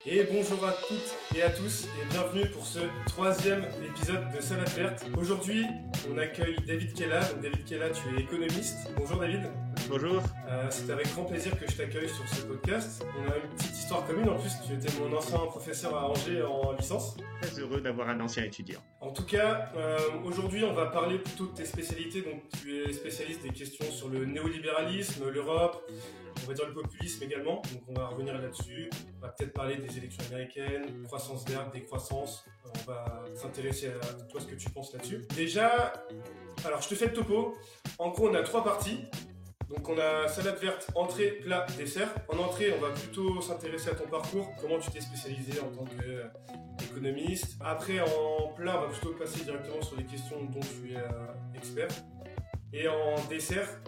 Et bonjour à toutes et à tous et bienvenue pour ce troisième épisode de Salade Verte. Aujourd'hui, on accueille David Kella. Donc David Kella, tu es économiste. Bonjour David. Bonjour. C'est avec grand plaisir que je t'accueille sur ce podcast. On a une petite histoire commune. En plus, tu étais mon ancien professeur à Angers en licence. Très heureux d'avoir un ancien étudiant. En tout cas, aujourd'hui, on va parler plutôt de tes spécialités. Donc, tu es spécialiste des questions sur le néolibéralisme, l'Europe, on va dire le populisme également. Donc, on va revenir là-dessus. On va peut-être parler des élections américaines, croissance verte, décroissance. On va s'intéresser à toi, ce que tu penses là-dessus. Déjà, alors je te fais le topo. En gros, on a trois parties. Donc on a salade verte, entrée, plat, dessert. En entrée, on va plutôt s'intéresser à ton parcours, comment tu t'es spécialisé en tant qu'économiste. Après, en plat, on va plutôt passer directement sur les questions dont tu es expert. Et en dessert,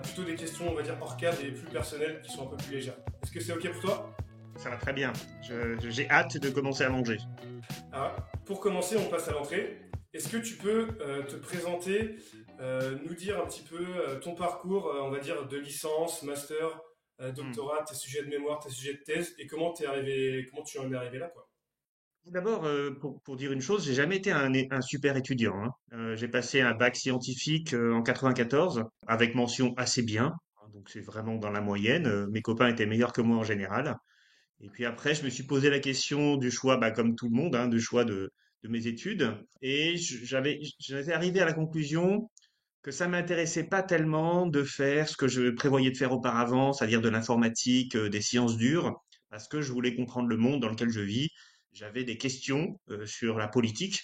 plutôt des questions, on va dire, hors cadre et plus personnelles, qui sont un peu plus légères. Est-ce que c'est OK pour toi? Ça va très bien. J'ai hâte de commencer à manger. Alors, pour commencer, on passe à l'entrée. Est-ce que tu peux te présenter, nous dire un petit peu ton parcours, on va dire, de licence, master, Hmm. doctorat, tes sujets de mémoire, tes sujets de thèse, et comment tu en es arrivé là, quoi. Tout d'abord, pour dire une chose, j'ai jamais été un super étudiant, hein. J'ai passé un bac scientifique en 94 avec mention assez bien, hein, donc c'est vraiment dans la moyenne. Mes copains étaient meilleurs que moi en général. Et puis après, je me suis posé la question du choix, bah, comme tout le monde, hein, du choix de mes études. Et j'étais arrivé à la conclusion que ça m'intéressait pas tellement de faire ce que je prévoyais de faire auparavant, c'est-à-dire de l'informatique, des sciences dures, parce que je voulais comprendre le monde dans lequel je vis. J'avais des questions sur la politique.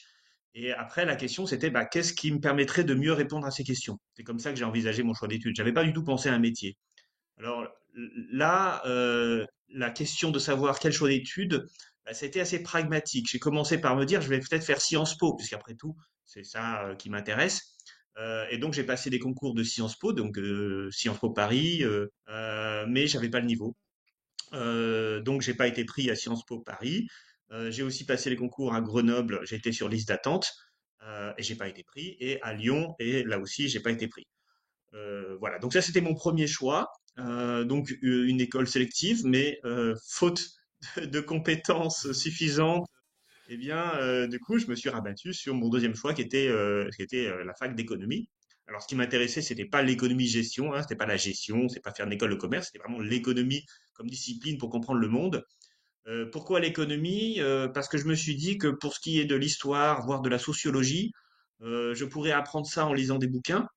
Et après, la question, c'était bah, qu'est-ce qui me permettrait de mieux répondre à ces questions? C'est comme ça que j'ai envisagé mon choix d'études. J'avais pas du tout pensé à un métier. Alors là, la question de savoir quel choix d'études, bah, ça a été assez pragmatique. J'ai commencé par me dire, je vais peut-être faire Sciences Po, puisqu'après tout, c'est ça qui m'intéresse. Et donc j'ai passé des concours de Sciences Po, donc Sciences Po Paris, mais j'avais pas le niveau. Donc j'ai pas été pris à Sciences Po Paris. J'ai aussi passé les concours à Grenoble, j'ai été sur liste d'attente et j'ai pas été pris. Et à Lyon, et là aussi j'ai pas été pris. Voilà, donc ça c'était mon premier choix. Donc une école sélective, mais faute de compétences suffisantes, eh bien du coup je me suis rabattu sur mon deuxième choix qui était la fac d'économie. Alors ce qui m'intéressait c'était pas l'économie-gestion, hein, c'était pas la gestion, c'est pas faire une école de commerce, c'était vraiment l'économie comme discipline pour comprendre le monde. Pourquoi l'économie? Parce que je me suis dit que pour ce qui est de l'histoire, voire de la sociologie, je pourrais apprendre ça en lisant des bouquins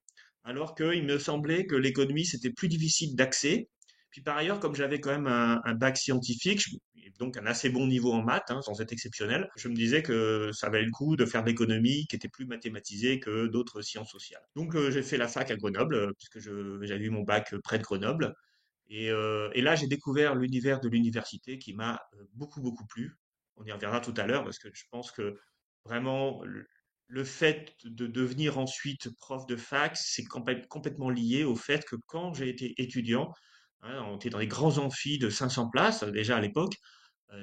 alors qu'il me semblait que l'économie, c'était plus difficile d'accès. Puis par ailleurs, comme j'avais quand même un bac scientifique, et donc un assez bon niveau en maths, hein, sans être exceptionnel, je me disais que ça valait le coup de faire de l'économie qui était plus mathématisée que d'autres sciences sociales. Donc j'ai fait la fac à Grenoble, puisque j'avais eu mon bac près de Grenoble. Et là, j'ai découvert l'univers de l'université qui m'a beaucoup, beaucoup plu. On y reviendra tout à l'heure parce que je pense que vraiment le fait de devenir ensuite prof de fac, c'est complètement lié au fait que quand j'ai été étudiant, hein, on était dans des grands amphis de 500 places déjà à l'époque,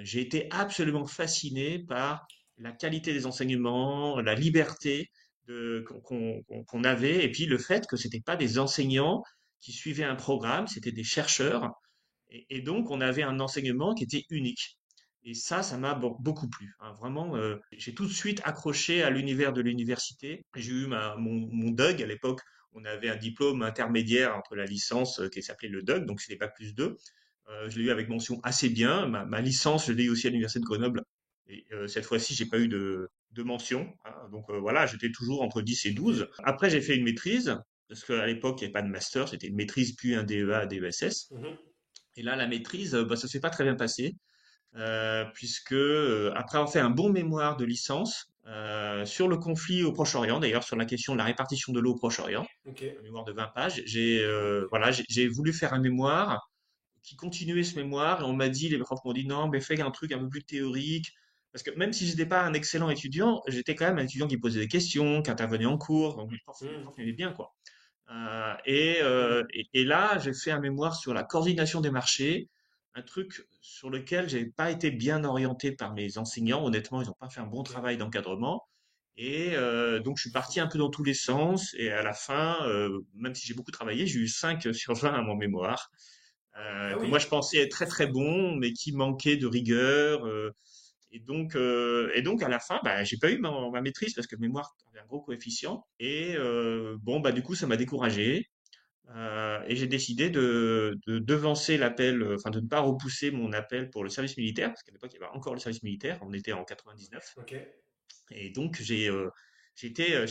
j'ai été absolument fasciné par la qualité des enseignements, la liberté qu'on avait, et puis le fait que c'était pas des enseignants qui suivaient un programme, c'était des chercheurs, et donc on avait un enseignement qui était unique. Et ça m'a beaucoup plu, hein. Vraiment, j'ai tout de suite accroché à l'univers de l'université. J'ai eu mon DUG à l'époque. On avait un diplôme intermédiaire entre la licence qui s'appelait le DUG, donc c'était pas plus 2. Je l'ai eu avec mention assez bien. Ma licence, je l'ai eu aussi à l'université de Grenoble. Et cette fois-ci, j'ai pas eu de mention, hein. Donc voilà, j'étais toujours entre 10 et Ok. 12. Après, j'ai fait une maîtrise, parce qu'à l'époque, il n'y avait pas de master, c'était une maîtrise puis un DEA, un DESS. Mhm. Et là, la maîtrise, bah, ça s'est pas très bien passé, puisque après avoir fait un bon mémoire de licence sur le conflit au Proche-Orient, d'ailleurs sur la question de la répartition de l'eau au Proche-Orient, Ok. un mémoire de 20 pages, j'ai voulu faire un mémoire qui continuait ce mémoire et on m'a dit, les profs m'ont dit non, mais fais un truc un peu plus théorique. Parce que même si je n'étais pas un excellent étudiant, j'étais quand même un étudiant qui posait des questions, qui intervenait en cours, donc les Mhm. profs m'aimaient bien, quoi. Et là, j'ai fait un mémoire sur la coordination des marchés, un truc sur lequel j'ai pas été bien orienté par mes enseignants. Honnêtement, ils n'ont pas fait un bon Ok. travail d'encadrement. Et donc, je suis parti un peu dans tous les sens. Et à la fin, même si j'ai beaucoup travaillé, j'ai eu 5 sur 20 à mon mémoire. Ah que oui, moi je pensais être très très bon, mais qui manquait de rigueur. Et donc à la fin, bah, j'ai pas eu ma maîtrise parce que le mémoire avait un gros coefficient. Et bon, bah du coup, ça m'a découragé. Et j'ai décidé de devancer l'appel, enfin de ne pas repousser mon appel pour le service militaire, parce qu'à l'époque il y avait encore le service militaire, on était en 99. ok. Et donc j'ai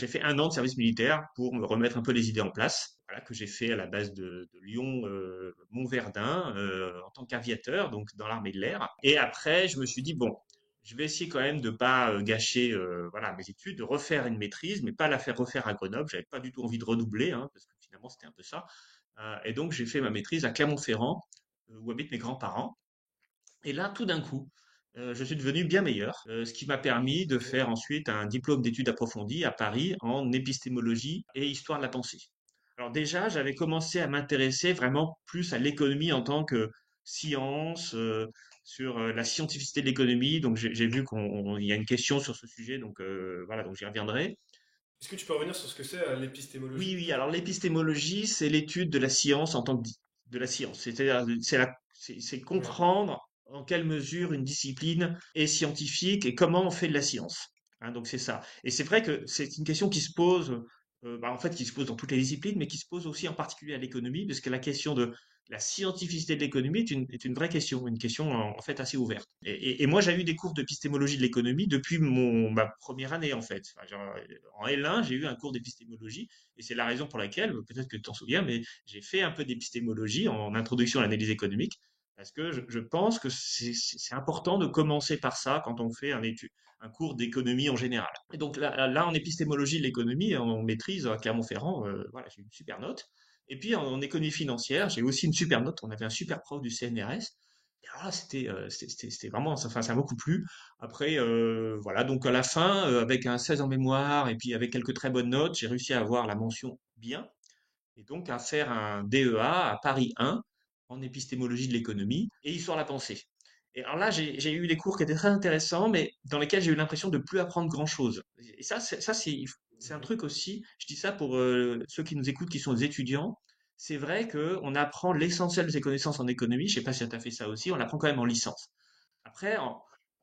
fait un an de service militaire pour me remettre un peu les idées en place. Voilà, que j'ai fait à la base de Lyon, Montverdun, en tant qu'aviateur, donc dans l'armée de l'air. Et après, je me suis dit bon, je vais essayer quand même de pas gâcher voilà mes études, de refaire une maîtrise, mais pas la faire refaire à Grenoble. J'avais pas du tout envie de redoubler, hein, parce que finalement c'était un peu ça. Et donc j'ai fait ma maîtrise à Clermont-Ferrand, où habitent mes grands-parents. Et là, tout d'un coup, je suis devenu bien meilleur, ce qui m'a permis de Ok. faire ensuite un diplôme d'études approfondies à Paris en épistémologie et histoire de la pensée. Alors déjà, j'avais commencé à m'intéresser vraiment plus à l'économie en tant que science, sur la scientificité de l'économie. Donc j'ai vu qu'il y a une question sur ce sujet, donc voilà, donc j'y reviendrai. Est-ce que tu peux revenir sur ce que c'est Oui, l'épistémologie? oui. Alors l'épistémologie, c'est l'étude de la science en tant que de la science. C'est-à-dire, c'est Ouais. comprendre en quelle mesure une discipline est scientifique et comment on fait de la science. Hein, donc c'est ça. Et c'est vrai que c'est une question qui se pose, bah, en fait, qui se pose dans toutes les disciplines, mais qui se pose aussi en particulier à l'économie, parce que la question de la scientificité de l'économie est une vraie question, une question en fait assez ouverte. Et moi, j'ai eu des cours d'épistémologie de l'économie depuis ma première année, en fait. Enfin, genre, en L1, j'ai eu un cours d'épistémologie et c'est la raison pour laquelle, peut-être que tu t'en souviens, mais j'ai fait un peu d'épistémologie en introduction à l'analyse économique, parce que je pense que c'est important de commencer par ça quand on fait un cours d'économie en général. Et donc là, en épistémologie de l'économie, en maîtrise à Clermont-Ferrand, voilà, j'ai eu une super note. Et puis en économie financière, j'ai aussi une super note. On avait un super prof du CNRS. Et alors là, c'était vraiment, enfin, ça m'a beaucoup plu. Après, voilà, donc à la fin, avec un 16 en mémoire et puis avec quelques très bonnes notes, j'ai réussi à avoir la mention bien et donc à faire un DEA à Paris 1 en épistémologie de l'économie et histoire de la pensée. Et alors là, j'ai eu des cours qui étaient très intéressants, mais dans lesquels j'ai eu l'impression de plus apprendre grand-chose. Et c'est un Mhm. truc aussi, je dis ça pour ceux qui nous écoutent, qui sont des étudiants. C'est vrai qu'on apprend l'essentiel de ses connaissances en économie. Je sais pas si tu as fait ça aussi, on l'apprend quand même en licence. Après,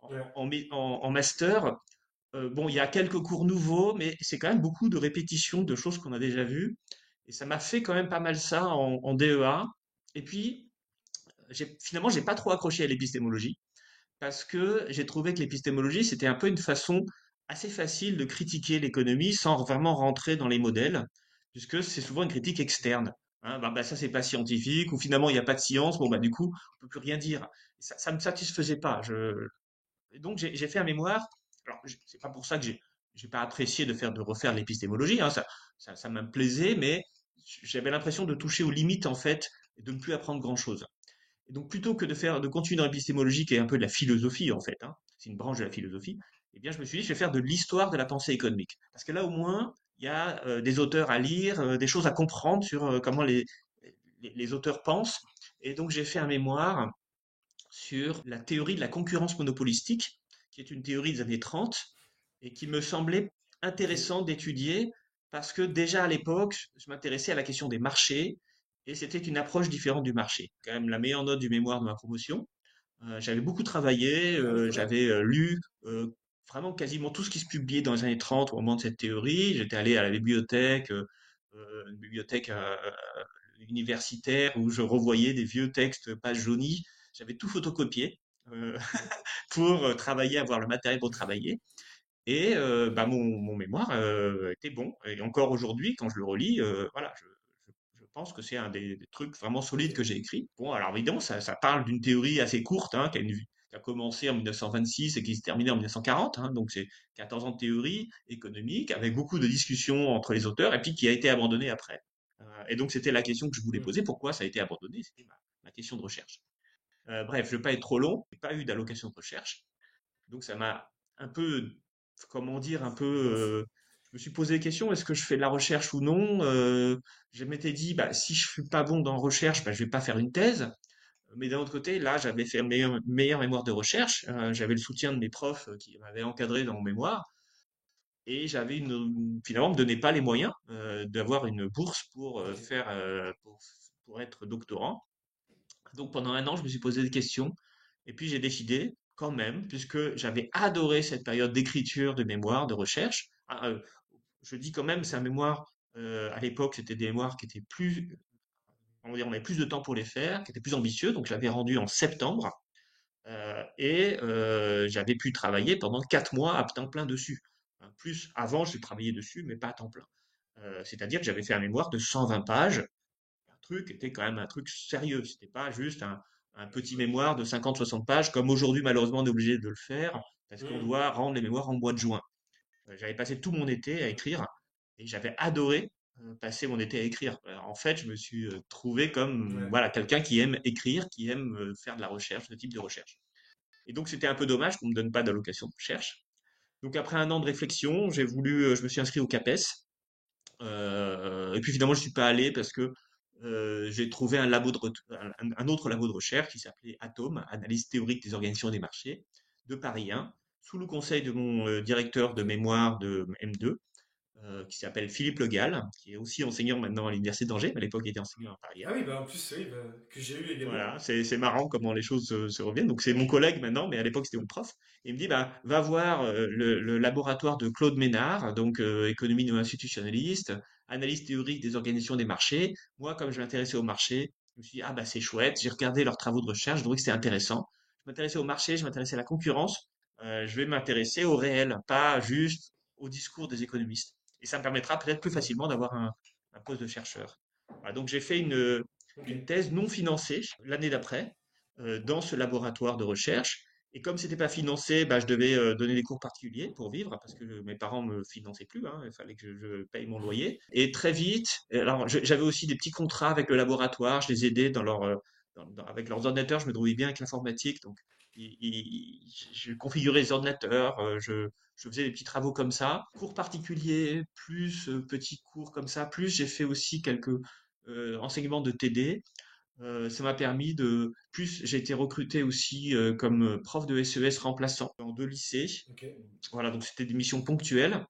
Ouais. en master, bon, il y a quelques cours nouveaux, mais c'est quand même beaucoup de répétitions de choses qu'on a déjà vues. Et ça m'a fait quand même pas mal ça en DEA. Et puis, finalement, j'ai pas trop accroché à l'épistémologie parce que j'ai trouvé que l'épistémologie, c'était un peu une façon assez facile de critiquer l'économie sans vraiment rentrer dans les modèles, puisque c'est souvent une critique externe. Hein, bah, ça, c'est pas scientifique, ou finalement, il n'y a pas de science, bon, bah, du coup, on peut plus rien dire. Ça me satisfaisait pas. Et donc j'ai fait un mémoire. Alors c'est pas pour ça que j'ai pas apprécié de refaire l'épistémologie. Hein, ça me plaisait, mais j'avais l'impression de toucher aux limites en fait et de ne plus apprendre grand-chose. Et donc plutôt que de continuer dans l'épistémologie qui est un peu de la philosophie en fait, hein, c'est une branche de la philosophie. Eh bien je me suis dit je vais faire de l'histoire de la pensée économique parce que là au moins il y a des auteurs à lire, des choses à comprendre sur comment les auteurs pensent. Et donc j'ai fait un mémoire sur la théorie de la concurrence monopolistique, qui est une théorie des années 30 et qui me semblait Ok. intéressant d'étudier parce que déjà à l'époque, je m'intéressais à la question des marchés et c'était une approche différente du marché. Quand même la meilleure note du mémoire de ma promotion. J'avais beaucoup travaillé, Ah oui, quand même. j'avais lu vraiment quasiment tout ce qui se publiait dans les années 30 au moment de cette théorie. J'étais allé à la bibliothèque, une bibliothèque universitaire où je revoyais des vieux textes pages jaunies. J'avais tout photocopié euh, pour travailler, avoir le matériel pour travailler. Et bah, mon mémoire était bon. Et encore aujourd'hui, quand je le relis, voilà, je pense que c'est un des trucs vraiment solides Ok. que j'ai écrit. Bon, alors évidemment, ça parle d'une théorie assez courte, hein, qui a commencé en 1926 et qui se terminait en 1940. Hein, donc c'est 14 ans de théorie économique avec beaucoup de discussions entre les auteurs et puis qui a été abandonnée après. Et donc c'était la question que je voulais Hmm. poser. Pourquoi ça a été abandonné? C'était ma question de recherche. Bref, je ne vais pas être trop long. Je n'ai pas eu d'allocation de recherche. Donc ça m'a un peu, comment dire, un peu, Mince. je me suis posé des questions, est-ce que je fais de la recherche ou non? Je m'étais dit, bah, si je suis pas bon dans recherche, bah, je vais pas faire une thèse. Mais d'un autre côté, là, j'avais fait un meilleur mémoire de recherche. J'avais le soutien de mes profs qui m'avaient encadré dans mon mémoire. Et finalement, me donnait pas les moyens d'avoir une bourse pour pour être doctorant. Donc pendant un an, je me suis posé des questions et puis j'ai décidé quand même, puisque j'avais adoré cette période d'écriture, de mémoire, de recherche. Je dis quand même, c'est un mémoire, à l'époque, c'était des mémoires qui étaient plus, on va dire, on avait plus de temps pour les faire, qui étaient plus ambitieux. Donc je l'avais rendu en septembre et j'avais pu travailler pendant 4 mois à temps plein dessus. Hein, plus avant, j'ai travaillé dessus, mais pas à temps plein. C'est-à-dire que j'avais fait un mémoire de 120 pages. Un truc était quand même un truc sérieux. C'était pas juste un petit mémoire de 50-60 pages, comme aujourd'hui, malheureusement, on est obligé de le faire parce qu'on Hmm. doit rendre les mémoires en mois de juin. J'avais passé tout mon été à écrire et j'avais adoré passer mon été à écrire. En fait, je me suis trouvé comme Ouais. voilà quelqu'un qui aime écrire, qui aime faire de la recherche, ce type de recherche. Et donc, c'était un peu dommage qu'on me donne pas d'allocation de recherche. Donc, après un an de réflexion, je me suis inscrit au CAPES. Et puis finalement, je suis pas allé parce que j'ai trouvé un autre labo de recherche qui s'appelait Atome, Analyse théorique des organisations et des marchés, de Paris 1, sous le conseil de mon directeur de Ok. mémoire de M2, qui s'appelle Philippe Le Gall, qui est aussi enseignant maintenant à l'université d'Angers, mais à l'époque il était enseignant à Paris 1. Ah oui, bah en plus, oui, bah, que j'ai eu également. Voilà, c'est marrant comment les choses se reviennent. Donc c'est mon collègue maintenant, mais à l'époque c'était mon prof. Et il me dit bah va voir le laboratoire de Claude Ménard, donc économie néo-institutionnaliste, analyse théorique des organisations des marchés. Moi, comme je m'intéressais au marché, je me suis dit ah bah c'est chouette. J'ai regardé leurs travaux de recherche, je trouvais que c'était intéressant. Je m'intéressais au marché, je m'intéressais à la concurrence. Je vais m'intéresser au réel, pas juste au discours des économistes. Et ça me permettra peut-être plus Ouais. facilement d'avoir un poste de chercheur. Voilà, donc j'ai fait Ok. une thèse non financée l'année d'après dans ce laboratoire de recherche. Et comme c'était pas financé, bah, je devais donner des cours particuliers pour vivre parce que mes parents me finançaient plus. Hein, il fallait que je paye mon loyer. Et très vite, alors j'avais aussi des petits contrats avec le laboratoire. Je les aidais dans avec leurs ordinateurs. Je me débrouillais bien avec l'informatique, donc je configurais les ordinateurs. Je faisais des petits travaux comme ça, cours particuliers, plus petits cours comme ça, plus j'ai fait aussi quelques enseignements de TD. Ça m'a permis de plus j'ai été recruté aussi comme prof de SES remplaçant dans 2 lycées. Ok. Voilà, donc c'était des missions ponctuelles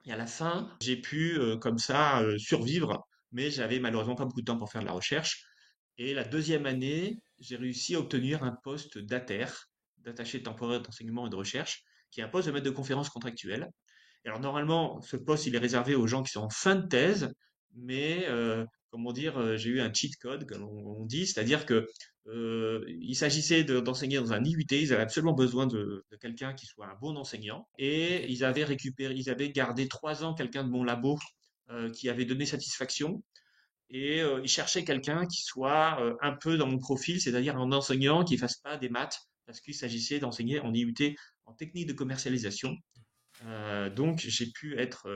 et à la fin, j'ai pu comme ça survivre, mais j'avais malheureusement pas beaucoup de temps pour faire de la recherche. Et la deuxième année, j'ai réussi à obtenir un poste d'ATER, d'attaché temporaire d'enseignement et de recherche, qui est un poste de maître de conférence contractuel. Et alors normalement, ce poste, il est réservé aux gens qui sont en fin de thèse, mais comment dire, j'ai eu un cheat code, comme on dit, c'est-à-dire que il s'agissait d'enseigner dans un IUT, ils avaient absolument besoin de quelqu'un qui soit un bon enseignant, Ok. et ils avaient gardé 3 ans quelqu'un de mon labo qui avait donné satisfaction, et ils cherchaient quelqu'un qui soit un peu dans mon profil, c'est-à-dire un enseignant qui fasse pas des maths, parce qu'il s'agissait d'enseigner en IUT en technique de commercialisation. Donc j'ai pu être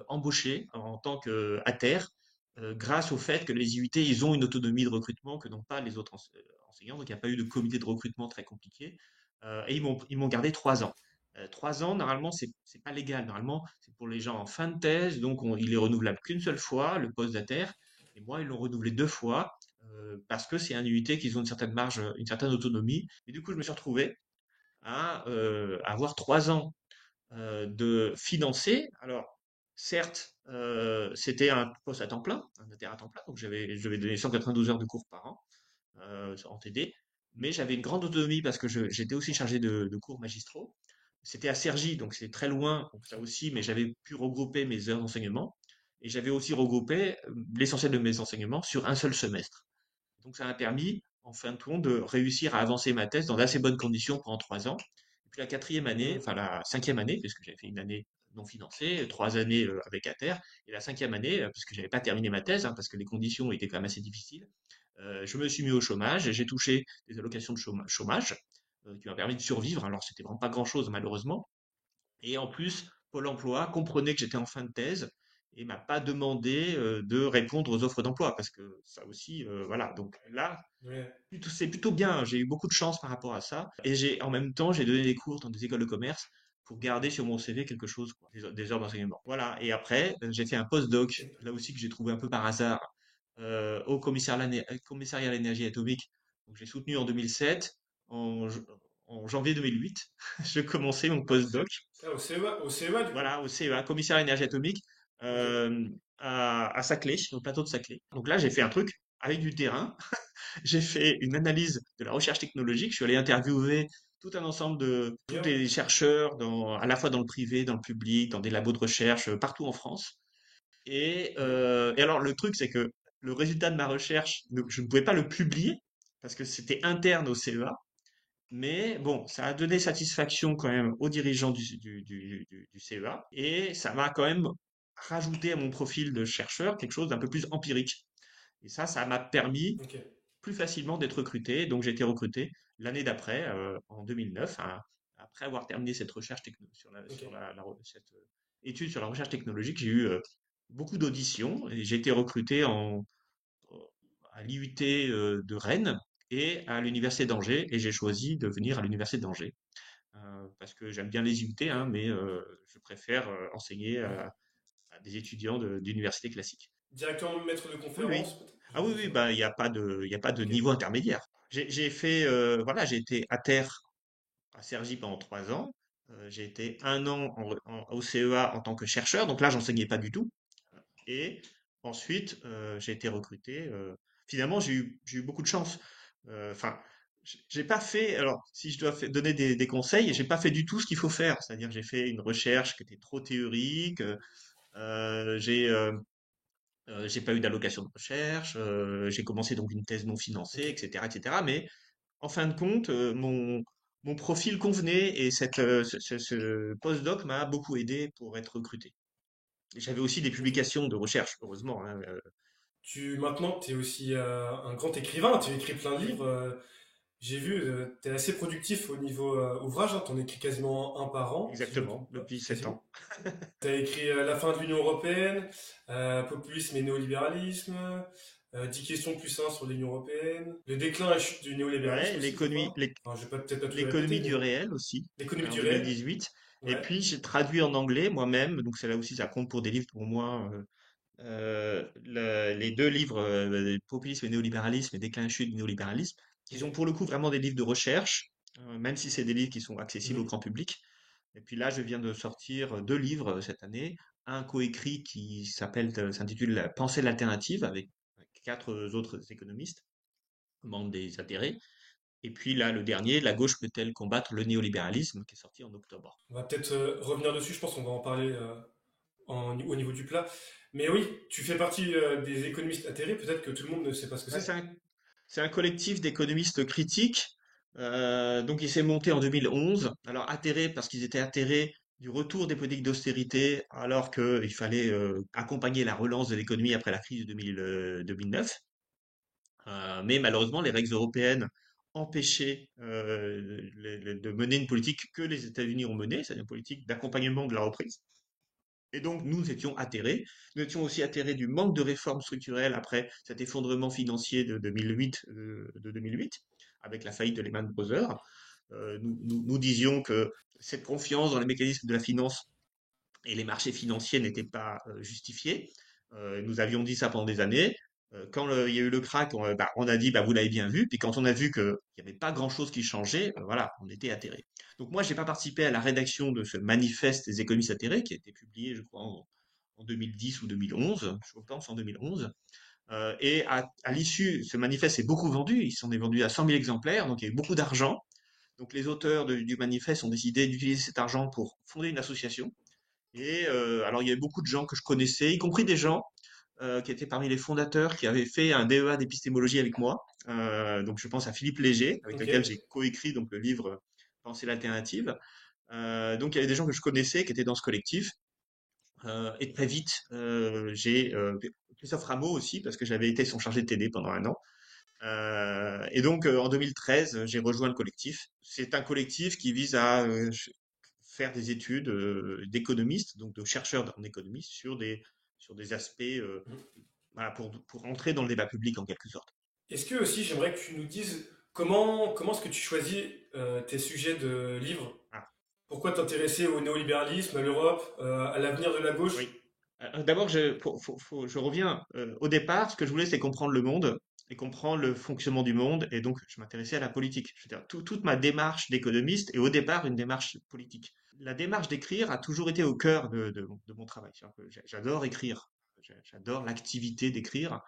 embauché en tant qu'ATER grâce au fait que les IUT, ils ont une autonomie de recrutement que n'ont pas les autres enseignants. Donc il n'y a pas eu de comité de recrutement très compliqué. Et ils m'ont gardé 3 ans. 3 ans, normalement, c'est pas légal. Normalement, c'est pour les gens en fin de thèse. Donc il est renouvelable qu'une seule fois, le poste d'ATER. Et moi, ils l'ont renouvelé 2 fois. Parce que c'est un IUT qu'ils ont une certaine marge, une certaine autonomie. Et du coup, je me suis retrouvé à avoir 3 ans de financer. Alors, certes, c'était un poste à temps plein, un intérim à temps plein, donc je devais donner 192 heures de cours par an en TD, mais j'avais une grande autonomie parce que j'étais aussi chargé de cours magistraux. C'était à Cergy, donc c'est très loin, donc ça aussi, mais j'avais pu regrouper mes heures d'enseignement et j'avais aussi regroupé l'essentiel de mes enseignements sur un seul semestre. Donc ça m'a permis, en fin de compte, de réussir à avancer ma thèse dans d'assez bonnes conditions pendant 3 ans. Et puis la quatrième année, Hmm. enfin la cinquième année, puisque j'avais fait une année non financée, 3 années avec ATER, et la cinquième année, puisque j'avais pas terminé ma thèse, hein, parce que les conditions étaient quand même assez difficiles, je me suis mis au chômage, j'ai touché des allocations de chômage, qui m'ont permis de survivre. Alors c'était vraiment pas grand-chose malheureusement, et en plus, Pôle emploi comprenait que j'étais en fin de thèse et m'a pas demandé de répondre aux offres d'emploi parce que ça aussi, voilà. Donc là, Ouais. c'est plutôt bien. J'ai eu beaucoup de chance par rapport à ça. Et en même temps, j'ai donné des cours dans des écoles de commerce pour garder sur mon CV quelque chose, quoi, des heures d'enseignement. Voilà. Et après, j'ai fait un postdoc, Et- là aussi que j'ai trouvé un peu par hasard, au commissariat à l'énergie atomique. Donc j'ai soutenu en 2007. En, en janvier 2008, je commençais mon postdoc. Ah, au CEA du coup. Voilà, au CEA, commissaire à l'énergie atomique, Ok. à Saclay, au plateau de Saclay. Donc là, j'ai fait un truc avec du terrain. J'ai fait une analyse de la recherche technologique. Je suis allé interviewer tout un ensemble de tous Bien. les chercheurs, à la fois dans le privé, dans le public, dans des labos de recherche partout en France. Et alors, le truc, c'est que le résultat de ma recherche, je ne pouvais pas le publier parce que c'était interne au CEA. Mais bon, ça a donné satisfaction quand même aux dirigeants du CEA et ça m'a quand même rajouté à mon profil de chercheur quelque chose d'un peu plus empirique. Et ça m'a permis Ok. plus facilement d'être recruté. Donc j'ai été recruté l'année d'après, en 2009, hein, après avoir terminé cette recherche Ok. cette étude sur la recherche technologique. J'ai eu beaucoup d'auditions et j'ai été recruté à l'IUT de Rennes et à l'université d'Angers. Et j'ai choisi de venir à l'université d'Angers parce que j'aime bien les IUT, Ok. hein, mais je préfère enseigner Ouais. à des étudiants d'université classique. Directement maître de Oui, oui. conférence, peut-être? Ah oui, Je oui, sais pas. bah, il y a pas de Ok. niveau intermédiaire. J'ai fait, voilà, j'ai été à terre à Cergy pendant 3 ans. J'ai été un an au CEA en tant que chercheur, donc là, j'enseignais pas du tout. Et ensuite, j'ai été recruté. Finalement, j'ai eu beaucoup de chance. Enfin, j'ai pas fait, alors, si je dois donner des conseils, j'ai pas fait du tout ce qu'il faut faire. C'est-à-dire, j'ai fait une recherche qui était trop théorique. Euh, j'ai euh, j'ai pas eu d'allocation de recherche, j'ai commencé donc une thèse non financée, Ok. etc., etc. Mais en fin de compte, mon profil convenait et ce postdoc m'a beaucoup aidé pour être recruté. Et j'avais aussi des Ok. publications de recherche, heureusement, hein, Maintenant, tu es aussi un grand écrivain. Tu écris plein de oui, livres. J'ai vu, tu es assez productif au niveau ouvrage. Tu en écris quasiment un par an, si je me exactement, trompe pas. depuis 7 ans. Quasiment. Tu as écrit La fin de l'Union européenne, Populisme et néolibéralisme, 10 questions plus 1 sur l'Union européenne, Le déclin et la chute du néolibéralisme Ouais, aussi, je crois. Enfin, je vais peut-être pas tout répéter, l'économie du mais réel aussi, L'économie en du réel. 2018. Et Ouais. puis j'ai traduit en anglais moi-même, donc c'est là aussi ça compte pour des livres pour moi. Les deux livres, Populisme et néolibéralisme et Déclin et chute du néolibéralisme, qui Ok. sont pour le coup vraiment des livres de recherche, même si c'est des livres qui sont accessibles au Mhm. grand public. Et puis là, je viens de sortir deux livres cette année, un coécrit qui s'intitule La pensée de l'alternative avec quatre autres économistes, membres des atterrés. Et puis là, le dernier, La gauche peut-elle combattre le néolibéralisme, qui est sorti en octobre. On va peut-être revenir dessus, je pense qu'on va en parler au niveau du plat. Mais oui, tu fais partie des économistes atterrés, peut-être que tout le monde ne sait pas ce que Ouais, c'est. c'est un collectif d'économistes critiques. Donc, il s'est monté en 2011. Alors, atterré parce qu'ils étaient atterrés du retour des politiques d'austérité, alors qu'il fallait accompagner la relance de l'économie après la crise de 2009. Mais malheureusement, les règles européennes empêchaient de mener une politique que les États-Unis ont menée, c'est-à-dire une politique d'accompagnement de la reprise. Et donc, nous étions atterrés. Nous étions aussi atterrés du manque de réformes structurelles après cet effondrement financier de 2008, avec la faillite de Lehman Brothers. Nous disions que cette confiance dans les mécanismes de la finance et les marchés financiers n'étaient pas justifiés. Nous avions dit ça pendant des années. Quand il y a eu le crack, on a dit, bah, vous l'avez bien vu. Puis quand on a vu qu'il n'y avait pas grand-chose qui changeait, voilà, on était atterrés. Donc moi, j'ai pas participé à la rédaction de ce manifeste des économistes atterrés qui a été publié, je crois, en 2010 ou 2011, je pense en 2011. Et à l'issue, ce manifeste s'est beaucoup vendu. Il s'en est vendu à 100 000 exemplaires, donc il y a eu beaucoup d'argent. Donc les auteurs du manifeste ont décidé d'utiliser cet argent pour fonder une association et alors, il y avait beaucoup de gens que je connaissais, y compris des gens qui étaient parmi les fondateurs, qui avaient fait un DEA d'épistémologie avec moi. Donc, je pense à Philippe Léger, avec Ok. lequel j'ai coécrit donc le livre Penser l'alternative. Donc, il y avait des gens que je connaissais qui étaient dans ce collectif. Et très vite, j'ai Christophe Rameau aussi, parce que j'avais été son chargé de TD pendant un an. Et donc, en 2013, j'ai rejoint le collectif. C'est un collectif qui vise à faire des études d'économistes, donc de chercheurs en économie, sur des aspects, voilà, pour entrer dans le débat public en quelque sorte. Est-ce que aussi, j'aimerais que tu nous dises comment est-ce que tu choisis tes sujets de livres? Ah, Pourquoi t'intéresser au néolibéralisme, à l'Europe, à l'avenir de la gauche? oui. D'abord, je reviens au départ. Ce que je voulais, c'est comprendre le monde et comprendre le fonctionnement du monde. Et donc, je m'intéressais à la politique. Je veux dire, toute ma démarche d'économiste est au départ une démarche politique. La démarche d'écrire a toujours été au cœur de mon travail. C'est-à-dire que j'adore écrire. J'adore l'activité d'écrire.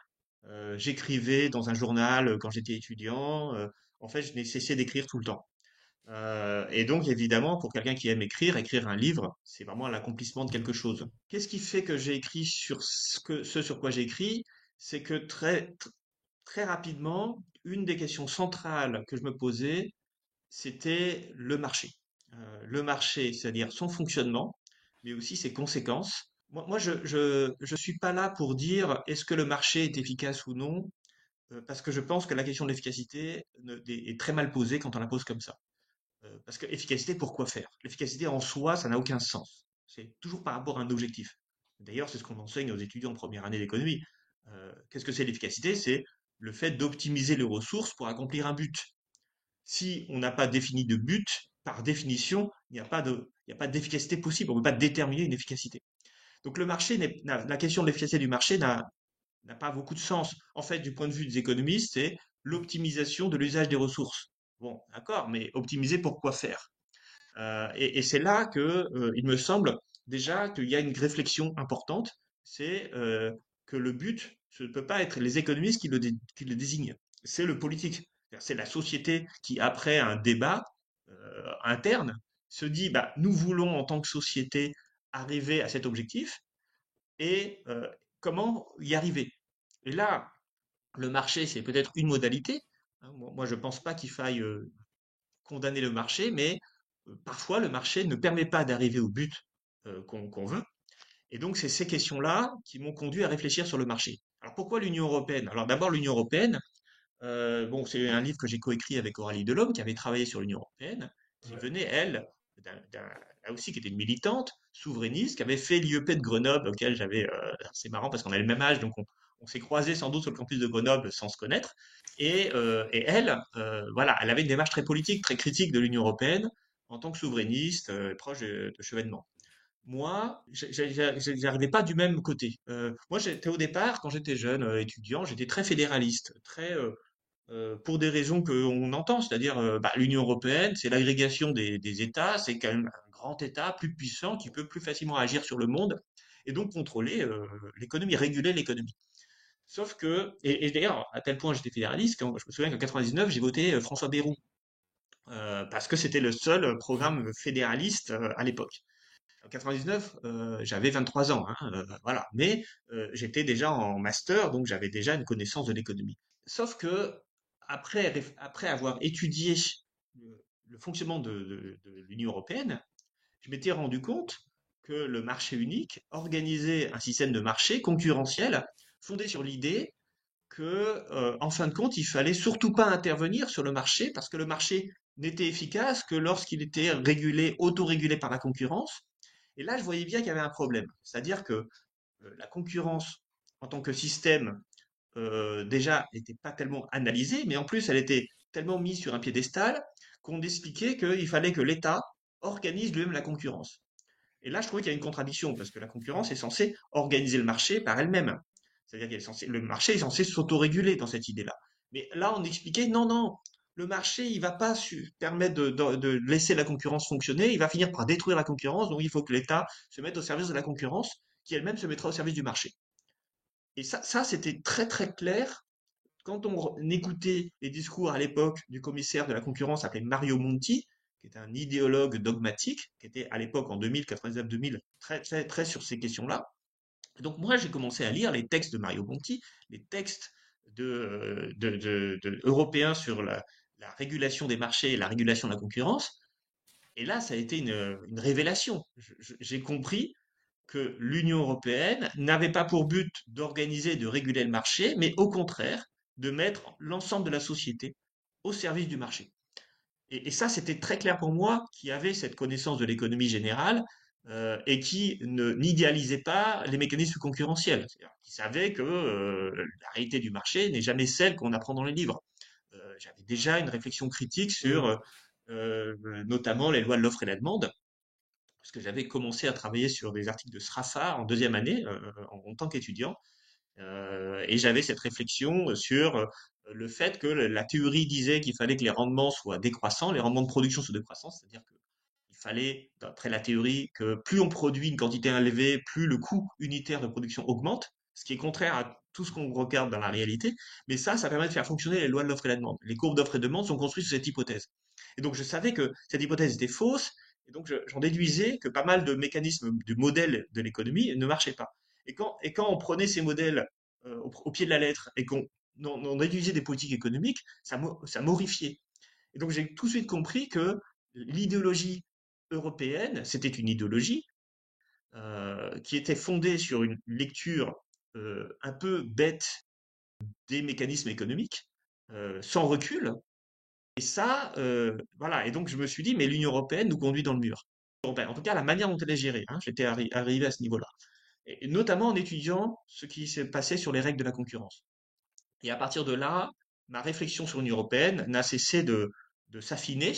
J'écrivais dans un journal quand j'étais étudiant. En fait, je n'ai cessé d'écrire tout le temps. Et donc, évidemment, pour quelqu'un qui aime écrire, écrire un livre, c'est vraiment l'accomplissement de quelque chose. Qu'est-ce qui fait que j'ai écrit sur ce sur quoi j'ai écrit? C'est que très rapidement, une des questions centrales que je me posais, c'était le marché. Le marché, c'est-à-dire son fonctionnement, mais aussi ses conséquences. Je suis pas là pour dire est-ce que le marché est efficace ou non, parce que je pense que la question de l'efficacité est très mal posée quand on la pose comme ça. Parce que efficacité, pourquoi faire? L'efficacité en soi, ça n'a aucun sens. C'est toujours par rapport à un objectif. D'ailleurs, c'est ce qu'on enseigne aux étudiants en première année d'économie. Qu'est-ce que c'est l'efficacité? C'est le fait d'optimiser les ressources pour accomplir un but. Si on n'a pas défini de but, par définition, il n'y a pas d'efficacité possible. On ne peut pas déterminer une efficacité. Donc le marché la question de l'efficacité du marché n'a pas beaucoup de sens. En fait, du point de vue des économistes, c'est l'optimisation de l'usage des ressources. Bon, d'accord, mais optimiser pour quoi faire? Et c'est là que il me semble déjà qu'il y a une réflexion importante, c'est que le but, ce ne peut pas être les économistes qui le désignent, c'est le politique. C'est la société qui, après un débat interne, se dit, bah, nous voulons en tant que société arriver à cet objectif et comment y arriver. Et là, le marché, c'est peut-être une modalité. Hein. Moi, je ne pense pas qu'il faille condamner le marché, mais parfois le marché ne permet pas d'arriver au but qu'on veut. Et donc, c'est ces questions-là qui m'ont conduit à réfléchir sur le marché. Alors, pourquoi l'Union européenne? Alors, d'abord, l'Union européenne, bon, c'est un livre que j'ai coécrit avec Aurélie Delhomme, qui avait travaillé sur l'Union européenne, qui Ouais. venait, elle, là aussi, qui était une militante, souverainiste, qui avait fait l'IEP de Grenoble, auquel j'avais, c'est marrant parce qu'on a le même âge, donc on s'est croisés sans doute sur le campus de Grenoble sans se connaître. Et elle, voilà, elle avait une démarche très politique, très critique de l'Union européenne, en tant que souverainiste, proche de Chevènement. Moi, j'arrivais pas du même côté. Moi, j'étais au départ, quand j'étais jeune étudiant, j'étais très fédéraliste, très pour des raisons qu'on entend, c'est-à-dire bah, l'Union européenne, c'est l'agrégation des États, c'est quand même un grand État plus puissant qui peut plus facilement agir sur le monde et donc contrôler l'économie, réguler l'économie. Sauf que, et d'ailleurs, à tel point j'étais fédéraliste, quand, je me souviens qu'en 99, j'ai voté François Bayrou, parce que c'était le seul programme fédéraliste à l'époque. En 99, j'avais 23 ans, hein, voilà. Mais j'étais déjà en master, donc j'avais déjà une connaissance de l'économie. Sauf que après avoir étudié le fonctionnement de l'Union européenne, je m'étais rendu compte que le marché unique organisait un système de marché concurrentiel fondé sur l'idée que, en fin de compte, il fallait surtout pas intervenir sur le marché parce que le marché n'était efficace que lorsqu'il était régulé, autorégulé par la concurrence. Et là, je voyais bien qu'il y avait un problème. C'est-à-dire que la concurrence en tant que système, déjà, n'était pas tellement analysée, mais en plus, elle était tellement mise sur un piédestal qu'on expliquait qu'il fallait que l'État organise lui-même la concurrence. Et là, je trouvais qu'il y a une contradiction, parce que la concurrence est censée organiser le marché par elle-même. C'est-à-dire le marché est censé s'autoréguler dans cette idée-là. Mais là, on expliquait, non, non, le marché, il va pas permettre de laisser la concurrence fonctionner, il va finir par détruire la concurrence, donc il faut que l'État se mette au service de la concurrence, qui elle-même se mettra au service du marché. Et ça c'était très très clair quand on écoutait les discours à l'époque du commissaire de la concurrence appelé Mario Monti, qui était un idéologue dogmatique, qui était à l'époque en 2000, 99-2000, très, très, très sur ces questions-là. Donc moi, j'ai commencé à lire les textes de Mario Monti, les textes européens sur la régulation des marchés et la régulation de la concurrence. Et là, ça a été une révélation. J'ai compris que l'Union européenne n'avait pas pour but d'organiser, de réguler le marché, mais au contraire, de mettre l'ensemble de la société au service du marché. Et ça, c'était très clair pour moi, qui avait cette connaissance de l'économie générale et qui n'idéalisait pas les mécanismes concurrentiels. C'est-à-dire qui savait que la réalité du marché n'est jamais celle qu'on apprend dans les livres. J'avais déjà une réflexion critique Mhm. sur notamment les lois de l'offre et la demande, parce que j'avais commencé à travailler sur des articles de Sraffa en deuxième année en tant qu'étudiant, et j'avais cette réflexion sur le fait que la théorie disait qu'il fallait que les rendements soient décroissants, les rendements de production soient décroissants, c'est-à-dire qu'il fallait, d'après la théorie, que plus on produit une quantité élevée, plus le coût unitaire de production augmente. ce qui est contraire à tout ce qu'on regarde dans la réalité. Mais ça permet de faire fonctionner les lois de l'offre et la demande. Les courbes d'offre et de demande sont construites sur cette hypothèse. Et donc, je savais que cette hypothèse était fausse, et donc j'en déduisais que pas mal de mécanismes du modèle de l'économie ne marchaient pas. Et quand on prenait ces modèles au pied de la lettre et qu'on on déduisait des politiques économiques, ça m'horrifiait. Et donc j'ai tout de suite compris que l'idéologie européenne, c'était une idéologie qui était fondée sur une lecture un peu bête des mécanismes économiques, sans recul. Et ça, voilà. Et donc je me suis dit, mais l'Union européenne nous conduit dans le mur. En tout cas, la manière dont elle est gérée, hein, j'étais arrivé à ce niveau-là. Et notamment en étudiant ce qui s'est passé sur les règles de la concurrence. Et à partir de là, ma réflexion sur l'Union européenne n'a cessé de s'affiner.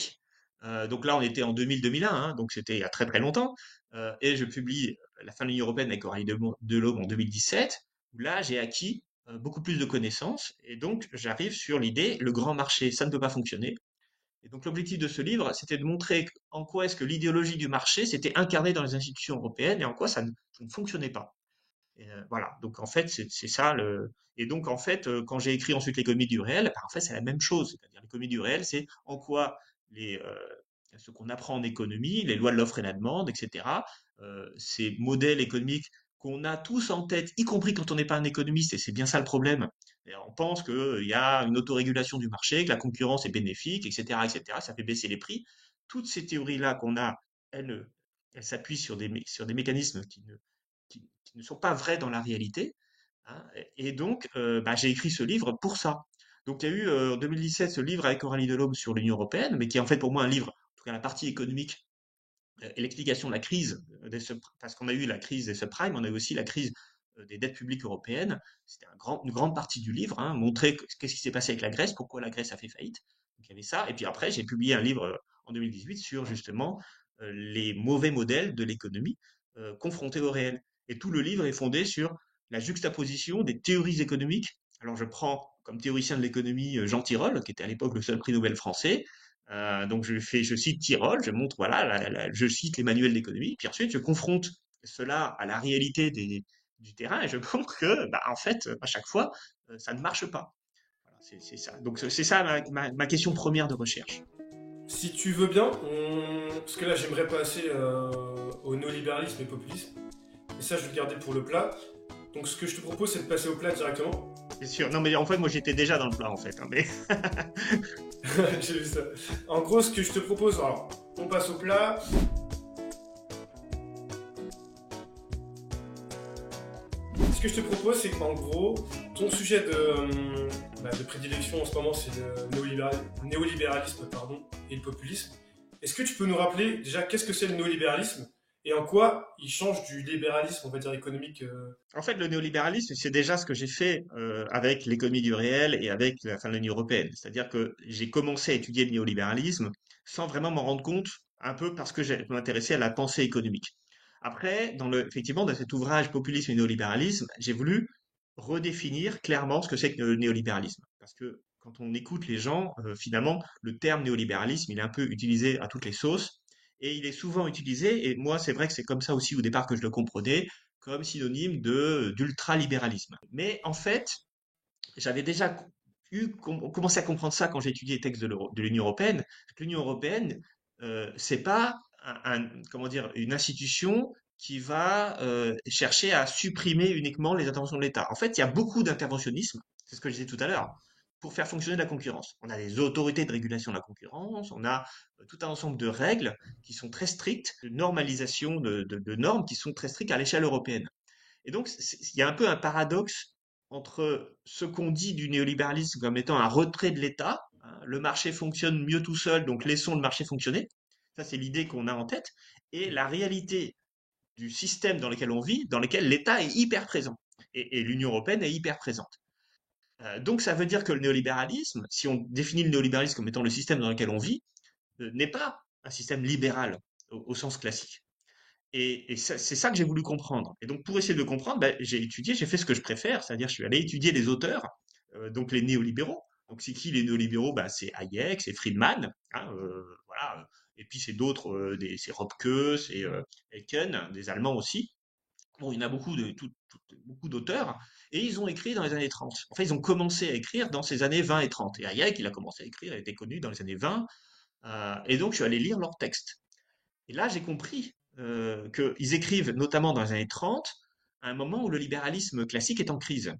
Donc là, on était en 2000-2001, hein, donc c'était il y a très très longtemps. Et je publie La fin de l'Union européenne avec Aurélie Delhomme en 2017, où là, j'ai acquis beaucoup plus de connaissances. Et donc, j'arrive sur l'idée, le grand marché, ça ne peut pas fonctionner. Et donc, l'objectif de ce livre, c'était de montrer en quoi est-ce que l'idéologie du marché s'était incarnée dans les institutions européennes et en quoi ça ne fonctionnait pas. Et, voilà, donc en fait, c'est ça le. Et donc en fait, quand j'ai écrit ensuite l'économie du réel, bah, en fait, c'est la même chose. C'est-à-dire l'économie du réel, c'est en quoi ce qu'on apprend en économie, les lois de l'offre et la demande, etc., ces modèles économiques qu'on a tous en tête, y compris quand on n'est pas un économiste, et c'est bien ça le problème. Et on pense qu'il y a une autorégulation du marché, que la concurrence est bénéfique, etc., etc., ça fait baisser les prix. Toutes ces théories-là qu'on a, elles s'appuient sur des mécanismes qui ne sont pas vrais dans la réalité, hein. Et donc, bah, j'ai écrit ce livre pour ça. Donc, il y a eu en 2017 ce livre avec Aurélie Delhomme sur l'Union européenne, mais qui est en fait pour moi un livre, en tout cas la partie économique et l'explication de la crise, parce qu'on a eu la crise des subprimes, on a eu aussi la crise des dettes publiques européennes. C'était une grande partie du livre, hein, montrer qu'est-ce qui s'est passé avec la Grèce, pourquoi la Grèce a fait faillite. Donc, il y avait ça. Et puis après, j'ai publié un livre en 2018 sur justement les mauvais modèles de l'économie confrontés au réel. Et tout le livre est fondé sur la juxtaposition des théories économiques. Alors, je prends comme théoricien de l'économie Jean Tirole, qui était à l'époque le seul prix Nobel français. Donc je cite Tirole, je montre, voilà, je cite les manuels d'économie, puis ensuite je confronte cela à la réalité du terrain et je montre que, bah, en fait, à chaque fois, ça ne marche pas. Voilà, c'est ça. Donc c'est ça ma question première de recherche. Si tu veux bien, parce que là j'aimerais passer au néolibéralisme et populisme, et ça je vais le garder pour le plat. Donc ce que je te propose c'est de passer au plat directement. C'est sûr. Non, mais en fait, moi j'étais déjà dans le plat, en fait, hein, mais J'ai vu ça. En gros, ce que je te propose, alors, on passe au plat. Ce que je te propose, c'est qu'en gros, ton sujet de prédilection en ce moment, c'est le néolibéralisme pardon, et le populisme. Est-ce que tu peux nous rappeler déjà qu'est-ce que c'est le néolibéralisme et en quoi il change du libéralisme, on va dire, économique en fait, le néolibéralisme, c'est déjà ce que j'ai fait avec l'économie du réel et avec la fin de l'Union européenne. C'est-à-dire que j'ai commencé à étudier le néolibéralisme sans vraiment m'en rendre compte, un peu parce que je m'intéressais à la pensée économique. Après, effectivement, dans cet ouvrage Populisme et néolibéralisme, j'ai voulu redéfinir clairement ce que c'est que le néolibéralisme. Parce que quand on écoute les gens, finalement, le terme néolibéralisme, il est un peu utilisé à toutes les sauces. Et il est souvent utilisé, et moi, c'est vrai que c'est comme ça aussi au départ que je le comprenais, comme synonyme d'ultralibéralisme. Mais en fait, j'avais déjà commencé à comprendre ça quand j'ai étudié les textes de l'Union européenne. L'Union européenne, c'est pas comment dire, une institution qui va chercher à supprimer uniquement les interventions de l'État. En fait, il y a beaucoup d'interventionnisme, c'est ce que je disais tout à l'heure, pour faire fonctionner la concurrence. On a des autorités de régulation de la concurrence, on a tout un ensemble de règles qui sont très strictes, de normalisation de normes qui sont très strictes à l'échelle européenne. Et donc, il y a un peu un paradoxe entre ce qu'on dit du néolibéralisme comme étant un retrait de l'État, hein, le marché fonctionne mieux tout seul, donc laissons le marché fonctionner. Ça, c'est l'idée qu'on a en tête. Et la réalité du système dans lequel on vit, dans lequel l'État est hyper présent. Et l'Union européenne est hyper présente. Donc, ça veut dire que le néolibéralisme, si on définit le néolibéralisme comme étant le système dans lequel on vit, n'est pas un système libéral au sens classique. Et c'est ça que j'ai voulu comprendre. Et donc, pour essayer de le comprendre, ben, j'ai fait ce que je préfère, c'est-à-dire je suis allé étudier les auteurs, donc les néolibéraux. Donc, c'est qui les néolibéraux? Ben, c'est Hayek, c'est Friedman, hein, voilà. Et puis, c'est d'autres, c'est Röpke, c'est Eken, des Allemands aussi. Bon, il y en a beaucoup d'auteurs, et ils ont écrit dans les années 30. Enfin, ils ont commencé à écrire dans ces années 20 et 30. Et Hayek, il a commencé à écrire, il a été connu dans les années 20, et donc je suis allé lire leurs textes. Et là, j'ai compris qu'ils écrivent notamment dans les années 30, à un moment où le libéralisme classique est en crise.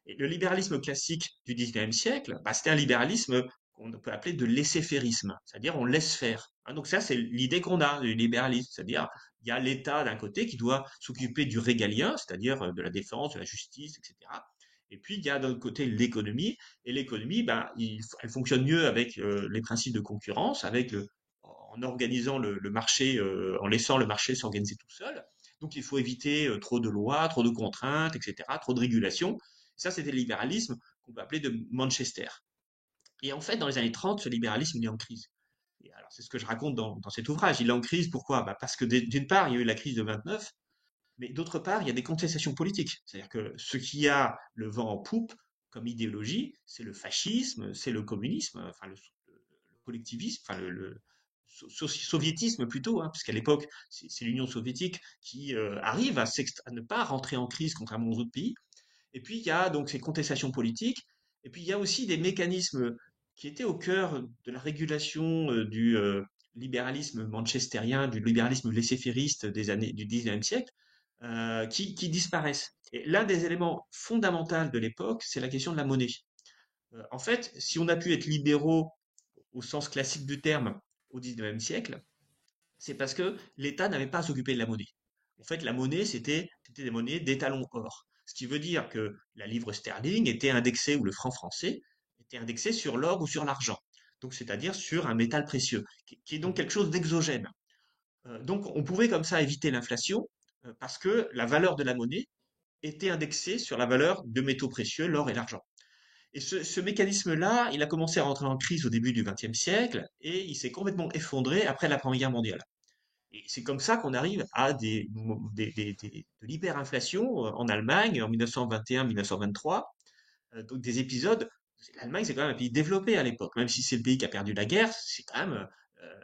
Et le libéralisme classique du 19e siècle, bah, c'était un libéralisme qu'on peut appeler de laisser-fairisme, c'est-à-dire on laisse faire. Hein, donc ça, c'est l'idée qu'on a du libéralisme, c'est-à-dire il y a l'État d'un côté qui doit s'occuper du régalien, c'est-à-dire de la défense, de la justice, etc. Et puis il y a d'un autre côté l'économie, et l'économie, ben, elle fonctionne mieux avec les principes de concurrence, en organisant le marché, en laissant le marché s'organiser tout seul. Donc il faut éviter trop de lois, trop de contraintes, etc., trop de régulations. Ça, c'était le libéralisme qu'on peut appeler de Manchester. Et en fait, dans les années 30, ce libéralisme il est en crise. Et alors, c'est ce que je raconte dans cet ouvrage. Il est en crise, pourquoi? Bah, parce que d'une part, il y a eu la crise de 29, mais d'autre part, il y a des contestations politiques. C'est-à-dire que ce qui a le vent en poupe comme idéologie, c'est le fascisme, c'est le communisme, enfin le collectivisme, enfin soviétisme plutôt, hein, puisqu'à l'époque, c'est l'Union soviétique qui arrive à ne pas rentrer en crise contrairement aux autres pays. Et puis, il y a donc ces contestations politiques. Et puis, il y a aussi des mécanismes qui étaient au cœur de la régulation du libéralisme manchestérien, du libéralisme laissez-fairiste des années du 19e siècle, qui disparaissent. Et l'un des éléments fondamentaux de l'époque, c'est la question de la monnaie. En fait, si on a pu être libéraux au sens classique du terme au 19e siècle, c'est parce que l'État n'avait pas à s'occuper de la monnaie. En fait, la monnaie, c'était des monnaies d'étalon or. Ce qui veut dire que la livre sterling était indexée, ou le franc français était indexé sur l'or ou sur l'argent. Donc, c'est-à-dire sur un métal précieux, qui est donc quelque chose d'exogène. Donc, on pouvait comme ça éviter l'inflation, parce que la valeur de la monnaie était indexée sur la valeur de métaux précieux, l'or et l'argent. Et ce mécanisme-là, il a commencé à rentrer en crise au début du XXe siècle, et il s'est complètement effondré après la Première Guerre mondiale. Et c'est comme ça qu'on arrive à de l'hyperinflation en Allemagne en 1921-1923. Donc des épisodes. L'Allemagne, c'est quand même un pays développé à l'époque. Même si c'est le pays qui a perdu la guerre, c'est quand même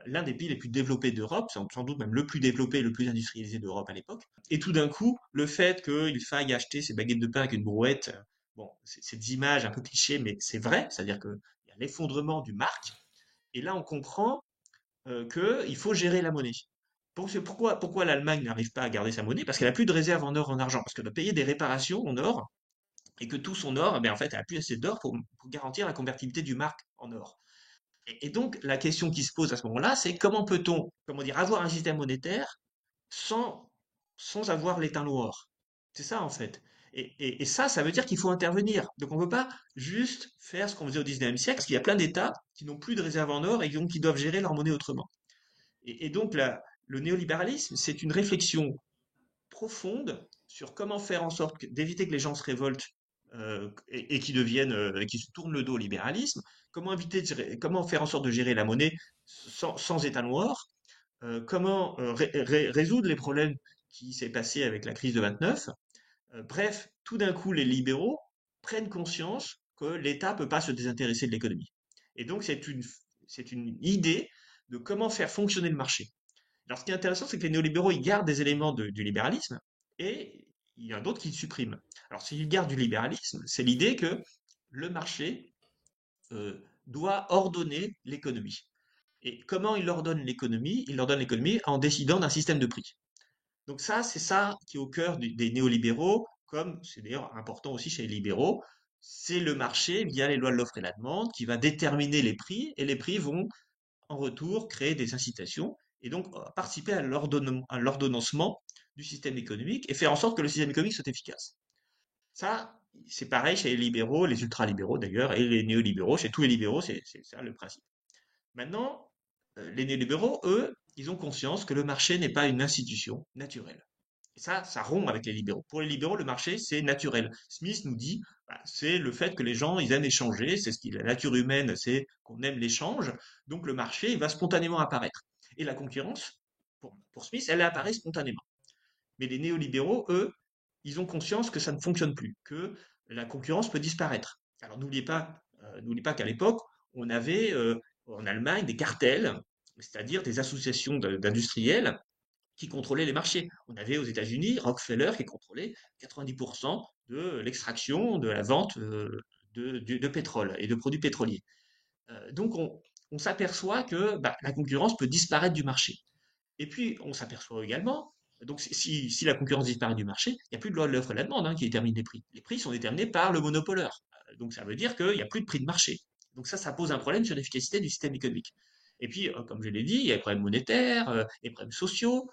l'un des pays les plus développés d'Europe, sans doute même le plus développé, le plus industrialisé d'Europe à l'époque. Et tout d'un coup, le fait qu'il faille acheter ses baguettes de pain avec une brouette, bon, c'est des images un peu clichés, mais c'est vrai, c'est-à-dire qu'il y a l'effondrement du mark. Et là, on comprend qu'il faut gérer la monnaie. Pourquoi l'Allemagne n'arrive pas à garder sa monnaie? Parce qu'elle n'a plus de réserve en or, en argent, parce qu'elle doit payer des réparations en or, et que tout son or, eh bien, en fait, elle n'a plus assez d'or pour garantir la convertibilité du mark en or. Et donc, la question qui se pose à ce moment-là, c'est comment peut-on, comment dire, avoir un système monétaire sans, sans avoir l'étalon or? C'est ça, en fait. Et ça, ça veut dire qu'il faut intervenir. Donc, on ne peut pas juste faire ce qu'on faisait au 19e siècle, parce qu'il y a plein d'États qui n'ont plus de réserve en or et donc qui doivent gérer leur monnaie autrement. Et donc, le néolibéralisme, c'est une réflexion profonde sur comment faire en sorte d'éviter que les gens se révoltent et qui qui se tournent le dos au libéralisme, comment faire en sorte de gérer la monnaie sans état noir, comment résoudre les problèmes qui s'est passé avec la crise de 29. Bref, tout d'un coup, les libéraux prennent conscience que l'État peut pas se désintéresser de l'économie. Et donc, c'est une idée de comment faire fonctionner le marché. Alors, ce qui est intéressant, c'est que les néolibéraux, ils gardent des éléments du libéralisme et il y en a d'autres qui le suppriment. Alors, s'ils gardent du libéralisme, c'est l'idée que le marché doit ordonner l'économie. Et comment il ordonne l'économie? Il ordonne l'économie en décidant d'un système de prix. Donc ça, c'est ça qui est au cœur des néolibéraux, comme c'est d'ailleurs important aussi chez les libéraux. C'est le marché, via les lois de l'offre et la demande, qui va déterminer les prix, et les prix vont en retour créer des incitations et donc participer à l'ordonnancement du système économique et faire en sorte que le système économique soit efficace. Ça, c'est pareil chez les libéraux, les ultralibéraux d'ailleurs, et les néolibéraux, chez tous les libéraux, c'est ça le principe. Maintenant, les néolibéraux, eux, ils ont conscience que le marché n'est pas une institution naturelle. Et ça rompt avec les libéraux. Pour les libéraux, le marché, c'est naturel. Smith nous dit, bah, c'est le fait que les gens, ils aiment échanger, c'est ce qui, la nature humaine, c'est qu'on aime l'échange, donc le marché, il va spontanément apparaître. Et la concurrence, pour Smith, elle apparaît spontanément. Mais les néolibéraux, eux, ils ont conscience que ça ne fonctionne plus, que la concurrence peut disparaître. Alors n'oubliez pas qu'à l'époque, on avait en Allemagne des cartels, c'est-à-dire des associations d'industriels qui contrôlait les marchés. On avait aux États-Unis Rockefeller qui contrôlait 90% de l'extraction, de la vente de pétrole et de produits pétroliers. Donc on s'aperçoit que bah, la concurrence peut disparaître du marché. Et puis on s'aperçoit également, donc si la concurrence disparaît du marché, il n'y a plus de loi de l'offre et de la demande qui détermine les prix. Les prix sont déterminés par le monopoleur. Donc ça veut dire qu'il n'y a plus de prix de marché. Donc ça pose un problème sur l'efficacité du système économique. Et puis, comme je l'ai dit, il y a les problèmes monétaires, les problèmes sociaux.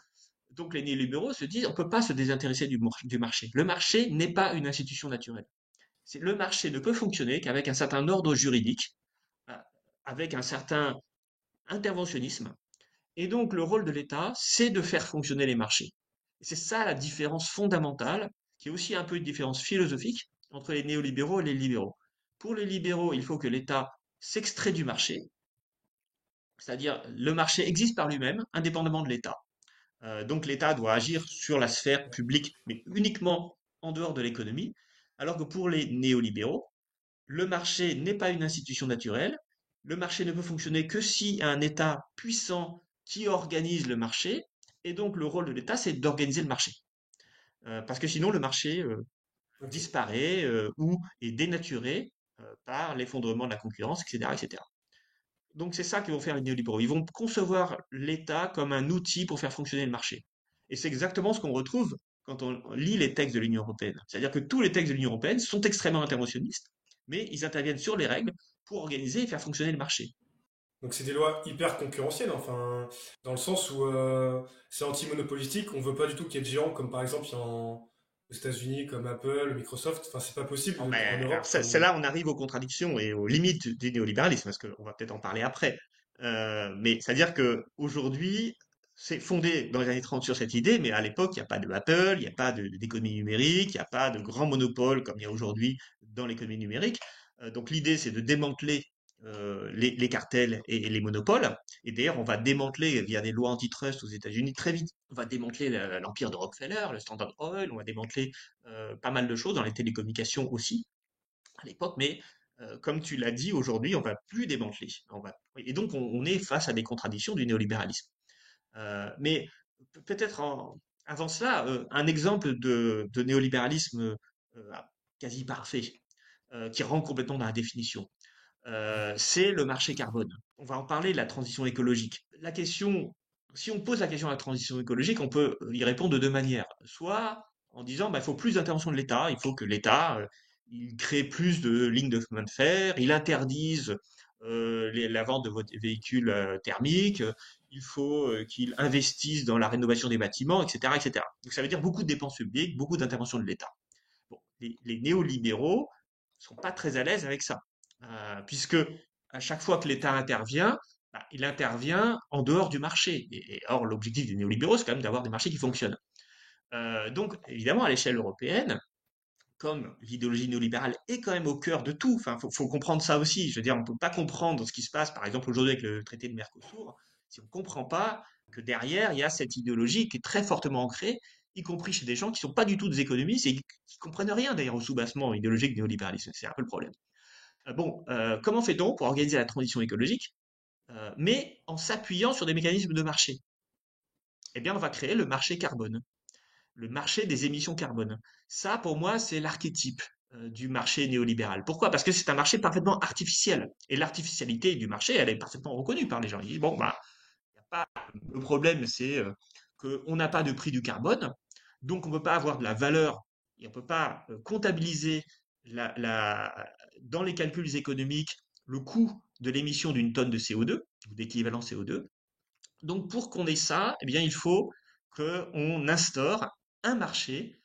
Donc les néolibéraux se disent, on ne peut pas se désintéresser du marché. Le marché n'est pas une institution naturelle. Le marché ne peut fonctionner qu'avec un certain ordre juridique, euh, avec un certain interventionnisme. Et donc le rôle de l'État, c'est de faire fonctionner les marchés. Et c'est ça la différence fondamentale, qui est aussi un peu une différence philosophique entre les néolibéraux et les libéraux. Pour les libéraux, il faut que l'État s'extrait du marché, c'est-à-dire le marché existe par lui-même, indépendamment de l'État. Donc l'État doit agir sur la sphère publique, mais uniquement en dehors de l'économie, alors que pour les néolibéraux, le marché n'est pas une institution naturelle, le marché ne peut fonctionner que si y a un État puissant qui organise le marché, et donc le rôle de l'État, c'est d'organiser le marché. Parce que sinon, le marché Ok. disparaît ou est dénaturé par l'effondrement de la concurrence, etc., etc. Donc c'est ça qu'ils vont faire les néolibéraux. Ils vont concevoir l'État comme un outil pour faire fonctionner le marché. Et c'est exactement ce qu'on retrouve quand on lit les textes de l'Union européenne. C'est-à-dire que tous les textes de l'Union européenne sont extrêmement interventionnistes, mais ils interviennent sur les règles pour organiser et faire fonctionner le marché. Donc c'est des lois hyper concurrentielles, enfin, dans le sens où c'est anti-monopolistique, on veut pas du tout qu'il y ait de géants comme par exemple il y a aux États-Unis comme Apple, Microsoft, enfin c'est pas Oh, possible en ben, alors Europe c'est comme... là on arrive aux contradictions et aux limites du néolibéralisme, parce qu'on va peut-être en parler après. Mais c'est-à-dire que aujourd'hui, c'est fondé dans les années 30 sur cette idée, mais à l'époque, il n'y a pas de Apple, il n'y a pas d'économie numérique, il n'y a pas de grand monopole comme il y a aujourd'hui dans l'économie numérique. Donc l'idée, c'est de démanteler les cartels et les monopoles. Et d'ailleurs, on va démanteler via des lois antitrust aux États-Unis très vite. On va démanteler l'empire de Rockefeller, le Standard Oil, on va démanteler pas mal de choses dans les télécommunications aussi à l'époque, mais comme tu l'as dit, aujourd'hui, on va plus démanteler. Et donc, on est face à des contradictions du néolibéralisme. Mais peut-être avant cela, un exemple de néolibéralisme euh, quasi parfait, qui rentre complètement dans la définition, c'est le marché carbone. On va en parler de la transition écologique. La question, si on pose la question de la transition écologique, on peut y répondre de deux manières. Soit en disant, bah, il faut plus d'intervention de l'État, il faut que l'État il crée plus de lignes de chemin de fer, il interdise la vente de votre véhicule thermique, il faut qu'il investisse dans la rénovation des bâtiments, etc., etc. Donc ça veut dire beaucoup de dépenses publiques, beaucoup d'intervention de l'État. Bon, les néolibéraux sont pas très à l'aise avec ça, puisque à chaque fois que l'État intervient, bah, il intervient en dehors du marché. Or, l'objectif des néolibéraux, c'est quand même d'avoir des marchés qui fonctionnent. Donc, évidemment, à l'échelle européenne, comme l'idéologie néolibérale est quand même au cœur de tout, enfin, faut comprendre ça aussi. Je veux dire, on peut pas comprendre ce qui se passe, par exemple, aujourd'hui avec le traité de Mercosur, si on comprend pas que derrière, il y a cette idéologie qui est très fortement ancrée, y compris chez des gens qui sont pas du tout des économistes et qui comprennent rien d'ailleurs au soubassement idéologique du néolibéralisme. C'est un peu le problème. Comment fait-on pour organiser la transition écologique, mais en s'appuyant sur des mécanismes de marché? Eh bien, on va créer le marché carbone, le marché des émissions carbone. Ça, pour moi, c'est l'archétype du marché néolibéral. Pourquoi? Parce que c'est un marché parfaitement artificiel. Et l'artificialité du marché, elle est parfaitement reconnue par les gens. Ils disent, bon, bah, y a pas... le problème, c'est qu'on n'a pas de prix du carbone, donc on ne peut pas avoir de la valeur et on ne peut pas comptabiliser dans les calculs économiques le coût de l'émission d'une tonne de CO2 ou d'équivalent CO2. Donc pour qu'on ait ça, eh bien, il faut qu'on instaure un marché,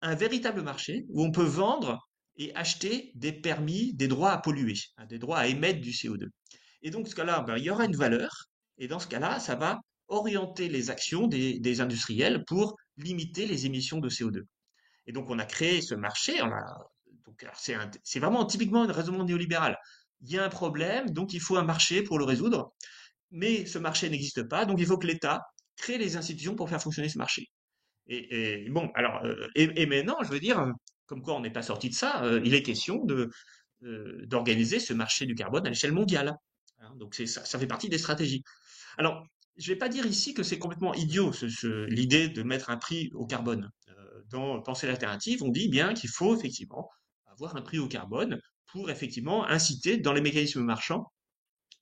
un véritable marché où on peut vendre et acheter des permis, des droits à polluer, hein, des droits à émettre du CO2. Et donc, ce cas-là, ben, il y aura une valeur, et dans ce cas-là, ça va orienter les actions des industriels pour limiter les émissions de CO2. Et donc, on a créé ce marché, c'est vraiment typiquement un raisonnement néolibéral. Il y a un problème, donc il faut un marché pour le résoudre, mais ce marché n'existe pas, donc il faut que l'État crée les institutions pour faire fonctionner ce marché. Et bon, alors, et maintenant, je veux dire, comme quoi on n'est pas sorti de ça, il est question d'organiser ce marché du carbone à l'échelle mondiale. Hein, donc ça fait partie des stratégies. Alors, je vais pas dire ici que c'est complètement idiot, l'idée de mettre un prix au carbone. Dans Pensée alternative, on dit bien qu'il faut effectivement avoir un prix au carbone pour effectivement inciter dans les mécanismes marchands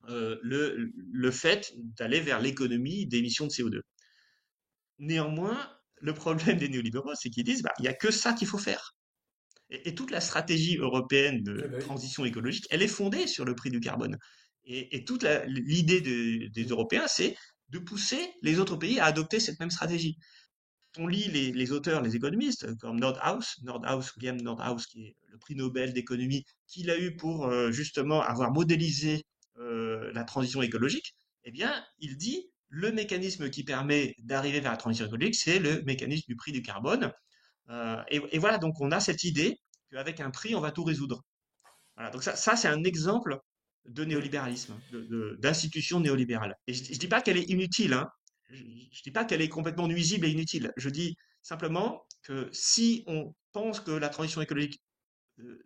le fait d'aller vers l'économie d'émissions de CO2. Néanmoins, le problème des néolibéraux, c'est qu'ils disent, bah, il y a que ça qu'il faut faire. Et toute la stratégie européenne Eh de ben oui. transition écologique, elle est fondée sur le prix du carbone. Et toute l'idée des Mm. Européens, c'est de pousser les autres pays à adopter cette même stratégie. On lit les auteurs, les économistes, comme William Nordhaus, qui est le prix Nobel d'économie, qu'il a eu pour justement avoir modélisé la transition écologique, eh bien, il dit le mécanisme qui permet d'arriver vers la transition écologique, c'est le mécanisme du prix du carbone. Et voilà, donc on a cette idée qu'avec un prix, on va tout résoudre. Voilà, donc ça c'est un exemple de Mm. néolibéralisme, d'institution néolibérale. Et je dis pas qu'elle est inutile, hein. Je dis pas qu'elle est complètement nuisible et inutile. Je dis simplement que si on pense que la transition écologique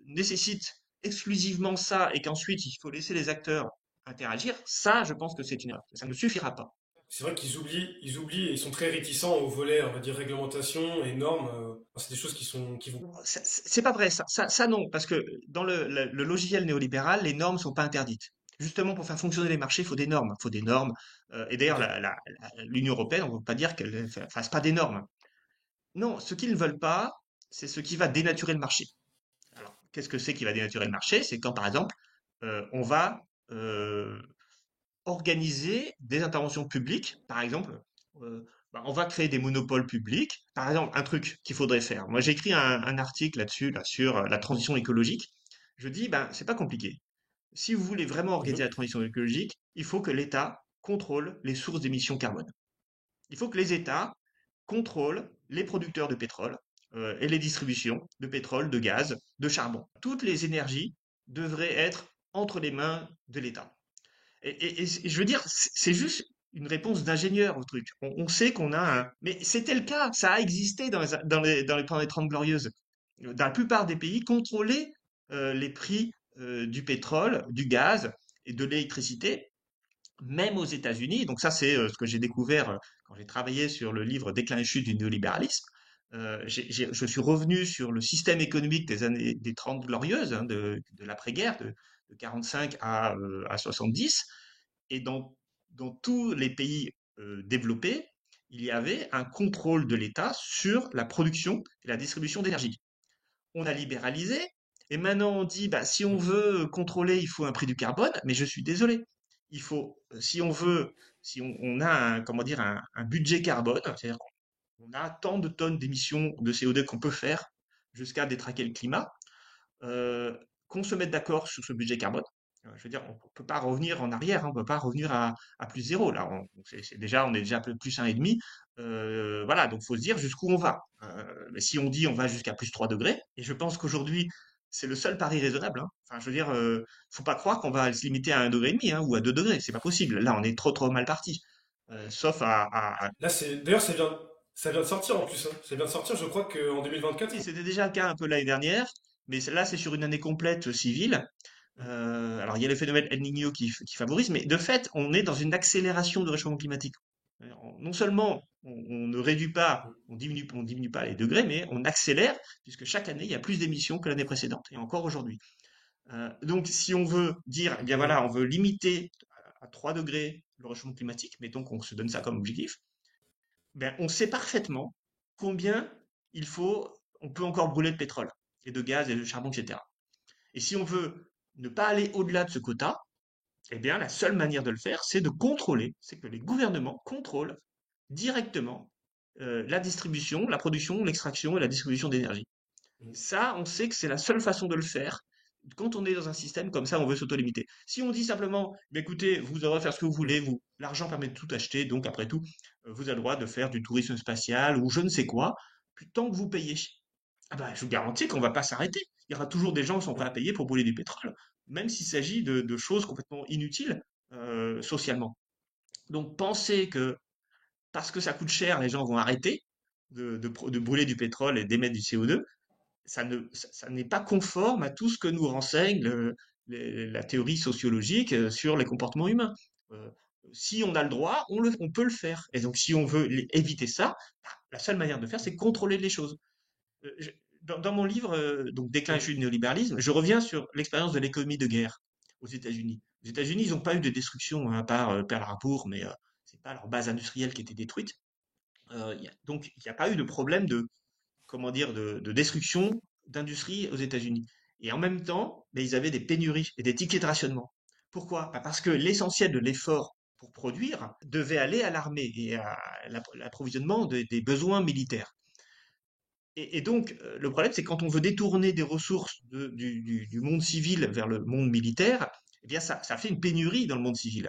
nécessite exclusivement ça et qu'ensuite il faut laisser les acteurs interagir, ça, je pense que c'est une erreur. Ça ne suffira pas. C'est vrai qu'ils oublient et ils sont très réticents au volet, on va dire, réglementation et normes. C'est des choses qui vont. C'est pas vrai, ça non, parce que dans le logiciel néolibéral, les normes sont pas interdites. Justement, pour faire fonctionner les marchés, il faut des normes. Il faut des normes. Et d'ailleurs, Ok. l'Union européenne, on ne peut pas dire qu'elle ne fasse pas des normes. Non, ce qu'ils ne veulent pas, c'est ce qui va dénaturer le marché. Alors, qu'est-ce que c'est qui va dénaturer le marché? C'est quand, par exemple, on va euh, organiser des interventions publiques, par exemple, on va créer des monopoles publics. Par exemple, un truc qu'il faudrait faire. Moi, j'ai écrit un article là-dessus, là, sur la transition écologique. Je dis, ben, c'est pas compliqué. Si vous voulez vraiment organiser Mhm. la transition écologique, il faut que l'État contrôle les sources d'émissions carbone. Il faut que les États contrôlent les producteurs de pétrole et les distributions de pétrole, de gaz, de charbon. Toutes les énergies devraient être entre les mains de l'État. Et je veux dire, c'est juste une réponse d'ingénieur au truc. On sait qu'on a un... Mais c'était le cas, ça a existé pendant les 30 glorieuses. Dans la plupart des pays, contrôler les prix du pétrole, du gaz et de l'électricité, même aux États-Unis. Donc ça, c'est ce que j'ai découvert quand j'ai travaillé sur le livre Déclin et chute du néolibéralisme. Je suis revenu sur le système économique des 30 glorieuses, hein, de l'après-guerre, de 45 à 70. Et dans tous les pays développés, il y avait un contrôle de l'État sur la production et la distribution d'énergie. On a libéralisé, et maintenant on dit, bah, si on veut contrôler, il faut un prix du carbone, mais je suis désolé. Il faut, si on veut, si on a un, comment dire, un budget carbone, c'est-à-dire qu'on a tant de tonnes d'émissions de CO2 qu'on peut faire jusqu'à détraquer le climat, euh, qu'on se mette d'accord sur ce budget carbone. Je veux dire, on ne peut pas revenir en arrière, hein, on ne peut pas revenir à plus zéro. Là, on est déjà un peu plus 1,5. Voilà, donc il faut se dire jusqu'où on va. Mais si on dit on va jusqu'à plus 3 degrés, et je pense qu'aujourd'hui, c'est le seul pari raisonnable, hein. Enfin, je veux dire, faut pas croire qu'on va se limiter à 1,5 degré, hein, ou à 2 degrés. C'est pas possible. Là, on est trop mal parti. Sauf Là, d'ailleurs, ça vient de sortir en plus, hein. Ça vient de sortir, je crois qu'en 2024. oui, c'était déjà le cas un peu l'année dernière, mais là, c'est sur une année complète civile. Alors, il y a le phénomène El Niño qui favorise, mais de fait, on est dans une accélération du réchauffement climatique. Non seulement on ne réduit pas, on diminue pas les degrés, mais on accélère, puisque chaque année, il y a plus d'émissions que l'année précédente, et encore aujourd'hui. Donc, si on veut dire, eh bien Mhm. voilà, on veut limiter à 3 degrés le réchauffement climatique, mettons qu'on se donne ça comme objectif, ben, on sait parfaitement combien on peut encore brûler de pétrole, et de gaz, et de charbon, etc. Et si on veut ne pas aller au-delà de ce quota, eh bien, la seule manière de le faire, c'est de contrôler, c'est que les gouvernements contrôlent directement la distribution, la production, l'extraction et la distribution d'énergie. Mhm. Ça, on sait que c'est la seule façon de le faire. Quand on est dans un système comme ça, on veut s'auto-limiter. Si on dit simplement, bah, écoutez, vous aurez à faire ce que vous voulez, l'argent permet de tout acheter, donc après tout, vous avez le droit de faire du tourisme spatial ou je ne sais quoi, puis tant que vous payez. Ah bah, je vous garantis qu'on va pas s'arrêter. Il y aura toujours des gens qui sont prêts à payer pour brûler du pétrole, même s'il s'agit de choses complètement inutiles socialement. Donc penser que parce que ça coûte cher, les gens vont arrêter de brûler du pétrole et d'émettre du CO2, ça n'est pas conforme à tout ce que nous renseigne la théorie sociologique sur les comportements humains. Euh, Si on a le droit, on peut le faire. Et donc, si on veut éviter ça, bah, la seule manière de faire, c'est contrôler les choses. Dans mon livre, donc Déclin et Mhm. chute du néolibéralisme, je reviens sur l'expérience de l'économie de guerre aux États-Unis. Aux États-Unis, ils n'ont pas eu de destruction, hein, à part Pearl Harbor, mais c'est pas leur base industrielle qui était détruite. Donc, il n'y a pas eu de problème de, comment dire, de destruction d'industrie aux États-Unis. Et en même temps, ben, ils avaient des pénuries et des tickets de rationnement. Pourquoi? Bah, parce que l'essentiel de l'effort pour produire devait aller à l'armée et à l'approvisionnement des besoins militaires. Et donc, le problème, c'est quand on veut détourner des ressources du monde civil vers le monde militaire, eh bien, ça fait une pénurie dans le monde civil.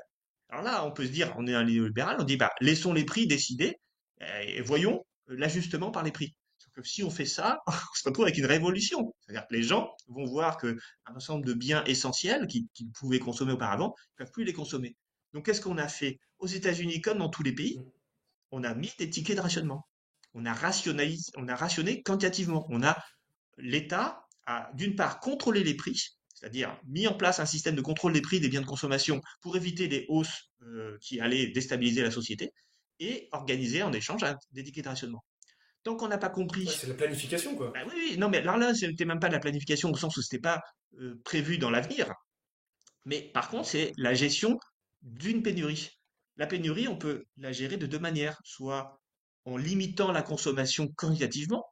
Alors là, on peut se dire, on est un néolibéral, on dit, bah, laissons les prix décider et voyons l'ajustement par les prix. Sauf que si on fait ça, on se retrouve avec une révolution. C'est-à-dire que les gens vont voir qu'un ensemble de biens essentiels qu'ils pouvaient consommer auparavant, ne peuvent plus les consommer. Donc, qu'est-ce qu'on a fait? Aux États-Unis, comme dans tous les pays, on a mis des tickets de rationnement. On a rationné quantitativement. L'État a d'une part contrôlé les prix, c'est-à-dire mis en place un système de contrôle des prix des biens de consommation pour éviter les hausses qui allaient déstabiliser la société, et organisé en échange des tickets de rationnement. Tant qu'on n'a pas Ouais, compris, c'est la planification, bah quoi. oui, oui, non, mais là, ce n'était même pas de la planification au sens où c'était pas prévu dans l'avenir, mais par contre, c'est la gestion d'une pénurie. La pénurie, on peut la gérer de deux manières, soit en limitant la consommation quantitativement.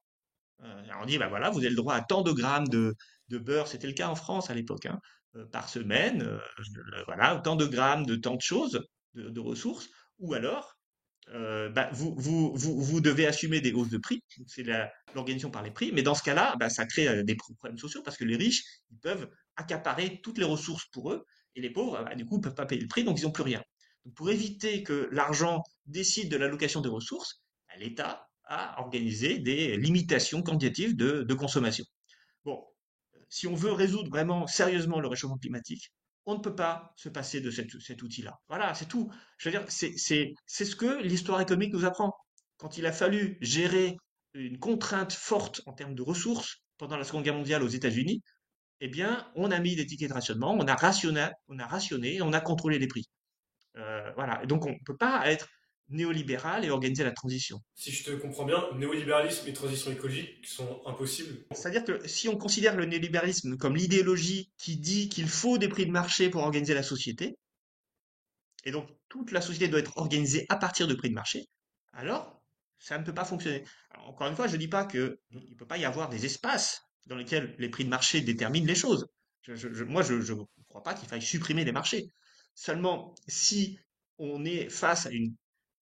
On dit, bah voilà, vous avez le droit à tant de grammes de beurre, c'était le cas en France à l'époque, hein, par semaine, voilà, tant de grammes de tant de choses, de ressources, ou alors, bah, vous devez assumer des hausses de prix, c'est l'organisation par les prix, mais dans ce cas-là, bah, ça crée des problèmes sociaux parce que les riches, ils peuvent accaparer toutes les ressources pour eux, et les pauvres, bah, du coup, ne peuvent pas payer le prix, donc ils n'ont plus rien. Donc, pour éviter que l'argent décide de l'allocation des ressources, bah, l'État a organisé des limitations quantitatives de consommation. Bon, si on veut résoudre vraiment sérieusement le réchauffement climatique, on ne peut pas se passer de cet outil-là. Voilà, c'est tout. Je veux dire, c'est ce que l'histoire économique nous apprend. Quand il a fallu gérer une contrainte forte en termes de ressources pendant la Seconde Guerre mondiale aux États-Unis, eh bien, on a mis des tickets de rationnement, on a rationné, on a contrôlé les prix. Voilà. Et donc, on ne peut pas être néolibéral et organiser la transition. Si je te comprends bien, néolibéralisme et transition écologique sont impossibles. C'est-à-dire que si on considère le néolibéralisme comme l'idéologie qui dit qu'il faut des prix de marché pour organiser la société, et donc toute la société doit être organisée à partir de prix de marché, alors ça ne peut pas fonctionner. Alors, encore une fois, je ne dis pas qu'il ne peut pas y avoir des espaces dans lesquels les prix de marché déterminent les choses. Moi, je ne crois pas qu'il faille supprimer les marchés. Seulement, si on est face à une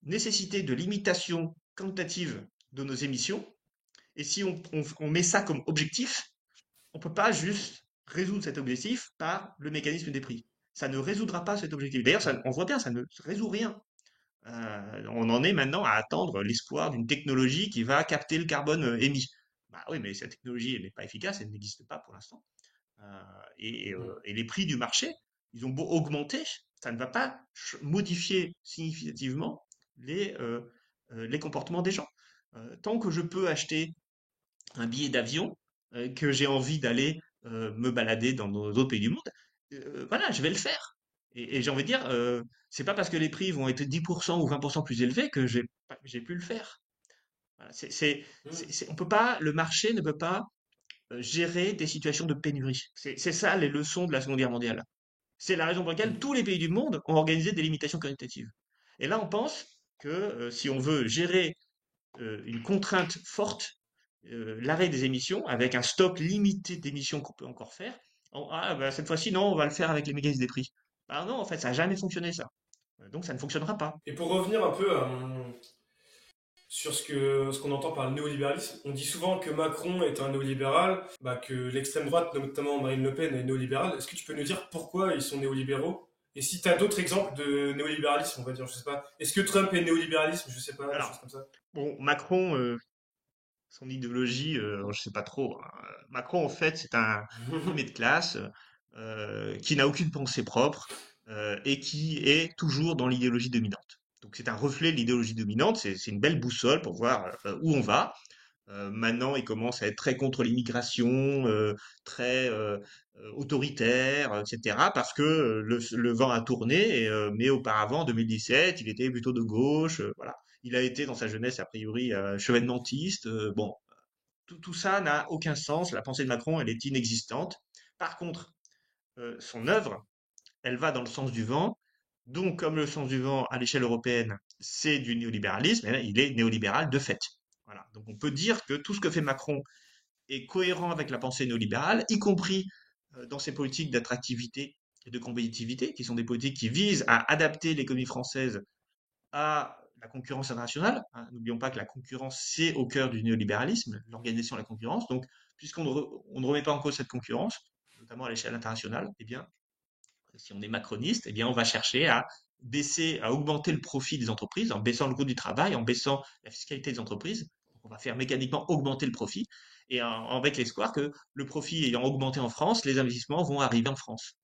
nécessité de limitation quantitative de nos émissions, et si on met ça comme objectif, on ne peut pas juste résoudre cet objectif par le mécanisme des prix. Ça ne résoudra pas cet objectif. D'ailleurs, on voit bien, ça ne résout rien. On en est maintenant à attendre l'espoir d'une technologie qui va capter le carbone émis. Bah oui, mais cette technologie, elle n'est pas efficace, elle n'existe pas pour l'instant. Et les prix du marché, ils ont beau augmenter, ça ne va pas modifier significativement les comportements des gens. Tant que je peux acheter un billet d'avion, que j'ai envie d'aller me balader dans d'autres pays du monde, voilà, je vais le faire. Et j'ai envie de dire, c'est pas parce que les prix vont être 10% ou 20% plus élevés que j'ai pu le faire. Voilà, on peut pas, le marché ne peut pas gérer des situations de pénurie. C'est ça les leçons de la Seconde Guerre mondiale. C'est la raison pour laquelle tous les pays du monde ont organisé des limitations quantitatives. Et là, on pense que si on veut gérer une contrainte forte, l'arrêt des émissions, avec un stock limité d'émissions qu'on peut encore faire. Bah, cette fois-ci, non, on va le faire avec les mécanismes des prix. Bah non, en fait, ça n'a jamais fonctionné, ça. Donc, ça ne fonctionnera pas. Et pour revenir un peu sur ce qu'on entend par le néolibéralisme, on dit souvent que Macron est un néolibéral, bah, que l'extrême droite, notamment Marine Le Pen, est néolibérale. Est-ce que tu peux nous dire pourquoi ils sont néolibéraux? Et si tu as d'autres exemples de néolibéralisme, on va dire, je sais pas. Est-ce que Trump est néolibéralisme? Je sais pas, des Alors, choses comme ça. bon, Macron, son idéologie, je sais pas trop, hein. Macron, en fait, c'est un premier de classe qui n'a aucune pensée propre et qui est toujours dans l'idéologie dominante. Donc, c'est un reflet de l'idéologie dominante, c'est une belle boussole pour voir où on va. Maintenant, il commence à être très contre l'immigration, très autoritaire, etc. Parce que le vent a tourné. Mais auparavant, en 2017, il était plutôt de gauche. Voilà. Il a été dans sa jeunesse, a priori, chevènementiste. Bon, tout ça n'a aucun sens. La pensée de Macron, elle est inexistante. Par contre, son œuvre, elle va dans le sens du vent. Donc, comme le sens du vent à l'échelle européenne, c'est du néolibéralisme, eh bien, il est néolibéral de fait. Voilà. Donc, on peut dire que tout ce que fait Macron est cohérent avec la pensée néolibérale, y compris dans ses politiques d'attractivité et de compétitivité, qui sont des politiques qui visent à adapter l'économie française à la concurrence internationale. Hein. N'oublions pas que la concurrence, c'est au cœur du néolibéralisme, l'organisation de la concurrence. Donc, puisqu'on ne remet pas en cause cette concurrence, notamment à l'échelle internationale, eh bien, si on est macroniste, eh bien, on va chercher à baisser, à augmenter le profit des entreprises en baissant le coût du travail, en baissant la fiscalité des entreprises. On va faire mécaniquement augmenter le profit et avec l'espoir que le profit ayant augmenté en France, les investissements vont arriver en France.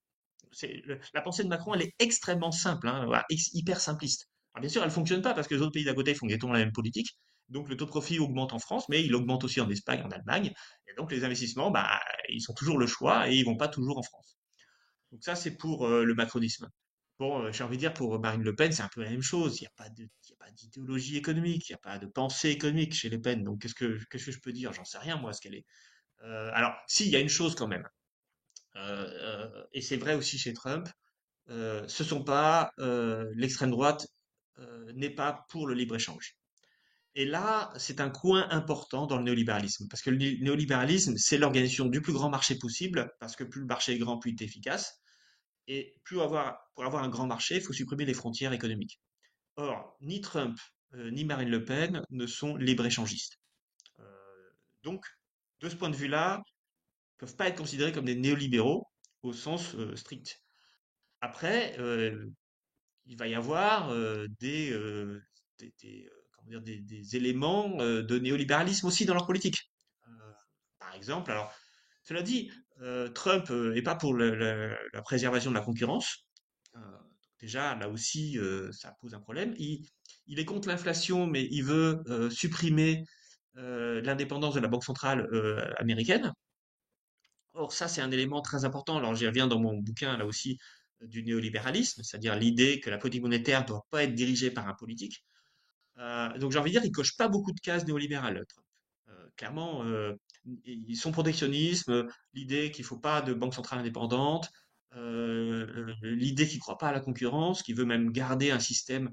La pensée de Macron, elle est extrêmement simple, hein, voilà, hyper simpliste. Alors bien sûr, elle fonctionne pas parce que les autres pays d'à côté font exactement la même politique. Donc le taux de profit augmente en France, mais il augmente aussi en Espagne, en Allemagne. Et donc les investissements, bah, ils sont toujours le choix et ils vont pas toujours en France. Donc ça, c'est pour le macronisme. Bon, j'ai envie de dire pour Marine Le Pen, c'est un peu la même chose. Il y a pas d'idéologie économique, il n'y a pas de pensée économique chez Le Pen. Donc qu'est-ce que je peux dire? J'en sais rien moi, ce qu'elle est. Alors, si, il y a une chose quand même. Et c'est vrai aussi chez Trump. Ce sont pas l'extrême droite n'est pas pour le libre-échange. Et là, c'est un coin important dans le néolibéralisme, parce que le néolibéralisme, c'est l'organisation du plus grand marché possible, parce que plus le marché est grand, plus il est efficace. Et pour avoir un grand marché, il faut supprimer les frontières économiques. Or, ni Trump ni Marine Le Pen ne sont libre-échangistes. Euh, donc, de ce point de vue-là, ils ne peuvent pas être considérés comme des néolibéraux au sens strict. Après, il va y avoir comment dire, des éléments de néolibéralisme aussi dans leur politique. Euh, Par exemple, alors, cela dit, Trump n'est pas pour la préservation de la concurrence. Euh, Déjà, là aussi, ça pose un problème. Il est contre l'inflation, mais il veut supprimer l'indépendance de la Banque centrale américaine. Or, ça, c'est un élément très important. Alors, j'y reviens dans mon bouquin, là aussi, du néolibéralisme, c'est-à-dire l'idée que la politique monétaire ne doit pas être dirigée par un politique. Donc, j'ai envie de dire, il coche pas beaucoup de cases néolibérales, Trump. Clairement, son protectionnisme, l'idée qu'il faut pas de banque centrale indépendante, l'idée qu'il croit pas à la concurrence, qu'il veut même garder un système.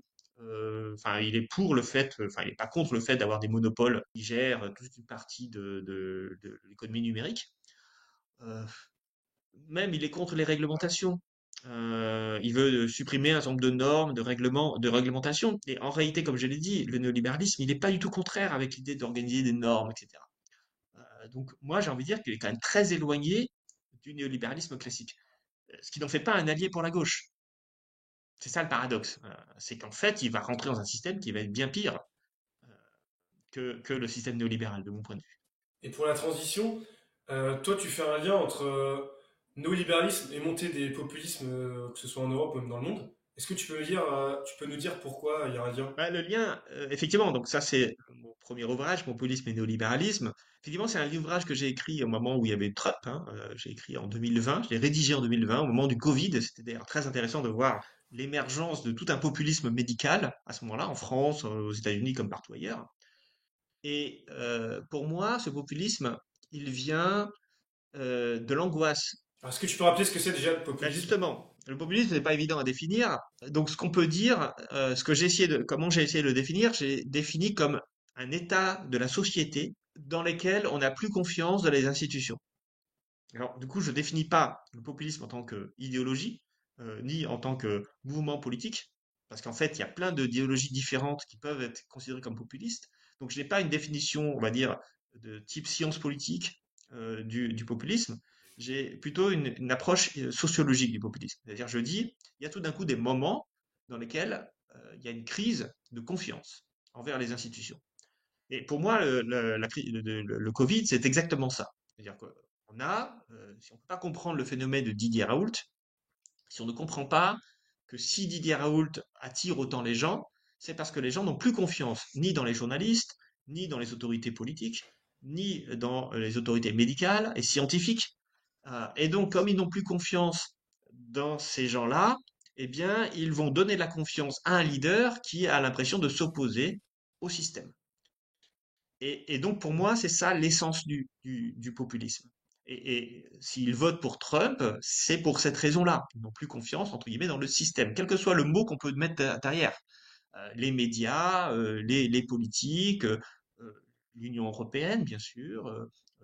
Enfin, il est pour le fait, enfin, il est pas contre le fait d'avoir des monopoles qui gèrent toute une partie de l'économie numérique. Euh, Même, il est contre les réglementations. Il veut supprimer un certain nombre de normes, de règlements, de réglementations. Et en réalité, comme je l'ai dit, le néolibéralisme, il n'est pas du tout contraire avec l'idée d'organiser des normes, etc. Donc, moi, j'ai envie de dire qu'il est quand même très éloigné du néolibéralisme classique. Ce qui n'en fait pas un allié pour la gauche. C'est ça le paradoxe. C'est qu'en fait, il va rentrer dans un système qui va être bien pire euh, que le système néolibéral, de mon point de vue. Et pour la transition, toi, tu fais un lien entre néolibéralisme et montée des populismes, que ce soit en Europe ou même dans le monde. Est-ce que tu peux nous dire pourquoi il y a un lien? Le lien, effectivement, donc ça c'est mon premier ouvrage, Populisme et néolibéralisme. Effectivement, c'est un ouvrage que j'ai écrit au moment où il y avait Trump, hein, j'ai écrit en 2020, je l'ai rédigé en 2020, au moment du Covid. C'était d'ailleurs très intéressant de voir l'émergence de tout un populisme médical à ce moment-là, en France, aux États-Unis comme partout ailleurs. Et pour moi, ce populisme, il vient de l'angoisse. Alors, est-ce que tu peux rappeler ce que c'est déjà le Ben populisme? justement, le populisme n'est pas évident à définir. Donc, ce qu'on peut dire, comment j'ai essayé de le définir, j'ai défini comme un état de la société dans lequel on n'a plus confiance dans les institutions. Alors, du coup, je définis pas le populisme en tant qu'idéologie, ni en tant que mouvement politique, parce qu'en fait, il y a plein d'idéologies différentes qui peuvent être considérées comme populistes. Donc, je n'ai pas une définition, on va dire, de type science politique du populisme. J'ai plutôt une approche sociologique du populisme. C'est-à-dire, je dis, il y a tout d'un coup des moments dans lesquels il y a une crise de confiance envers les institutions. Et pour moi, le Covid, c'est exactement ça. C'est-à-dire qu'on a, si on ne peut pas comprendre le phénomène de Didier Raoult, si on ne comprend pas que si Didier Raoult attire autant les gens, c'est parce que les gens n'ont plus confiance ni dans les journalistes, ni dans les autorités politiques. ni dans les autorités médicales et scientifiques. Et donc, comme ils n'ont plus confiance dans ces gens-là, eh bien, ils vont donner de la confiance à un leader qui a l'impression de s'opposer au système. Et donc, pour moi, c'est ça l'essence du populisme. Et s'ils votent pour Trump, c'est pour cette raison-là. Ils n'ont plus confiance, entre guillemets, dans le système, quel que soit le mot qu'on peut mettre derrière. Les médias, les politiques, l'Union européenne, bien sûr,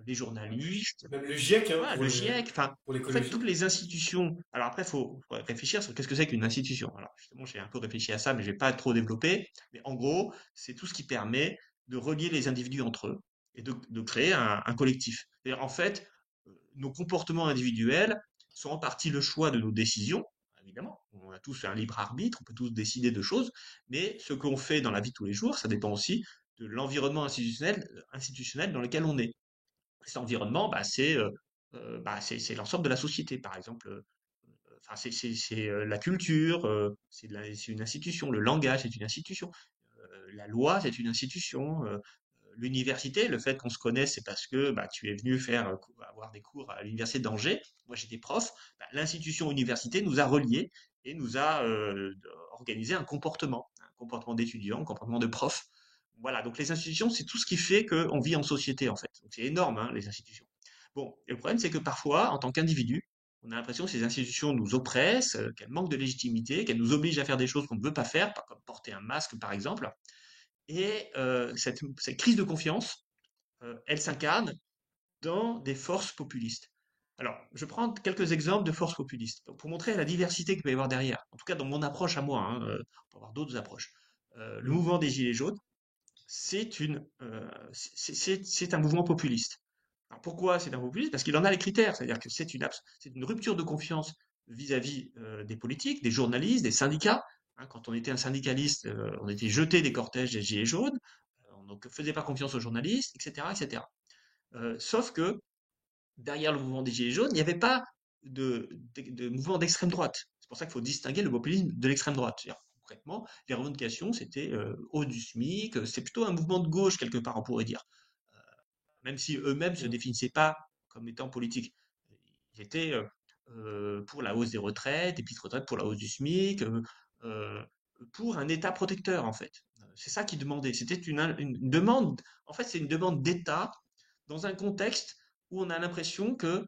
les journalistes, Même le GIEC, hein, voilà, le GIEC, enfin, pour en fait, toutes l'écologie. les institutions. Alors après, faut réfléchir sur qu'est-ce que c'est qu'une institution. Alors justement, j'ai un peu réfléchi à ça, mais je vais pas trop développer. Mais en gros, c'est tout ce qui permet de relier les individus entre eux et de créer un collectif. C'est-à-dire, en fait, nos comportements individuels sont en partie le choix de nos décisions. Évidemment, on a tous un libre arbitre, on peut tous décider de choses, mais ce qu'on fait dans la vie de tous les jours, ça dépend aussi de l'environnement institutionnel dans lequel on est. Cet environnement, c'est l'ensemble de la société, par exemple. Enfin, c'est la culture, c'est une institution. Le langage, c'est une institution. La loi, c'est une institution. L'université, le fait qu'on se connaisse, c'est parce que bah, tu es venu faire avoir des cours à l'université d'Angers. Moi, j'étais prof. Bah, l'institution université nous a reliés et nous a organisé un comportement d'étudiant, un comportement de prof. Voilà, donc les institutions, c'est tout ce qui fait qu'on vit en société, en fait. Donc c'est énorme, hein, les institutions. Bon, et le problème, c'est que parfois, en tant qu'individu, on a l'impression que ces institutions nous oppressent, qu'elles manquent de légitimité, qu'elles nous obligent à faire des choses qu'on ne veut pas faire, comme porter un masque, par exemple. Et cette crise de confiance, elle s'incarne dans des forces populistes. Alors, je prends quelques exemples de forces populistes pour montrer la diversité qu'il peut y avoir derrière. En tout cas, dans mon approche à moi, hein, on peut avoir d'autres approches. Le mouvement des Gilets jaunes, c'est un mouvement populiste. Alors pourquoi c'est un populiste? Parce qu'il en a les critères, c'est-à-dire que c'est une rupture de confiance vis-à-vis des politiques, des journalistes, des syndicats. Hein, quand on était un syndicaliste, on était jeté des cortèges des Gilets jaunes, on ne faisait pas confiance aux journalistes, etc., etc. Sauf que derrière le mouvement des Gilets jaunes, il n'y avait pas de mouvement d'extrême droite. C'est pour ça qu'il faut distinguer le populisme de l'extrême droite. C'est-à-dire, concrètement, les revendications, c'était haut du SMIC, c'est plutôt un mouvement de gauche, quelque part, on pourrait dire. Même si eux-mêmes ne se définissaient pas comme étant politiques. Ils étaient pour la hausse des retraites, des petites retraites pour la hausse du SMIC, euh, pour un État protecteur, en fait. C'est ça qu'ils demandaient. C'était une demande, en fait, c'est une demande d'État dans un contexte où on a l'impression que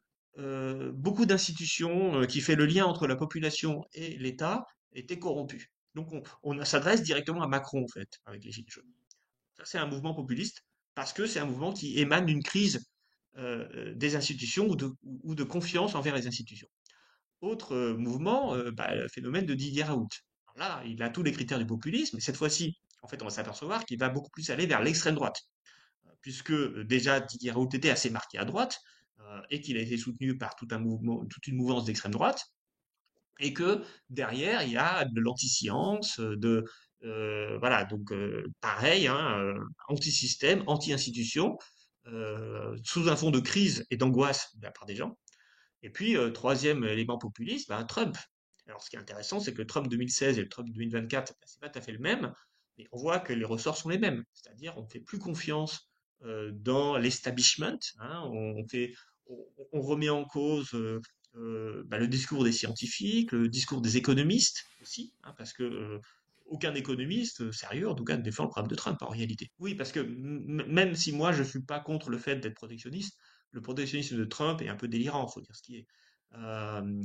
beaucoup d'institutions qui fait le lien entre la population et l'État étaient corrompues. Donc on s'adresse directement à Macron, en fait, avec les Gilets jaunes. Ça, c'est un mouvement populiste parce que c'est un mouvement qui émane d'une crise des institutions ou de confiance envers les institutions. Autre mouvement, le phénomène de Didier Raoult. Alors là, il a tous les critères du populisme, mais cette fois-ci, en fait, on va s'apercevoir qu'il va beaucoup plus aller vers l'extrême droite, puisque déjà Didier Raoult était assez marqué à droite et qu'il a été soutenu par tout un mouvement, toute une mouvance d'extrême droite et que derrière, il y a de l'anti-science, voilà, donc pareil, hein, anti-système, anti-institution, sous un fond de crise et d'angoisse de la part des gens. Et puis, troisième élément populiste, ben, Trump. Alors, ce qui est intéressant, c'est que Trump 2016 et le Trump 2024, ben, c'est pas tout à fait le même, mais on voit que les ressorts sont les mêmes. C'est-à-dire, on ne fait plus confiance dans l'establishment, hein, on remet en cause le discours des scientifiques, le discours des économistes aussi, hein, parce que aucun économiste sérieux, en tout cas, ne défend le programme de Trump en réalité. Oui, parce que même si moi je suis pas contre le fait d'être protectionniste, le protectionnisme de Trump est un peu délirant, faut dire ce qui est.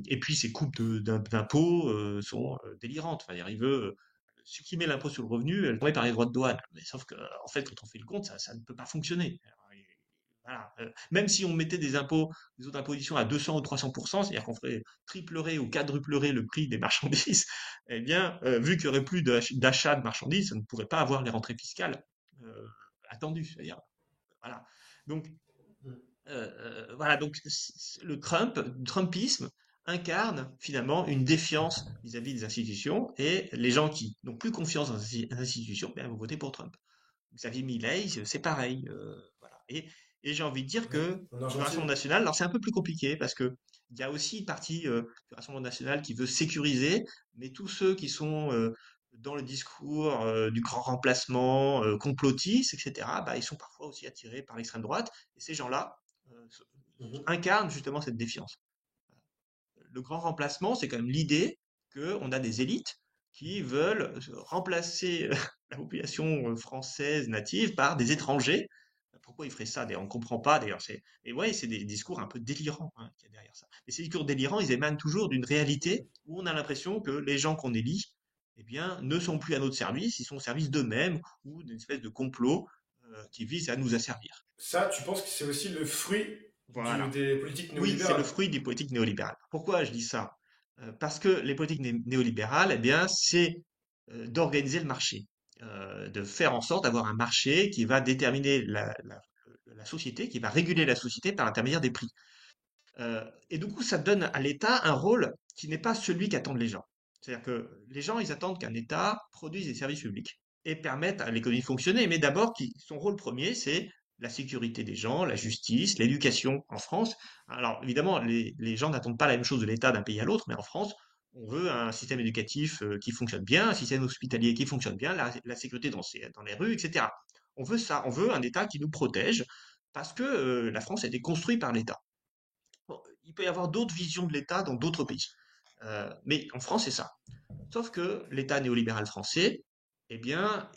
Et puis ses coupes d'impôts sont délirantes. Enfin, il veut supprimer l'impôt sur le revenu, elle tombe par les droits de douane. Mais sauf que, en fait, quand on fait le compte, ça ne peut pas fonctionner. Alors, voilà. Même si on mettait des autres impositions à 200 ou 300%, c'est-à-dire qu'on ferait triplerait ou quadruplerait le prix des marchandises, eh bien, vu qu'il n'y aurait plus d'achat de marchandises, ça ne pourrait pas avoir les rentrées fiscales attendues. C'est-à-dire, voilà. Donc, voilà, donc le Trumpisme incarne finalement une défiance vis-à-vis des institutions et les gens qui n'ont plus confiance dans les institutions, ben, vont voter pour Trump. Xavier Milei, c'est pareil. Voilà. Et j'ai envie de dire Ouais. que En le Rassemblement Argentine. national, alors c'est un peu plus compliqué parce que il y a aussi une partie du Rassemblement national qui veut sécuriser, mais tous ceux qui sont dans le discours du grand remplacement, complotiste, etc., bah, ils sont parfois parfois aussi attirés par l'extrême droite. Et ces gens-là Mhm. incarnent justement cette défiance. Le grand remplacement, c'est quand même l'idée qu'on a des élites qui veulent remplacer la population française native par des étrangers. Pourquoi ils feraient ça? D'ailleurs, on ne comprend pas. D'ailleurs, et ouais, c'est des discours un peu délirants hein, qu'il y a derrière ça. Et ces discours délirants, ils émanent toujours d'une réalité où on a l'impression que les gens qu'on élit, eh bien, ne sont plus à notre service, ils sont au service d'eux-mêmes ou d'une espèce de complot qui vise à nous asservir. Ça, tu penses que c'est aussi le fruit Voilà. des politiques Oui, c'est le néolibérales? fruit des politiques néolibérales. Pourquoi je dis ça? Parce que les politiques néolibérales, eh bien, c'est d'organiser le marché, de faire en sorte d'avoir un marché qui va déterminer la société, qui va réguler la société par l'intermédiaire des prix. Et du coup, ça donne à l'État un rôle qui n'est pas celui qu'attendent les gens. C'est-à-dire que les gens, ils attendent qu'un État produise des services publics et permette à l'économie de fonctionner. Mais d'abord, son rôle premier, c'est la sécurité des gens, la justice, l'éducation en France. Alors, évidemment, les gens n'attendent pas la même chose de l'État d'un pays à l'autre, mais en France, on veut un système éducatif qui fonctionne bien, un système hospitalier qui fonctionne bien, la sécurité dans les rues, etc. On veut ça, on veut un État qui nous protège parce que la France a été construite par l'État. Bon, il peut y avoir d'autres visions de l'État dans d'autres pays. Mais en France, c'est ça. Sauf que l'État néolibéral français, eh bien,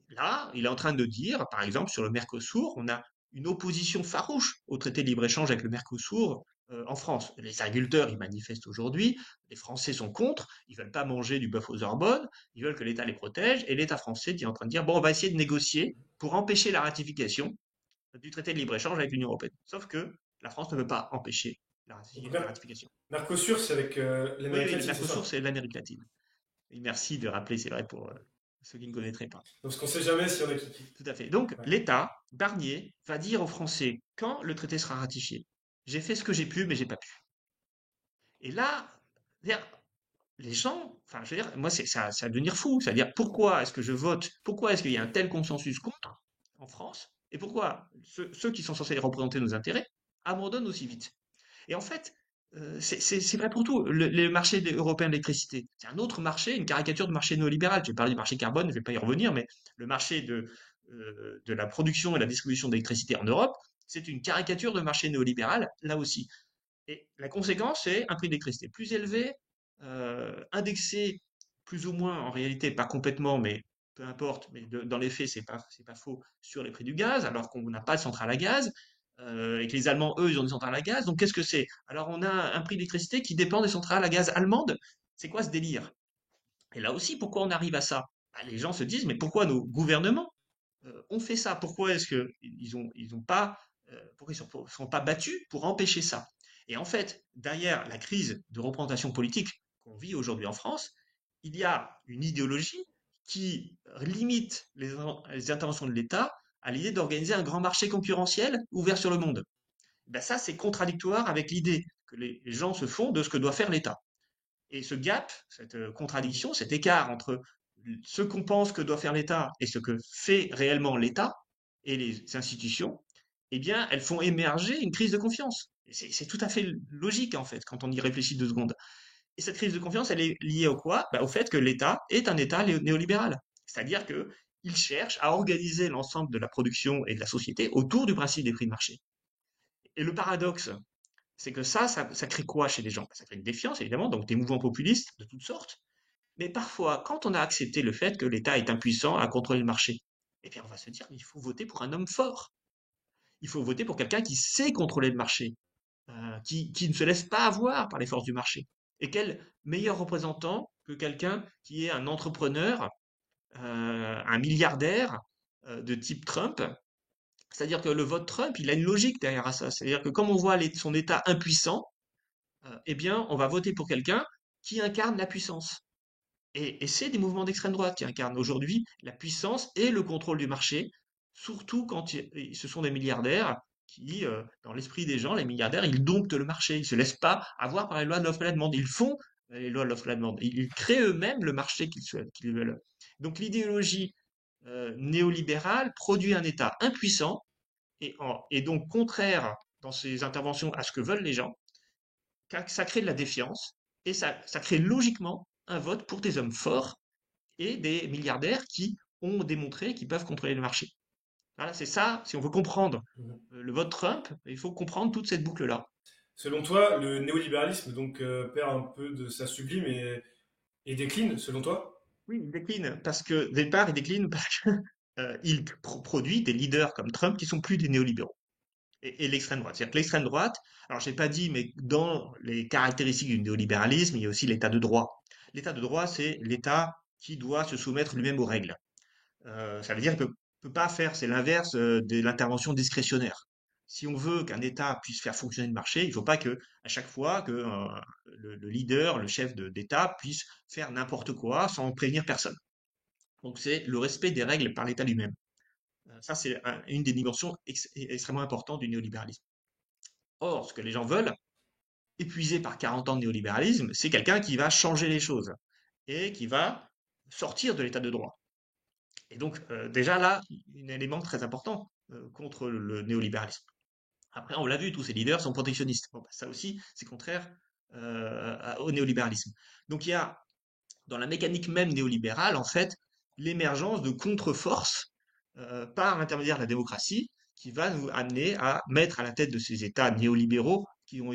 là, il est en train de dire, par exemple, sur le Mercosur, on a une opposition farouche au traité de libre-échange avec le Mercosur en France. Les agriculteurs, ils manifestent aujourd'hui, les Français sont contre, ils veulent pas manger du bœuf aux hormones, ils veulent que l'État les protège, et l'État français est en train de dire, bon, on va essayer de négocier pour empêcher la ratification du traité de libre-échange avec l'Union européenne. Sauf que la France ne veut pas empêcher Donc, la ratification. Mercosur, c'est avec Oui, l'Amérique oui, le latine, c'est Mercosur, ça? c'est l'Amérique latine. Et merci de rappeler, c'est vrai, pour ceux qui ne connaîtraient pas. Donc, ce qu'on sait jamais s'il y en a qui... Tout à fait. Donc, Ouais. l'État, Barnier, va dire aux Français quand le traité sera ratifié. J'ai fait ce que j'ai pu, mais j'ai pas pu. Et là, les gens, enfin, je veux dire, moi, ça va devenir fou. C'est-à-dire, pourquoi est-ce que je vote? Pourquoi est-ce qu'il y a un tel consensus contre en France? Et pourquoi ceux qui sont censés représenter nos intérêts abandonnent aussi vite? Et en fait, c'est vrai pour tout. Le marché européen de l'électricité, c'est un autre marché, une caricature de marché néolibéral. J'ai parlé du marché carbone, je ne vais pas y revenir, mais le marché de la production et la distribution d'électricité en Europe, c'est une caricature de marché néolibéral, là aussi. Et la conséquence, c'est un prix d'électricité plus élevé, indexé plus ou moins, en réalité, pas complètement, mais peu importe, mais dans les faits, c'est pas faux sur les prix du gaz, alors qu'on n'a pas de centrale à gaz, et que les Allemands, eux, ils ont des centrales à gaz. Donc, qu'est-ce que c'est? Alors, on a un prix d'électricité qui dépend des centrales à gaz allemandes. C'est quoi ce délire? Et là aussi, pourquoi on arrive à ça? Bah, les gens se disent, mais pourquoi nos gouvernements ont fait ça? Pourquoi est-ce ils ont pas, pourquoi ils sont pas battus pour empêcher ça? Et en fait, derrière la crise de représentation politique qu'on vit aujourd'hui en France, il y a une idéologie qui limite les interventions de l'État à l'idée d'organiser un grand marché concurrentiel ouvert sur le monde. Ben ça, c'est contradictoire avec l'idée que les gens se font de ce que doit faire l'État. Et ce gap, cette contradiction, cet écart entre ce qu'on pense que doit faire l'État et ce que fait réellement l'État et les institutions, eh bien, elles font émerger une crise de confiance. C'est tout à fait logique, en fait, quand on y réfléchit 2 secondes. Et cette crise de confiance, elle est liée au quoi? Bah, au fait que l'État est un État néolibéral. C'est-à-dire que il cherche à organiser l'ensemble de la production et de la société autour du principe des prix de marché. Et le paradoxe, c'est que ça crée quoi chez les gens? Ça crée une défiance, évidemment, donc des mouvements populistes de toutes sortes. Mais parfois, quand on a accepté le fait que l'État est impuissant à contrôler le marché, eh bien, on va se dire, il faut voter pour un homme fort. Il faut voter pour quelqu'un qui sait contrôler le marché, qui ne se laisse pas avoir par les forces du marché. Et quel meilleur représentant que quelqu'un qui est un entrepreneur, un milliardaire de type Trump. C'est-à-dire que le vote Trump, il a une logique derrière ça. C'est-à-dire que comme on voit son État impuissant, eh bien, on va voter pour quelqu'un qui incarne la puissance. Et c'est des mouvements d'extrême droite qui incarnent aujourd'hui la puissance et le contrôle du marché, surtout quand ce sont des milliardaires qui, dans l'esprit des gens, les milliardaires, ils domptent le marché, ils ne se laissent pas avoir par les lois de l'offre et la demande, ils font les lois de l'offre et la demande, ils créent eux-mêmes le marché qu'ils souhaitent, qu'ils veulent. Donc l'idéologie néolibérale produit un État impuissant et donc contraire dans ses interventions à ce que veulent les gens, ça crée de la défiance et ça crée logiquement un vote pour des hommes forts et des milliardaires qui ont démontré qu'ils peuvent contrôler le marché. Voilà, c'est ça, si on veut comprendre Mhm. le vote Trump, il faut comprendre toute cette boucle-là. Selon toi, le néolibéralisme donc perd un peu de sa sublime et décline, selon toi? Oui, il décline parce que, d'une part, il décline parce que il produit des leaders comme Trump qui sont plus des néolibéraux. Et l'extrême droite. C'est-à-dire que l'extrême droite, alors j'ai pas dit, mais dans les caractéristiques du néolibéralisme, il y a aussi l'état de droit. L'état de droit, c'est l'état qui doit se soumettre lui-même aux règles. Ça veut dire qu'il peut pas faire, c'est l'inverse de l'intervention discrétionnaire. Si on veut qu'un État puisse faire fonctionner le marché, il ne faut pas que à chaque fois que le leader, le chef d'État puisse faire n'importe quoi sans prévenir personne. Donc c'est le respect des règles par l'État lui-même. Ça, c'est une des dimensions extrêmement importantes du néolibéralisme. Or, ce que les gens veulent, épuisés par 40 ans de néolibéralisme, c'est quelqu'un qui va changer les choses et qui va sortir de l'état de droit. Et donc, déjà là, un élément très important contre le néolibéralisme. Après, on l'a vu, tous ces leaders sont protectionnistes. Bon, bah, ça aussi, c'est contraire au néolibéralisme. Donc, il y a dans la mécanique même néolibérale, en fait, l'émergence de contre-forces par l'intermédiaire de la démocratie qui va nous amener à mettre à la tête de ces États néolibéraux qui ont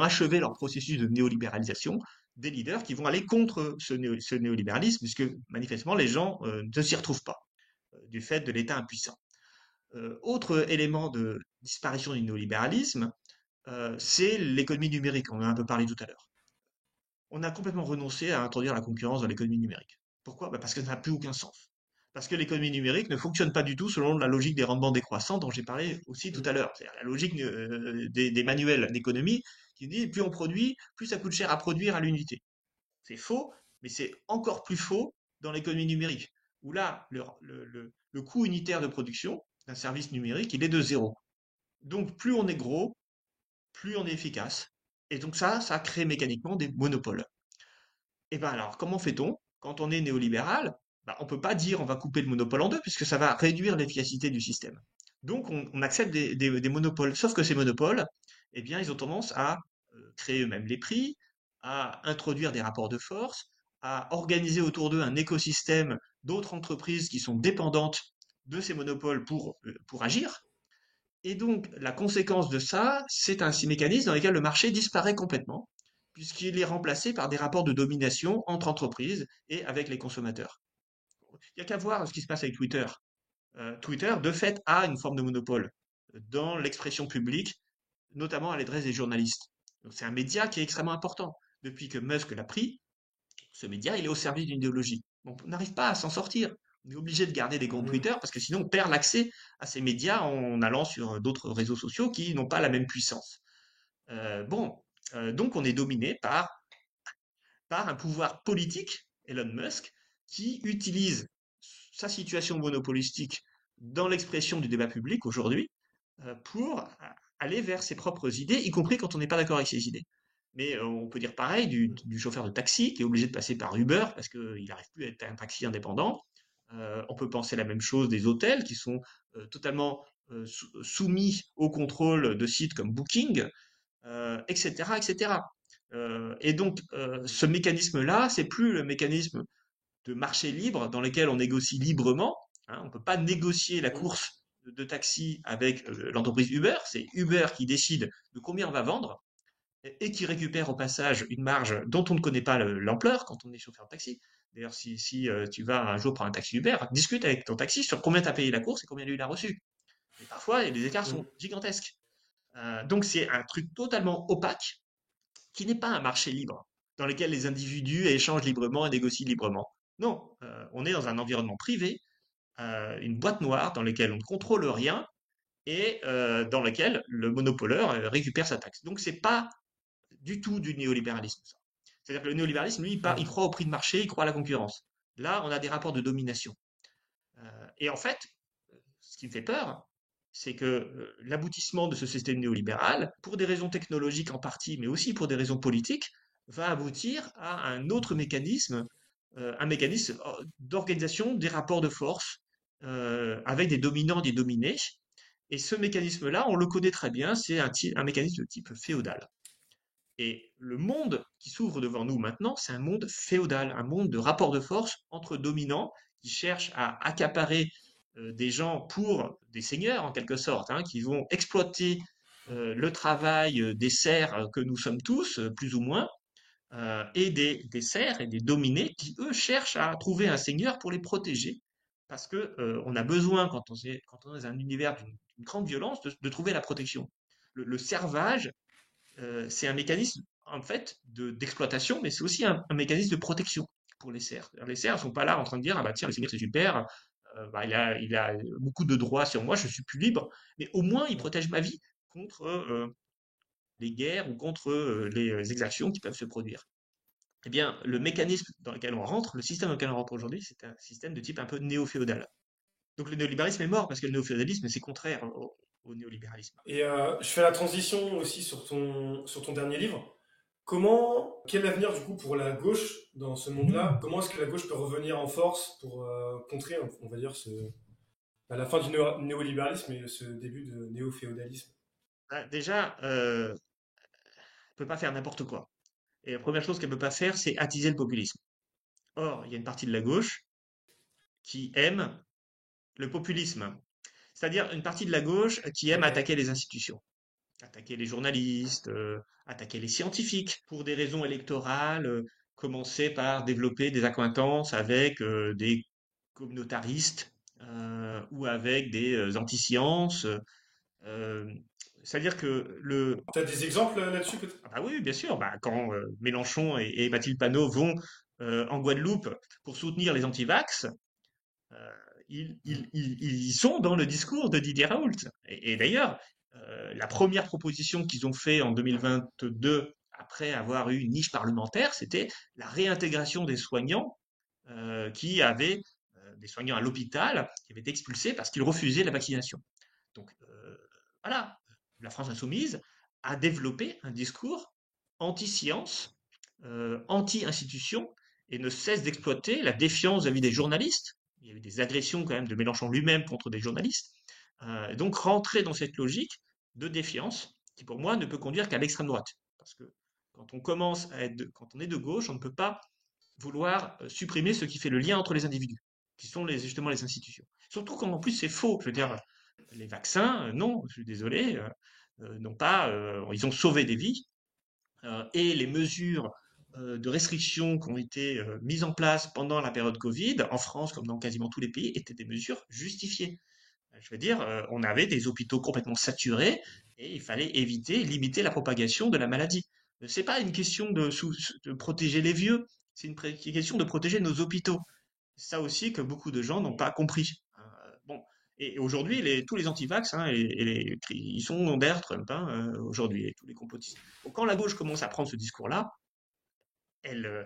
achevé leur processus de néolibéralisation des leaders qui vont aller contre ce néolibéralisme, puisque manifestement les gens ne s'y retrouvent pas du fait de l'État impuissant. Autre élément de disparition du néolibéralisme, c'est l'économie numérique. On en a un peu parlé tout à l'heure. On a complètement renoncé à introduire la concurrence dans l'économie numérique. Pourquoi? Bah parce que ça n'a plus aucun sens. Parce que l'économie numérique ne fonctionne pas du tout selon la logique des rendements décroissants dont j'ai parlé aussi tout à Mhm. l'heure. C'est-à-dire la logique des manuels d'économie qui dit plus on produit, plus ça coûte cher à produire à l'unité. C'est faux, mais c'est encore plus faux dans l'économie numérique, où là, le coût unitaire de production d'un service numérique, il est de zéro. Donc plus on est gros, plus on est efficace. Et donc ça crée mécaniquement des monopoles. Et ben alors, comment fait-on? Quand on est néolibéral, bah, on peut pas dire on va couper le monopole en deux, puisque ça va réduire l'efficacité du système. Donc on accepte des monopoles. Sauf que ces monopoles, eh bien, ils ont tendance à créer eux-mêmes les prix, à introduire des rapports de force, à organiser autour d'eux un écosystème d'autres entreprises qui sont dépendantes de ces monopoles pour agir. Et donc, la conséquence de ça, c'est un mécanisme dans lequel le marché disparaît complètement, puisqu'il est remplacé par des rapports de domination entre entreprises et avec les consommateurs. Il n'y a qu'à voir ce qui se passe avec Twitter. Twitter, de fait, a une forme de monopole dans l'expression publique, notamment à l'adresse des journalistes. Donc, c'est un média qui est extrêmement important. Depuis que Musk l'a pris, ce média, il est au service d'une idéologie. Bon, on n'arrive pas à s'en sortir. On est obligé de garder des comptes Mhm. Twitter parce que sinon on perd l'accès à ces médias en allant sur d'autres réseaux sociaux qui n'ont pas la même puissance. Bon, donc on est dominé par un pouvoir politique, Elon Musk, qui utilise sa situation monopolistique dans l'expression du débat public aujourd'hui pour aller vers ses propres idées, y compris quand on n'est pas d'accord avec ses idées. Mais on peut dire pareil du chauffeur de taxi qui est obligé de passer par Uber parce qu'il n'arrive plus à être un taxi indépendant. On peut penser la même chose des hôtels qui sont totalement soumis au contrôle de sites comme Booking, etc., etc. Et donc, ce mécanisme-là, c'est plus le mécanisme de marché libre dans lequel on négocie librement. Hein, on ne peut pas négocier la Mhm. course de taxi avec l'entreprise Uber. C'est Uber qui décide de combien on va vendre et qui récupère au passage une marge dont on ne connaît pas l'ampleur quand on est chauffeur de taxi. D'ailleurs, si tu vas un jour prendre un taxi Uber, discute avec ton taxi sur combien tu as payé la course et combien lui il a reçu. Et parfois, les écarts Mhm. sont gigantesques. Donc, c'est un truc totalement opaque qui n'est pas un marché libre dans lequel les individus échangent librement et négocient librement. Non, on est dans un environnement privé, une boîte noire dans laquelle on ne contrôle rien et dans laquelle le monopoleur récupère sa taxe. Donc c'est pas du tout du néolibéralisme, ça. C'est-à-dire que le néolibéralisme, lui, il Mhm. croit au prix de marché, il croit à la concurrence. Là, on a des rapports de domination. Et en fait, ce qui me fait peur, c'est que l'aboutissement de ce système néolibéral, pour des raisons technologiques en partie, mais aussi pour des raisons politiques, va aboutir à un mécanisme d'organisation des rapports de force avec des dominants et des dominés. Et ce mécanisme-là, on le connaît très bien, c'est un mécanisme de type féodal. Et le monde qui s'ouvre devant nous maintenant, c'est un monde féodal, un monde de rapports de force entre dominants qui cherchent à accaparer des gens pour des seigneurs en quelque sorte, hein, qui vont exploiter le travail des serfs que nous sommes tous, plus ou moins, et des serfs et des dominés qui, eux, cherchent à trouver un seigneur pour les protéger. Parce que on a besoin, quand on est dans un univers d'une grande violence, de trouver la protection. Le servage, c'est un mécanisme en fait d'exploitation, mais c'est aussi un mécanisme de protection pour les cerfs. Les cerfs ne sont pas là en train de dire ah bah tiens le seigneur c'est super, bah, il a beaucoup de droits sur moi, je suis plus libre, mais au moins il protège ma vie contre les guerres ou contre les exactions qui peuvent se produire. Eh bien, le mécanisme dans lequel on rentre, le système dans lequel on rentre aujourd'hui, c'est un système de type un peu néo-féodal. Donc le néolibéralisme est mort parce que le néo-féodalisme, c'est contraire au néolibéralisme. Et je fais la transition aussi sur ton dernier livre. Quel est l'avenir du coup pour la gauche dans ce monde-là? Comment est-ce que la gauche peut revenir en force pour contrer, on va dire, à la fin du néolibéralisme et ce début de néo-féodalisme? Ah, déjà, elle peut pas faire n'importe quoi. Et la première chose qu'elle peut pas faire, c'est attiser le populisme. Or, il y a une partie de la gauche qui aime le populisme. C'est-à-dire une partie de la gauche qui aime Ok. attaquer les institutions, attaquer les journalistes, attaquer les scientifiques pour des raisons électorales, commencer par développer des accointances avec des communautaristes ou avec des anti-sciences. euh, C'est-à-dire que T'as des exemples là-dessus peut-être? ah bah oui, bien sûr, bah, quand Mélenchon et Mathilde Panot vont en Guadeloupe pour soutenir les antivax, euh, ils sont dans le discours de Didier Raoult. Et d'ailleurs, la première proposition qu'ils ont fait en 2022, après avoir eu une niche parlementaire, c'était la réintégration des soignants des soignants à l'hôpital, qui avaient été expulsés parce qu'ils refusaient la vaccination. Donc voilà, la France insoumise a développé un discours anti-science, anti-institution, et ne cesse d'exploiter la défiance vis-à-vis des journalistes. Il y a eu des agressions quand même de Mélenchon lui-même contre des journalistes. Donc rentrer dans cette logique de défiance qui pour moi ne peut conduire qu'à l'extrême droite. Parce que quand on est de gauche, on ne peut pas vouloir supprimer ce qui fait le lien entre les individus, qui sont justement les institutions. Surtout quand en plus c'est faux. Je veux dire, les vaccins, non, je suis désolé, non pas, ils ont sauvé des vies, et les mesures de restriction qui ont été mises en place pendant la période Covid, en France comme dans quasiment tous les pays, étaient des mesures justifiées. Je veux dire, on avait des hôpitaux complètement saturés et il fallait éviter, limiter la propagation de la maladie. C'est pas une question de protéger les vieux, c'est une question de protéger nos hôpitaux. C'est ça aussi que beaucoup de gens n'ont pas compris. Bon, et aujourd'hui, tous les antivax, hein, ils sont derrière Trump, hein, aujourd'hui, et tous les complotistes. Donc, quand la gauche commence à prendre ce discours-là, elle, euh,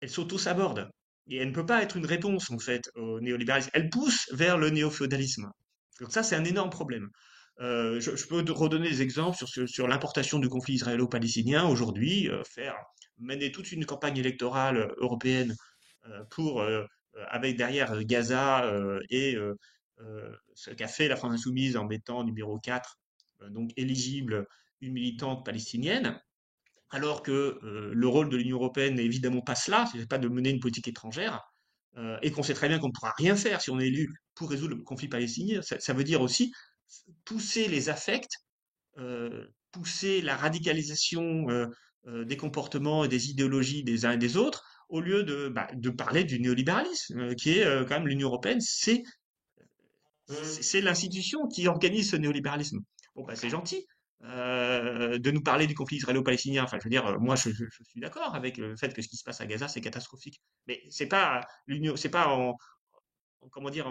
elle s'auto-saborde. Et elle ne peut pas être une réponse, en fait, au néolibéralisme. Elle pousse vers le néo-féodalisme. Donc ça, c'est un énorme problème. Je peux te redonner des exemples sur l'importation du conflit israélo-palestinien aujourd'hui, mener toute une campagne électorale européenne avec derrière Gaza ce qu'a fait la France Insoumise en mettant numéro 4, donc éligible, une militante palestinienne alors que le rôle de l'Union européenne n'est évidemment pas cela, ce n'est pas de mener une politique étrangère, et qu'on sait très bien qu'on ne pourra rien faire si on est élu pour résoudre le conflit palestinien. Ça veut dire aussi pousser les affects, pousser la radicalisation des comportements et des idéologies des uns et des autres, au lieu de parler du néolibéralisme, qui est quand même l'Union européenne, Hmm. c'est l'institution qui organise ce néolibéralisme. Bon, bah, c'est gentil de nous parler du conflit israélo-palestinien. Enfin, je veux dire, moi, je suis d'accord avec le fait que ce qui se passe à Gaza, c'est catastrophique. Mais c'est pas comment dire,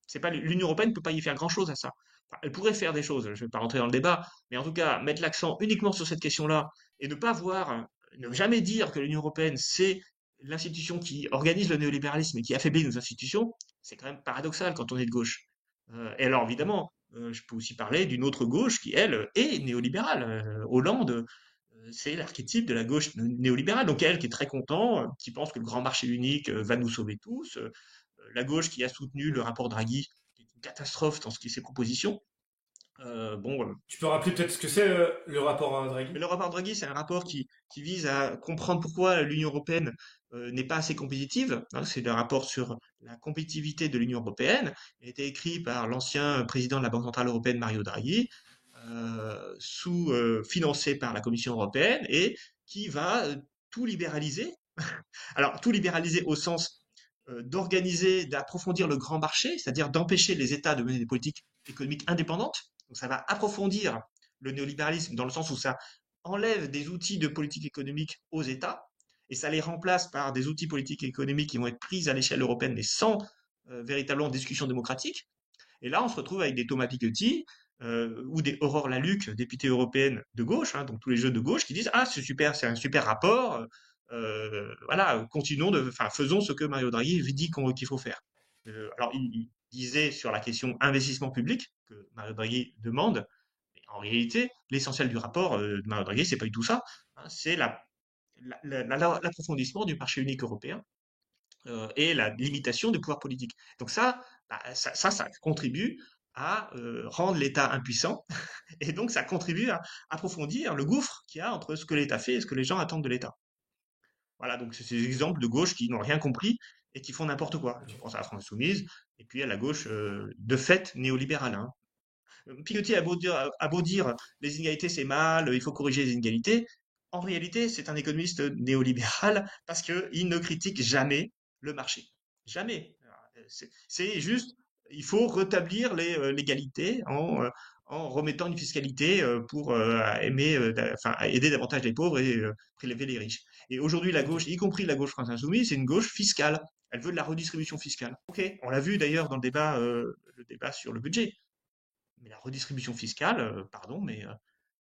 c'est pas l'Union européenne ne peut pas y faire grand-chose à ça. Enfin, elle pourrait faire des choses. Je ne vais pas rentrer dans le débat, mais en tout cas, mettre l'accent uniquement sur cette question-là et ne pas voir, ne jamais dire que l'Union européenne c'est l'institution qui organise le néolibéralisme et qui affaiblit nos institutions, c'est quand même paradoxal quand on est de gauche. Et alors évidemment, je peux aussi parler d'une autre gauche qui, elle, est néolibérale. Hollande, c'est l'archétype de la gauche néolibérale. Donc elle qui est très content, qui pense que le grand marché unique va nous sauver tous. La gauche qui a soutenu le rapport Draghi, qui est une catastrophe dans ce qui est ses propositions. Bon, Tu peux rappeler peut-être ce que c'est le rapport à mais Draghi? le rapport Draghi, c'est un rapport qui vise à comprendre pourquoi l'Union européenne n'est pas assez compétitive. Hein. C'est le rapport sur la compétitivité de l'Union européenne. Il a été écrit par l'ancien président de la Banque centrale européenne, Mario Draghi, financé par la Commission européenne et qui va tout libéraliser. Alors, tout libéraliser au sens d'organiser, d'approfondir le grand marché, c'est-à-dire d'empêcher les États de mener des politiques économiques indépendantes. Donc, ça va approfondir le néolibéralisme dans le sens où ça enlève des outils de politique économique aux États et ça les remplace par des outils politiques économiques qui vont être pris à l'échelle européenne mais sans véritablement discussion démocratique. Et là, on se retrouve avec des Thomas Piketty ou des Aurore Lalucq, députée européenne de gauche, hein, donc tous les jeux de gauche, qui disent ah c'est super, c'est un super rapport, voilà, continuons enfin faisons ce que Mario Draghi dit qu'il faut faire. Alors il disait sur la question investissement public que Mario Draghi demande, mais en réalité l'essentiel du rapport de Mario Draghi c'est pas du tout ça, hein, c'est l'approfondissement du marché unique européen et la limitation du pouvoir politique. Donc ça, bah, ça contribue à rendre l'État impuissant et donc ça contribue à approfondir le gouffre qu'il y a entre ce que l'État fait et ce que les gens attendent de l'État. Voilà, donc c'est ces exemples de gauche qui n'ont rien compris et qui font n'importe quoi. Je pense à la France Insoumise et puis à la gauche de fait néolibérale. Hein. Piketty a beau dire les inégalités c'est mal, il faut corriger les inégalités. En réalité, c'est un économiste néolibéral parce qu'il ne critique jamais le marché. Jamais. C'est juste, il faut rétablir l'égalité en remettant une fiscalité pour enfin, aider davantage les pauvres et prélever les riches. Et aujourd'hui, la Ok. gauche, y compris la gauche France Insoumise, c'est une gauche fiscale. Elle veut de la redistribution fiscale. Ok, on l'a vu d'ailleurs dans le débat sur le budget. Mais la redistribution fiscale, pardon, mais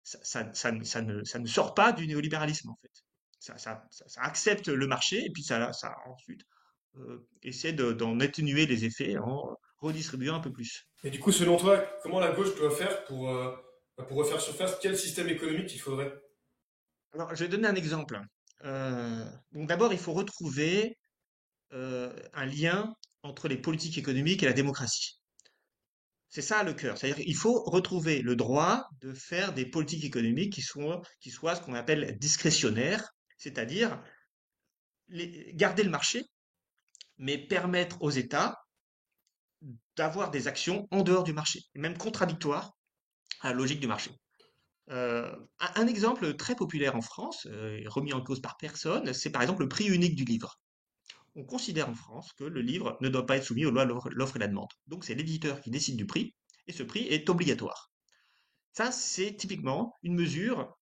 ça ne sort pas du néolibéralisme, en fait. Ça accepte le marché et puis ça ensuite essaie d'en atténuer les effets en redistribuant un peu plus. Et du coup, selon toi, comment la gauche doit faire pour refaire surface? Quel système économique il faudrait? Alors, je vais donner un exemple. Donc d'abord, il faut retrouver un lien entre les politiques économiques et la démocratie. C'est ça le cœur. C'est-à-dire qu'il faut retrouver le droit de faire des politiques économiques qui soient ce qu'on appelle discrétionnaires, c'est-à-dire garder le marché, mais permettre aux États d'avoir des actions en dehors du marché, et même contradictoires à la logique du marché. Un exemple très populaire en France, remis en cause par personne, c'est par exemple le prix unique du livre. On considère en France que le livre ne doit pas être soumis aux lois de l'offre et la demande. Donc c'est l'éditeur qui décide du prix, et ce prix est obligatoire. Ça, c'est typiquement une mesure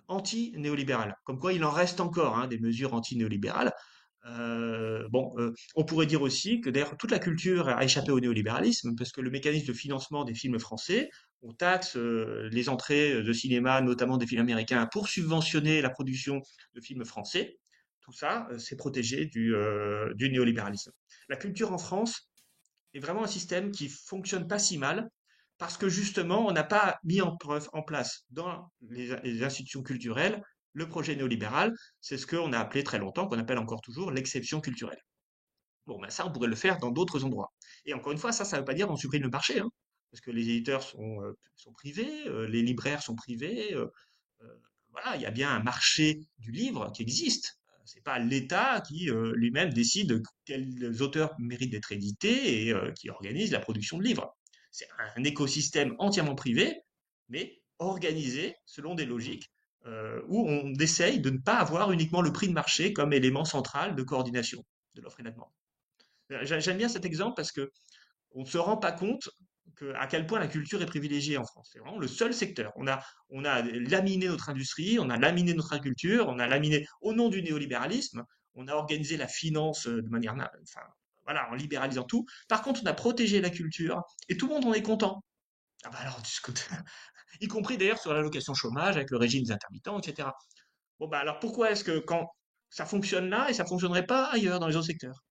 anti-néolibérale. Comme quoi, il en reste encore hein, des mesures anti-néolibérales. On pourrait dire aussi que d'ailleurs toute la culture a échappé au néolibéralisme parce que le mécanisme de financement des films français, on taxe les entrées de cinéma, notamment des films américains, pour subventionner la production de films français. Tout ça, c'est protégé du néolibéralisme. La culture en France est vraiment un système qui fonctionne pas si mal parce que justement, on n'a pas mis en place dans les institutions culturelles le projet néolibéral. C'est ce qu'on a appelé très longtemps, qu'on appelle encore toujours l'exception culturelle. Bon, ben ça, on pourrait le faire dans d'autres endroits. Et encore une fois, ça ne veut pas dire qu'on supprime le marché, hein, parce que les éditeurs sont privés, les libraires sont privés. Euh, voilà, il y a bien un marché du livre qui existe. C'est pas l'État qui lui-même décide quels auteurs méritent d'être édités et qui organise la production de livres. C'est un écosystème entièrement privé, mais organisé selon des logiques où on essaye de ne pas avoir uniquement le prix de marché comme élément central de coordination de l'offre et de la demande. J'aime bien cet exemple parce que on ne se rend pas compte à quel point la culture est privilégiée en France. C'est vraiment le seul secteur. On a laminé notre industrie, on a laminé notre agriculture, on a laminé au nom du néolibéralisme, on a organisé la finance de manière, enfin, voilà, en libéralisant tout. Par contre, on a protégé la culture et tout le monde en est content. Ah bah alors, discute. Y compris d'ailleurs sur l'allocation chômage avec le régime des intermittents, etc. Bon bah alors pourquoi est-ce que quand ça fonctionne là et ça fonctionnerait pas ailleurs dans les autres secteurs?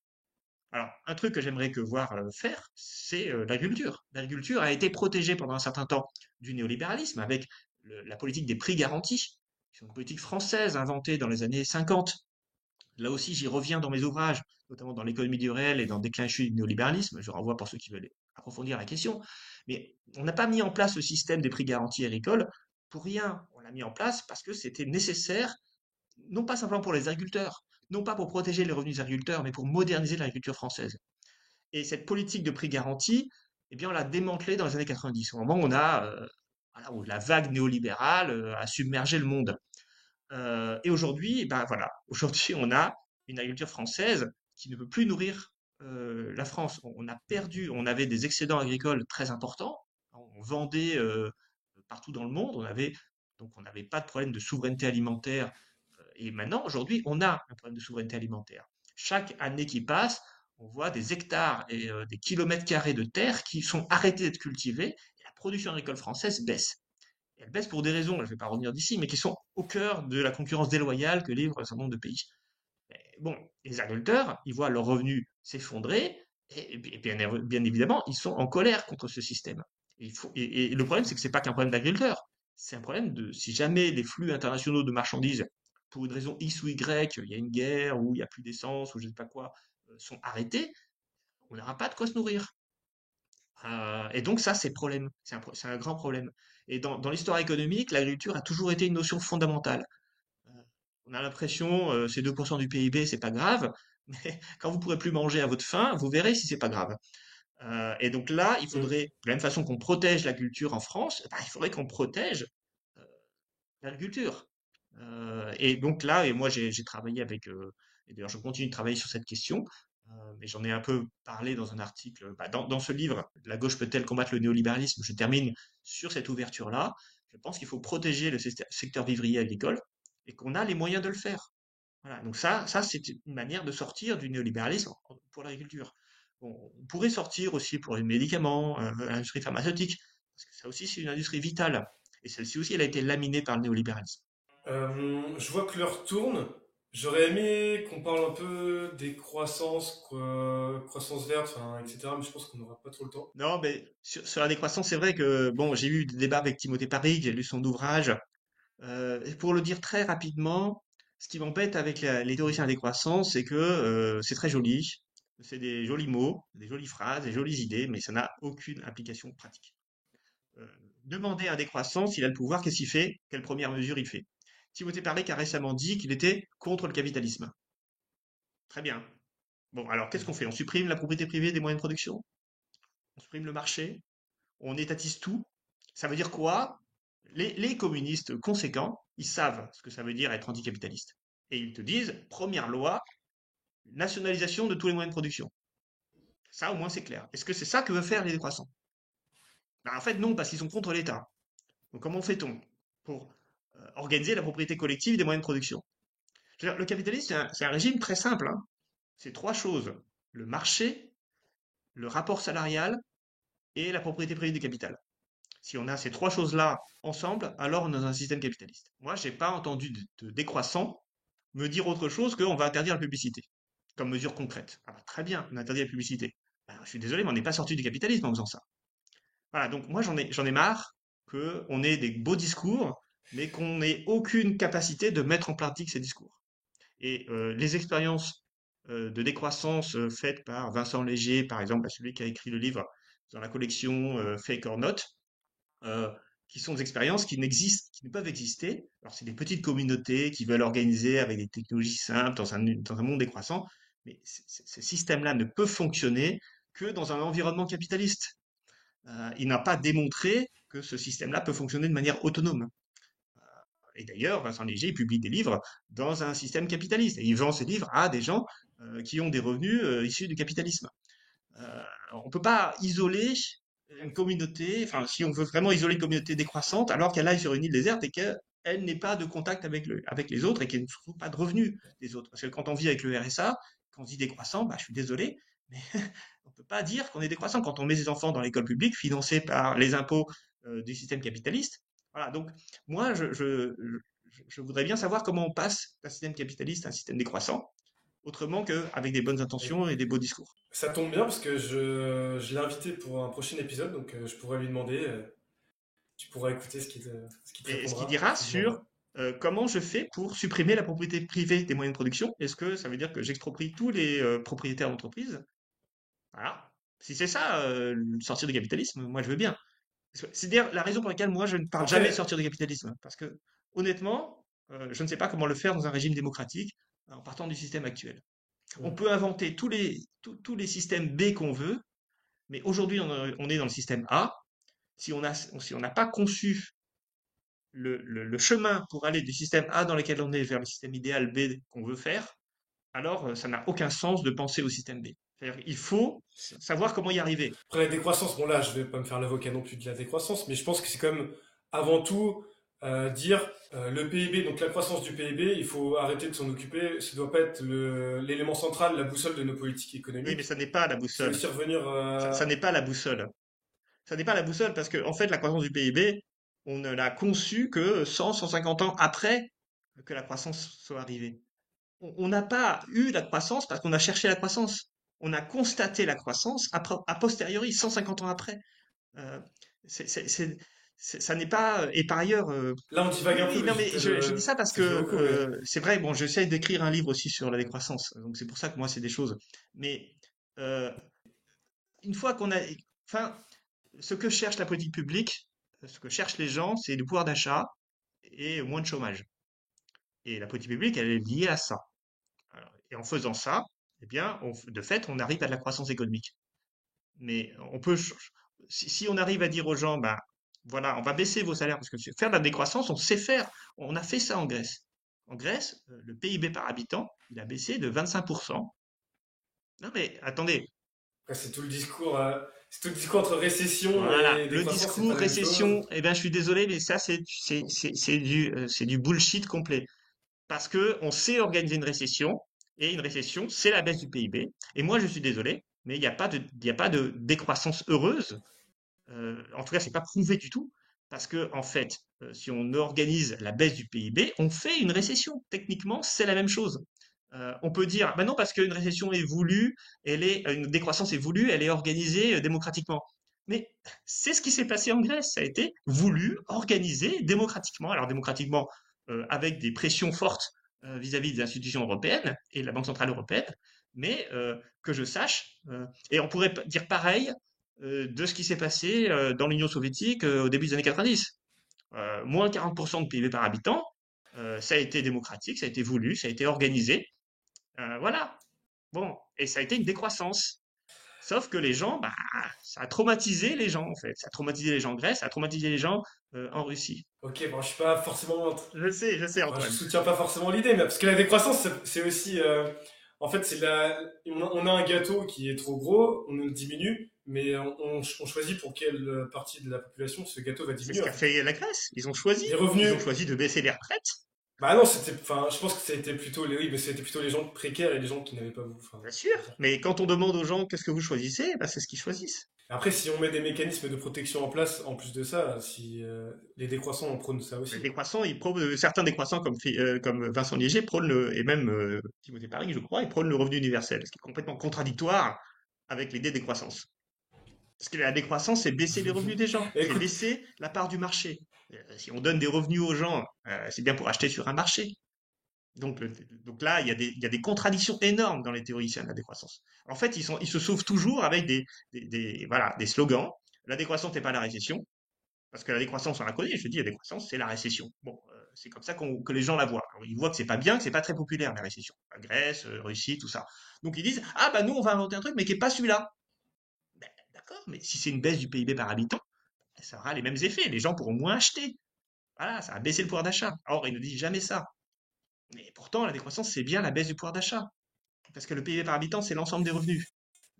Alors, un truc que j'aimerais que voir faire, c'est l'agriculture. L'agriculture a été protégée pendant un certain temps du néolibéralisme avec la politique des prix garantis, qui est une politique française inventée dans les années 50. Là aussi, j'y reviens dans mes ouvrages, notamment dans l'économie du réel et dans Déclin et chute du néolibéralisme. Je renvoie pour ceux qui veulent approfondir la question. Mais on n'a pas mis en place le système des prix garantis agricoles pour rien. On l'a mis en place parce que c'était nécessaire non pas simplement pour les agriculteurs, non pas pour protéger les revenus des agriculteurs, mais pour moderniser l'agriculture française. Et cette politique de prix garanti, eh bien, on l'a démantelée dans les années 90, au moment où voilà, où la vague néolibérale a submergé le monde. Et aujourd'hui, ben voilà, aujourd'hui, on a une agriculture française qui ne peut plus nourrir la France. On a perdu, on avait des excédents agricoles très importants. On vendait partout dans le monde. Donc on n'avait pas de problème de souveraineté alimentaire. Et maintenant, aujourd'hui, on a un problème de souveraineté alimentaire. Chaque année qui passe, on voit des hectares et des kilomètres carrés de terre qui sont arrêtés d'être cultivés. Et la production agricole française baisse. Elle baisse pour des raisons, je ne vais pas revenir d'ici, mais qui sont au cœur de la concurrence déloyale que livrent un certain nombre de pays. Bon, les agriculteurs, ils voient leurs revenus s'effondrer, et bien évidemment, ils sont en colère contre ce système. Et le problème, c'est que c'est pas qu'un problème d'agriculteurs, c'est un problème de si jamais les flux internationaux de marchandises, pour une raison X ou Y, il y a une guerre, ou il n'y a plus d'essence, ou je ne sais pas quoi, sont arrêtés, on n'aura pas de quoi se nourrir. Et donc ça, c'est problème. C'est un grand problème. Et dans l'histoire économique, l'agriculture a toujours été une notion fondamentale. Euh, on a l'impression, c'est 2% du PIB, c'est pas grave, mais quand vous pourrez plus manger à votre faim, vous verrez si c'est pas grave. Et donc là, il Mm. faudrait, de la même façon qu'on protège la culture en France, eh ben, il faudrait qu'on protège euh, l'agriculture. Et donc là, et moi j'ai travaillé et d'ailleurs je continue de travailler sur cette question, mais j'en ai un peu parlé dans un article, bah, dans ce livre, La gauche peut-elle combattre le néolibéralisme? Je termine sur cette ouverture-là. Je pense qu'il faut protéger le secteur vivrier agricole et qu'on a les moyens de le faire. Voilà, donc ça c'est une manière de sortir du néolibéralisme pour l'agriculture. Bon, on pourrait sortir aussi pour les médicaments, l'industrie pharmaceutique, parce que ça aussi c'est une industrie vitale. Et celle-ci aussi, elle a été laminée par le néolibéralisme. Je vois que l'heure tourne. J'aurais aimé qu'on parle un peu des croissances, quoi, croissance verte, enfin, etc. Mais je pense qu'on n'aura pas trop le temps. Non, mais sur la décroissance, c'est vrai que bon, j'ai eu des débats avec Timothée Parry, j'ai lu son ouvrage. Et pour le dire très rapidement, ce qui m'embête avec les théoriciens de la décroissance, c'est que c'est très joli, c'est des jolis mots, des jolies phrases, des jolies idées, mais ça n'a aucune application pratique. Euh, Demandez à un décroissant s'il a le pouvoir, qu'est-ce qu'il fait, quelle première mesure il fait. Timothée Parry a récemment dit qu'il était contre le capitalisme. Très bien. Bon, alors qu'est-ce qu'on fait? On supprime la propriété privée des moyens de production? On supprime le marché? On étatise tout. Ça veut dire quoi? Les communistes conséquents, ils savent ce que ça veut dire être anticapitaliste. Et ils te disent, première loi, nationalisation de tous les moyens de production. Ça, au moins, c'est clair. Est-ce que c'est ça que veut faire les décroissants? Ben, en fait, non, parce qu'ils sont contre l'État. Donc, comment fait-on pour organiser la propriété collective des moyens de production? Je veux dire, le capitalisme, c'est un régime très simple, hein. C'est trois choses. Le marché, le rapport salarial et la propriété privée du capital. Si on a ces trois choses-là ensemble, alors on est dans un système capitaliste. Moi, j'ai pas entendu de décroissant me dire autre chose qu'on va interdire la publicité, comme mesure concrète. Ah bah, très bien, on interdit la publicité. Ben, je suis désolé, mais on n'est pas sorti du capitalisme en faisant ça. Voilà, donc moi j'en ai marre qu'on ait des beaux discours, mais qu'on n'ait aucune capacité de mettre en pratique ces discours. Et les expériences de décroissance faites par Vincent Léger, par exemple, bah, celui qui a écrit le livre dans la collection Fake or Not, euh, qui sont des expériences qui n'existent, qui ne peuvent exister. Alors, c'est des petites communautés qui veulent organiser avec des technologies simples dans un monde décroissant, mais ce système-là ne peut fonctionner que dans un environnement capitaliste. Il n'a pas démontré que ce système-là peut fonctionner de manière autonome. Et d'ailleurs, Vincent Léger publie des livres dans un système capitaliste et il vend ses livres à des gens qui ont des revenus issus du capitalisme. On ne peut pas isoler une communauté, enfin, si on veut vraiment isoler une communauté décroissante, alors qu'elle aille sur une île déserte et qu'elle n'ait pas de contact avec les autres et qu'elle ne trouve pas de revenus des autres. Parce que quand on vit avec le RSA, quand on dit décroissant, bah, je suis désolé, mais on ne peut pas dire qu'on est décroissant quand on met ses enfants dans l'école publique financée par les impôts du système capitaliste. Voilà, donc moi, je voudrais bien savoir comment on passe d'un système capitaliste à un système décroissant, autrement qu'avec des bonnes Et intentions et des beaux discours. ça tombe bien parce que je l'ai invité pour un prochain épisode, donc je pourrais lui demander, tu pourras écouter ce qu'il te Et ce qu'il répondra, dira ce qu'il sur demandera. comment je fais pour supprimer la propriété privée des moyens de production. Est-ce que ça veut dire que j'exproprie tous les propriétaires d'entreprise? Voilà. Si c'est ça, sortir du capitalisme, moi je veux bien. C'est dire la raison pour laquelle moi je ne parle jamais de Après, sortir du capitalisme. Parce que honnêtement, Je ne sais pas comment le faire dans un régime démocratique en partant du système actuel. On Mm. peut inventer tous les systèmes B qu'on veut, mais aujourd'hui on est dans le système A. Si on n'a pas conçu le chemin pour aller du système A dans lequel on est vers le système idéal B qu'on veut faire, alors ça n'a aucun sens de penser au système B. C'est-à-dire il faut savoir comment y arriver. Après la décroissance, bon là, je vais pas me faire l'avocat non plus de la décroissance, mais je pense que c'est quand même avant tout dire le PIB, donc la croissance du PIB, il faut arrêter de s'en occuper. Ça doit pas être l'élément central, la boussole de nos politiques Oui, mais économiques. ça n'est pas la C'est boussole. aussi revenir. Ça n'est pas la boussole. Ça n'est pas la boussole parce que, en fait, la croissance du PIB, on ne l'a conçue que 100, 150 ans après que la croissance soit arrivée. On n'a pas eu la croissance parce qu'on a cherché la croissance. On a constaté la croissance a posteriori, 150 ans après. Euh, c'est, c'est- c'est- Ça n'est pas. Et par ailleurs, Là, on divague oui, un oui, peu. non, mais je dis ça parce Ça que fait beaucoup, mais c'est vrai. Bon, j'essaie d'écrire un livre aussi sur la décroissance, donc c'est pour ça que moi, c'est des choses. Mais euh, une fois qu'on a, enfin, ce que cherche la politique publique, ce que cherchent les gens, c'est du pouvoir d'achat et moins de chômage. Et la politique publique, elle est liée à ça. Alors, et en faisant ça, eh bien, de fait, on arrive à de la croissance économique. Mais on peut, si on arrive à dire aux gens, ben, voilà, on va baisser vos salaires, parce que faire de la décroissance, on sait faire. On a fait ça en Grèce. En Grèce, le PIB par habitant, il a baissé de 25%. Non mais attendez, après, c'est tout le discours entre récession voilà, et le décroissance, c'est pas discours la même chose. récession, eh ben, je suis désolé, mais ça, c'est du bullshit complet. Parce que on sait organiser une récession, et une récession, c'est la baisse du PIB. Et moi, je suis désolé, mais il y a pas de décroissance heureuse. En tout cas, c'est pas prouvé du tout. Parce que, en fait, si on organise la baisse du PIB, on fait une récession. Techniquement, c'est la même chose. On peut dire, bah non, parce qu'une récession est voulue, une décroissance est voulue, elle est organisée démocratiquement. Mais c'est ce qui s'est passé en Grèce. Ça a été voulu, organisé démocratiquement. Alors démocratiquement, avec des pressions fortes vis-à-vis des institutions européennes et de la Banque centrale européenne. Mais que je sache, et on pourrait dire pareil de ce qui s'est passé dans l'Union soviétique au début des années 90. Moins 40% de PIB par habitant, ça a été démocratique, ça a été voulu, ça a été organisé. Voilà. Bon, et ça a été une décroissance. Sauf que les gens, bah, ça a traumatisé les gens, en fait. Ça a traumatisé les gens en Grèce, ça a traumatisé les gens en Russie. Ok, bon, je suis pas forcément. Je sais, Enfin, je Antoine. soutiens pas forcément l'idée, mais parce que la décroissance, c'est aussi, en fait, on a un gâteau qui est trop gros, on le diminue, mais on choisit pour quelle partie de la population ce gâteau va C'est ce diminuer, en qu'a fait. fait la Grèce. Les Ils revenus, ont choisi de baisser les retraites. bah non, enfin, je pense que oui, mais c'était plutôt les gens précaires et les gens qui n'avaient pas, enfin, Bien sûr. je veux dire. Mais quand on demande aux gens qu'est-ce que vous choisissez, bah, c'est ce qu'ils choisissent. Après, si on met des mécanismes de protection en place, en plus de ça, si les décroissants en prônent ça Les aussi, hein. décroissants, certains décroissants comme Vincent Léger prônent et même Timothée Paris, je crois, ils prônent le revenu universel, ce qui est complètement contradictoire avec l'idée de décroissance. Parce que la décroissance, c'est baisser les revenus des gens, c'est Écoute, baisser la part du marché. Si on donne des revenus aux gens, c'est bien pour acheter sur un marché. Donc, donc là, il y a des contradictions énormes dans les théoriciens de la décroissance. En fait, ils se sauvent toujours avec voilà, des slogans. La décroissance n'est pas la récession. Parce que la décroissance, on la connaît, je te dis, la décroissance, c'est la récession. Bon, c'est comme ça que les gens la voient. Alors, ils voient que c'est pas bien, que c'est pas très populaire, la récession. La Grèce, Russie, tout ça. Donc ils disent, ah bah nous, on va inventer un truc, mais qui est pas celui-là. Ben, d'accord, mais si c'est une baisse du PIB par habitant, ça aura les mêmes effets. Les gens pourront moins acheter. Voilà, ça va baisser le pouvoir d'achat. Or, ils ne disent jamais ça. Mais pourtant, la décroissance, c'est bien la baisse du pouvoir d'achat. Parce que le PIB par habitant, c'est l'ensemble des revenus.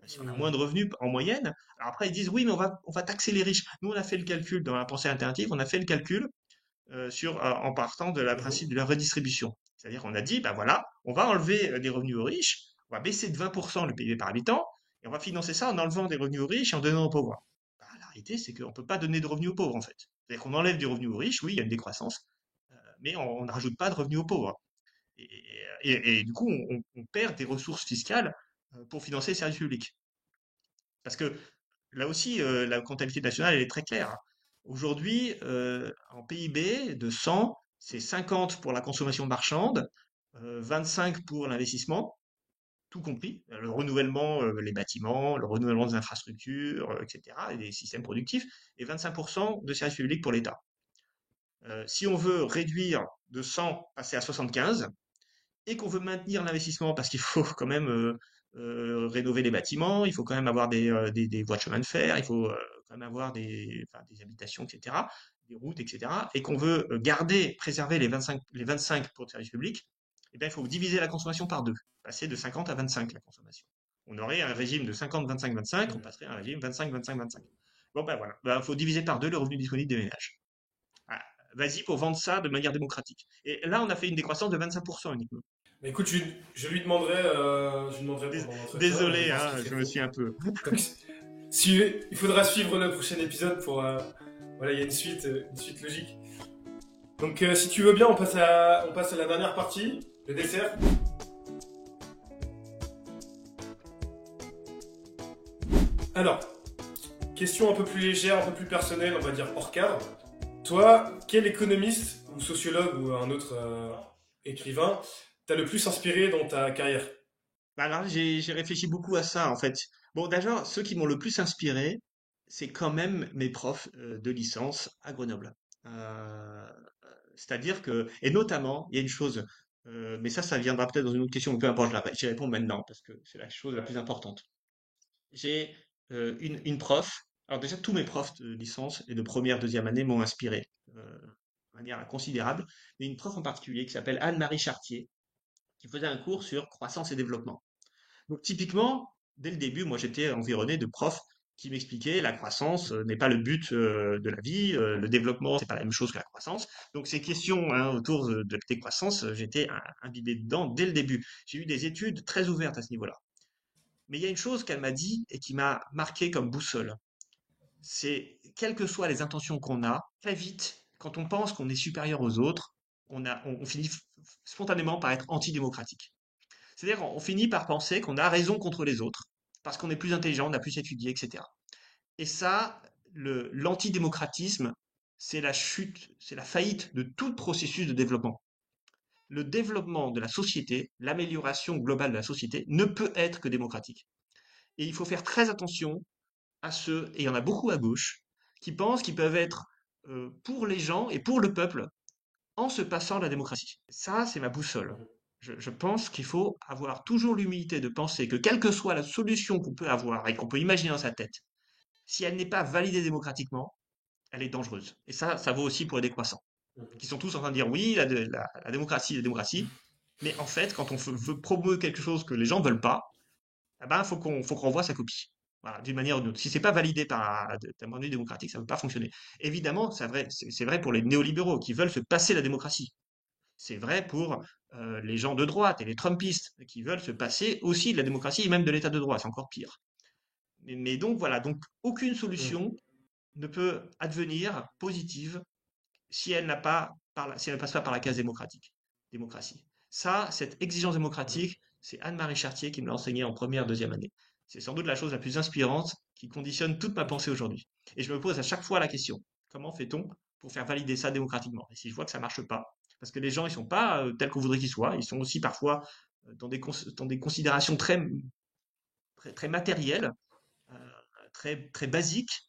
Si on a moins de revenus en moyenne, alors après ils disent oui, mais on va taxer les riches. Nous, on a fait le calcul dans la pensée alternative, on a fait le calcul en partant de la principe de la redistribution. C'est-à-dire, on a dit, ben voilà, on va enlever des revenus aux riches, on va baisser de 20% le PIB par habitant, et on va financer ça en enlevant des revenus aux riches et en donnant aux pauvres. Ben, la réalité, c'est qu'on ne peut pas donner de revenus aux pauvres, en fait. C'est-à-dire qu'on enlève des revenus aux riches, oui, il y a une décroissance, mais on ne rajoute pas de revenus aux pauvres. Et du coup, on perd des ressources fiscales pour financer les services publics. Parce que là aussi, la comptabilité nationale, elle est très claire. Aujourd'hui, en PIB de 100, c'est 50 pour la consommation marchande, 25 pour l'investissement, tout compris, le renouvellement, les bâtiments, le renouvellement des infrastructures, etc., et des systèmes productifs, et 25% de services publics pour l'État. Si on veut réduire de 100, passer à 75, et qu'on veut maintenir l'investissement parce qu'il faut quand même rénover les bâtiments, il faut quand même avoir des voies de chemin de fer, il faut quand même avoir enfin, des habitations, etc., des routes, etc., et qu'on veut garder, préserver les 25 pour le service public, eh bien, il faut diviser la consommation par deux, passer de 50 à 25 la consommation. On aurait un régime de 50, 25, 25, on passerait à un régime 25, 25, 25. Bon, ben voilà, il faut diviser par deux le revenu disponible des ménages. Ah, vas-y pour vendre ça de manière démocratique. Et là, on a fait une décroissance de 25% uniquement. Mais écoute, je lui demanderai pendant l'entretien et Désolé, voir ce hein, qu'il te je me répond. suis un peu. Donc, si, il faudra suivre le prochain épisode pour. Voilà, il y a une suite logique. Donc, si tu veux bien, on passe à la dernière partie, le dessert. Alors, question un peu plus légère, un peu plus personnelle, on va dire hors cadre. Toi, quel économiste ou sociologue ou un autre écrivain t'a le plus inspiré dans ta carrière? Bah alors, j'ai réfléchi beaucoup à ça, en fait. Bon, déjà, ceux qui m'ont le plus inspiré, c'est quand même mes profs de licence à Grenoble. Euh, C'est-à-dire que, et notamment, il y a une chose, mais ça viendra peut-être dans une autre question, mais peu importe, j'y réponds maintenant, parce que c'est la chose la plus importante. J'ai une prof, alors déjà, tous mes profs de licence et de première, deuxième année m'ont inspiré de manière considérable, mais une prof en particulier qui s'appelle Anne-Marie Chartier, qui faisait un cours sur croissance et développement. Donc typiquement, dès le début, moi j'étais environné de profs qui m'expliquaient la croissance n'est pas le but de la vie, le développement c'est pas la même chose que la croissance. Donc ces questions hein, autour de la décroissance, j'étais imbibé dedans dès le début. J'ai eu des études très ouvertes à ce niveau-là. Mais il y a une chose qu'elle m'a dit et qui m'a marqué comme boussole, c'est quelles que soient les intentions qu'on a, très vite, quand on pense qu'on est supérieur aux autres, on finit spontanément par être antidémocratique. C'est-à-dire qu'on finit par penser qu'on a raison contre les autres, parce qu'on est plus intelligent, on a plus étudié, etc. Et ça, l'antidémocratisme, c'est la chute, c'est la faillite de tout processus de développement. Le développement de la société, l'amélioration globale de la société ne peut être que démocratique. Et il faut faire très attention à ceux, et il y en a beaucoup à gauche, qui pensent qu'ils peuvent être pour les gens et pour le peuple en se passant la démocratie. Ça, c'est ma boussole. Je pense qu'il faut avoir toujours l'humilité de penser que quelle que soit la solution qu'on peut avoir et qu'on peut imaginer dans sa tête, si elle n'est pas validée démocratiquement, elle est dangereuse. Et ça vaut aussi pour les décroissants, qui sont tous en train de dire oui, la démocratie, mais en fait, quand on veut promouvoir quelque chose que les gens ne veulent pas, eh ben, faut qu'on revoie sa copie. Voilà, d'une manière ou d'une autre. Si c'est pas validé d'un point de vue démocratique, ça ne peut pas fonctionner. Évidemment, c'est vrai pour les néolibéraux qui veulent se passer la démocratie. C'est vrai pour les gens de droite et les Trumpistes qui veulent se passer aussi de la démocratie et même de l'état de droit. C'est encore pire. Mais donc voilà, donc aucune solution ne peut advenir positive si elle n'a pas si elle ne passe pas par la case démocratique. Démocratie. Ça, cette exigence démocratique, c'est Anne-Marie Chartier qui me l'a enseigné en première, deuxième année. C'est sans doute la chose la plus inspirante qui conditionne toute ma pensée aujourd'hui. Et je me pose à chaque fois la question, comment fait-on pour faire valider ça démocratiquement? Et si je vois que ça marche pas, parce que les gens, ils sont pas tels qu'on voudrait qu'ils soient, ils sont aussi parfois dans des considérations très matérielles, euh, très basiques.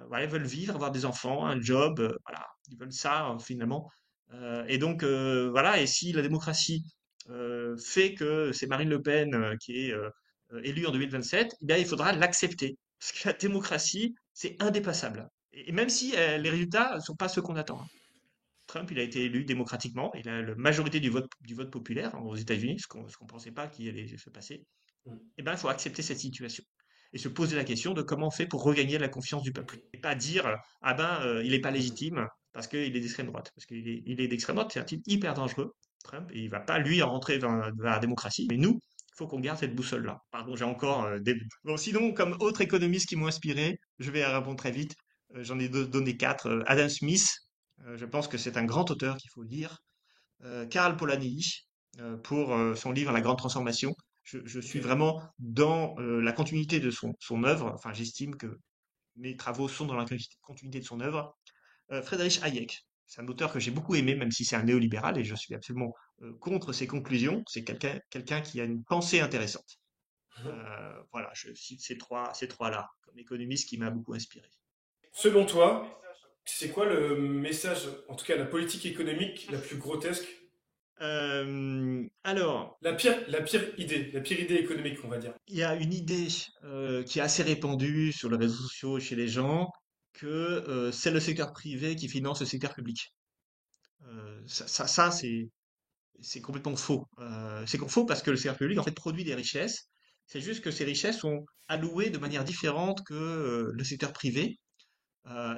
Voilà, ils veulent vivre, avoir des enfants, un job, voilà, ils veulent ça finalement. Et donc voilà, et si la démocratie fait que c'est Marine Le Pen qui est élue en 2027, eh bien il faudra l'accepter. Parce que la démocratie, c'est indépassable. Et même si les résultats ne sont pas ceux qu'on attend, hein. Trump, il a été élu démocratiquement, il a la majorité du vote populaire hein, aux États-Unis, ce qu'on pensait pas qu'il allait se passer. Eh ben, il faut accepter cette situation et se poser la question de comment on fait pour regagner la confiance du peuple. Et pas dire, ah ben, il n'est pas légitime parce qu'il est d'extrême droite. Parce il est d'extrême droite, c'est un type hyper dangereux, Trump, et il va pas, lui, rentrer dans la démocratie. Mais nous, il faut qu'on garde cette boussole-là. Pardon, j'ai encore des... Bon, sinon, comme autre économiste qui m'ont inspiré, je vais répondre très vite. J'en ai donné quatre. Adam Smith, je pense que c'est un grand auteur qu'il faut lire. Karl Polanyi pour son livre La Grande Transformation. Je Ok. suis vraiment dans la continuité de son œuvre. Enfin, j'estime que mes travaux sont dans la continuité de son œuvre. Friedrich Hayek, c'est un auteur que j'ai beaucoup aimé, même si c'est un néolibéral et je suis absolument contre ses conclusions. C'est quelqu'un qui a une pensée intéressante. Voilà, je cite ces trois-là comme économiste qui m'a beaucoup inspiré. Selon toi, C'est quoi le message, en tout cas la politique économique la plus grotesque, Alors, la pire idée économique, on va dire. il y a une idée qui est assez répandue sur les réseaux sociaux et chez les gens que c'est le secteur privé qui finance le secteur public. Ça, c'est complètement faux. C'est faux parce que le secteur public en fait produit des richesses. C'est juste que ces richesses sont allouées de manière différente que le secteur privé.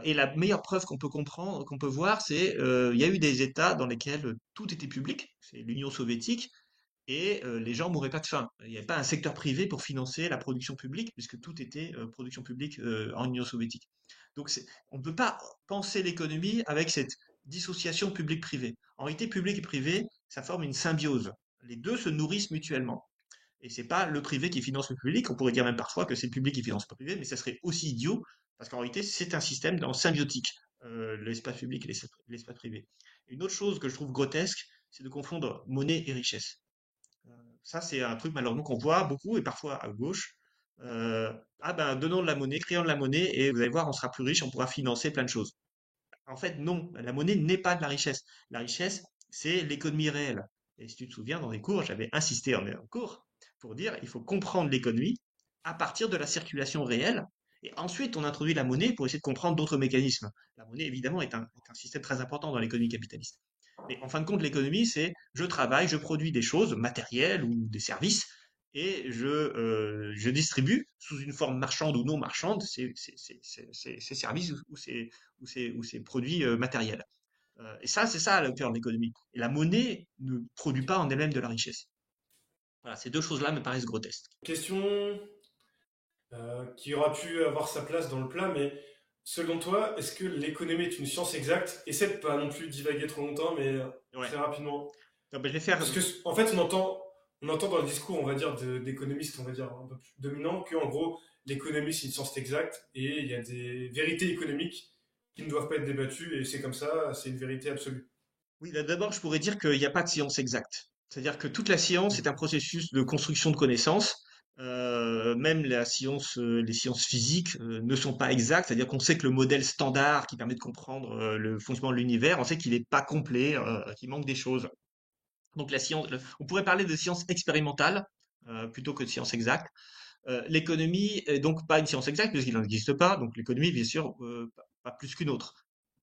Et la meilleure preuve qu'on peut comprendre, qu'on peut voir, c'est il y a eu des États dans lesquels tout était public. C'est l'Union soviétique et les gens mouraient pas de faim. Il n'y avait pas un secteur privé pour financer la production publique, puisque tout était production publique en Union soviétique. Donc on ne peut pas penser l'économie avec cette dissociation public-privé. En réalité, public et privé, ça forme une symbiose. Les deux se nourrissent mutuellement. Et c'est pas le privé qui finance le public. On pourrait dire même parfois que c'est le public qui finance le privé, mais ça serait aussi idiot, parce qu'en réalité, c'est un système dans symbiotique, l'espace public et l'espace privé. Une autre chose que je trouve grotesque, c'est de confondre monnaie et richesse. Euh, Ça, c'est un truc malheureusement qu'on voit beaucoup et parfois à gauche. Ah ben, donnons de la monnaie, créons de la monnaie et vous allez voir, on sera plus riche, on pourra financer plein de choses. En fait, non, la monnaie n'est pas de la richesse. La richesse, c'est l'économie réelle. Et si tu te souviens, dans les cours, j'avais insisté en cours pour dire il faut comprendre l'économie à partir de la circulation réelle. Et ensuite, on introduit la monnaie pour essayer de comprendre d'autres mécanismes. La monnaie, évidemment, est un système très important dans l'économie capitaliste. Mais en fin de compte, l'économie, c'est je travaille, je produis des choses matérielles ou des services et je distribue sous une forme marchande ou non marchande ces services ou ces produits matériels. Et ça, c'est ça le cœur de l'économie. Et la monnaie ne produit pas en elle-même de la richesse. Voilà, ces deux choses-là me paraissent grotesques. Question qui aura pu avoir sa place dans le plat, mais selon toi, est-ce que l'économie est une science exacte? Essaie de pas non plus divaguer trop longtemps, mais Ouais. très rapidement. Donc, ben, je vais faire. Parce que, en fait, on entend dans le discours, on va dire, d'économistes, on va dire, un peu plus dominants, que, en gros, l'économie, c'est une science exacte et il y a des vérités économiques qui ne doivent pas être débattues et c'est comme ça, c'est une vérité absolue. Oui, d'abord, je pourrais dire qu'il n'y a pas de science exacte. C'est-à-dire que toute la science est un processus de construction de connaissances. Même les sciences physiques ne sont pas exactes. C'est-à-dire qu'on sait que le modèle standard qui permet de comprendre le fonctionnement de l'univers, on sait qu'il n'est pas complet, qu'il manque des choses. Donc on pourrait parler de science expérimentale plutôt que de science exacte. L'économie est donc pas une science exacte puisqu'il n'en existe pas. Donc l'économie, bien sûr, pas plus qu'une autre.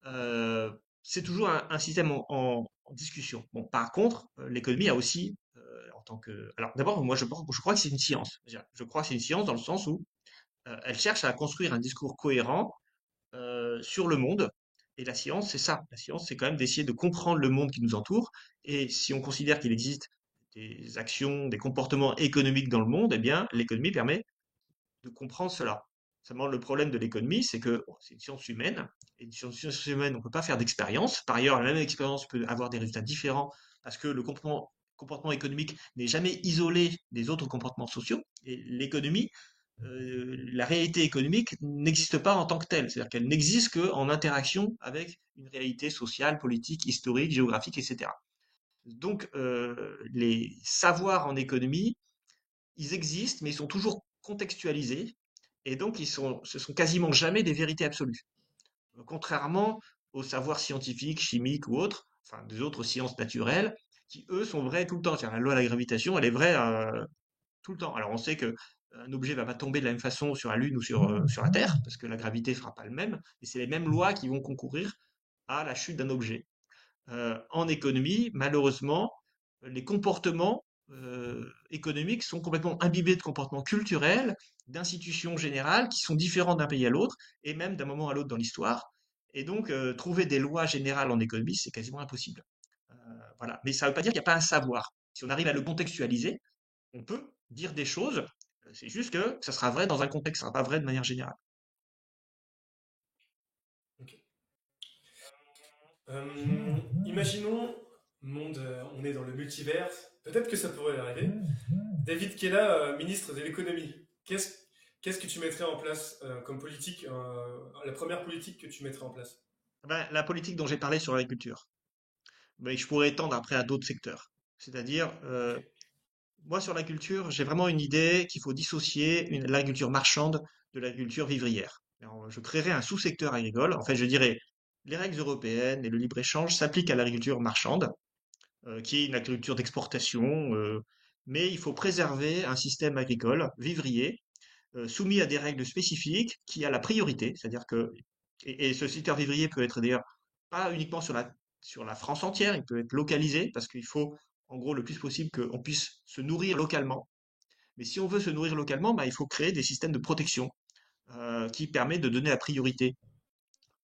Euh, c'est toujours un système en discussion. Bon, par contre, l'économie a aussi, en tant que... Alors d'abord, moi, je crois que c'est une science. Je crois que c'est une science dans le sens où elle cherche à construire un discours cohérent sur le monde. Et la science, c'est ça. La science, c'est quand même d'essayer de comprendre le monde qui nous entoure. Et si on considère qu'il existe des actions, des comportements économiques dans le monde, eh bien, l'économie permet de comprendre cela. Seulement, le problème de l'économie, c'est que bon, c'est une science humaine, et sur une science humaine, on ne peut pas faire d'expérience. Par ailleurs, la même expérience peut avoir des résultats différents, parce que le comportement économique n'est jamais isolé des autres comportements sociaux, et l'économie, la réalité économique n'existe pas en tant que telle, c'est-à-dire qu'elle n'existe qu'en interaction avec une réalité sociale, politique, historique, géographique, etc. Donc, les savoirs en économie, ils existent, mais ils sont toujours contextualisés, et donc ce sont quasiment jamais des vérités absolues. Contrairement aux savoirs scientifiques, chimiques ou autres, enfin des autres sciences naturelles, qui eux sont vrais tout le temps. C'est-à-dire, la loi de la gravitation, elle est vraie tout le temps. Alors on sait que un objet va pas tomber de la même façon sur la Lune ou sur la Terre, parce que la gravité sera pas le même, et c'est les mêmes lois qui vont concourir à la chute d'un objet. En économie, malheureusement, les comportements économiques sont complètement imbibés de comportements culturels, d'institutions générales qui sont différents d'un pays à l'autre et même d'un moment à l'autre dans l'histoire. Et donc, trouver des lois générales en économie, c'est quasiment impossible. Euh, voilà. Mais ça ne veut pas dire qu'il n'y a pas un savoir. Si on arrive à le contextualiser, on peut dire des choses. C'est juste que ça sera vrai dans un contexte, ça sera pas vrai de manière générale. Ok. Imaginons, monde, on est dans le multivers, peut-être que ça pourrait arriver. David Kella, ministre de l'économie, qu'est-ce que tu mettrais en place comme politique, la première politique que tu mettrais en place? Ben, la politique dont j'ai parlé sur l'agriculture, ben, je pourrais étendre après à d'autres secteurs. C'est-à-dire, Ok. moi, sur la culture, j'ai vraiment une idée qu'il faut dissocier l'agriculture marchande de l'agriculture vivrière. Alors, je créerais un sous-secteur agricole. En fait, je dirais, les règles européennes et le libre-échange s'appliquent à l'agriculture marchande, qui est une agriculture d'exportation, mais il faut préserver un système agricole vivrier soumis à des règles spécifiques qui a la priorité, c'est-à-dire que et ce secteur vivrier peut être d'ailleurs pas uniquement sur la France entière, il peut être localisé parce qu'il faut en gros le plus possible qu'on puisse se nourrir localement. Mais si on veut se nourrir localement, bah, il faut créer des systèmes de protection qui permettent de donner la priorité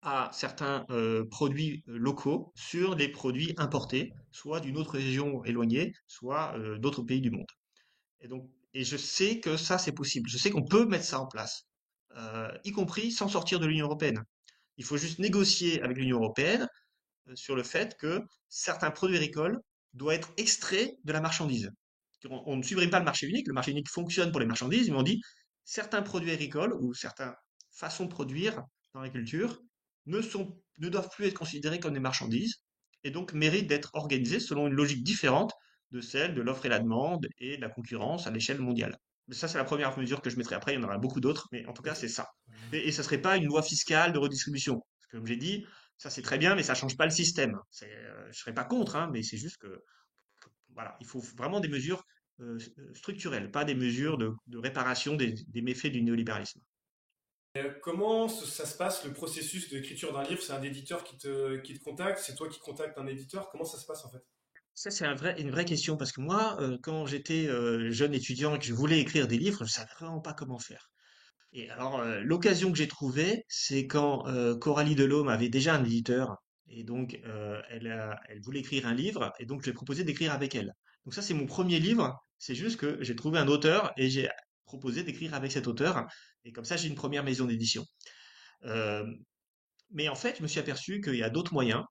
à certains produits locaux sur les produits importés, soit d'une autre région éloignée, soit d'autres pays du monde. Et je sais que ça, c'est possible. Je sais qu'on peut mettre ça en place, y compris sans sortir de l'Union européenne. Il faut juste négocier avec l'Union européenne sur le fait que certains produits agricoles doivent être extraits de la marchandise. On ne supprime pas le marché unique fonctionne pour les marchandises, mais on dit certains produits agricoles ou certaines façons de produire dans l'agriculture ne doivent plus être considérés comme des marchandises et donc méritent d'être organisés selon une logique différente de celle de l'offre et la demande et de la concurrence à l'échelle mondiale. Mais ça, c'est la première mesure que je mettrai. Après, il y en aura beaucoup d'autres, mais en tout cas, Ok. c'est ça. Et ça serait pas une loi fiscale de redistribution. Parce que, comme j'ai dit, ça c'est très bien, mais ça change pas le système. Je serais pas contre, hein, mais c'est juste que voilà, il faut vraiment des mesures structurelles, pas des mesures de réparation des méfaits du néolibéralisme. Comment ça se passe le processus d'écriture d'un livre? C'est un éditeur qui te contacte? C'est toi qui contactes un éditeur? Comment ça se passe en fait? Ça, c'est une vraie question parce que moi, quand j'étais jeune étudiant et que je voulais écrire des livres, je savais vraiment pas comment faire. Et alors, l'occasion que j'ai trouvée, c'est quand Coralie Delhomme avait déjà un éditeur et donc elle voulait écrire un livre et donc je lui ai proposé d'écrire avec elle. Donc ça, c'est mon premier livre. C'est juste que j'ai trouvé un auteur et j'ai proposé d'écrire avec cet auteur et comme ça, j'ai une première maison d'édition. Euh, mais en fait, je me suis aperçu qu'il y a d'autres moyens.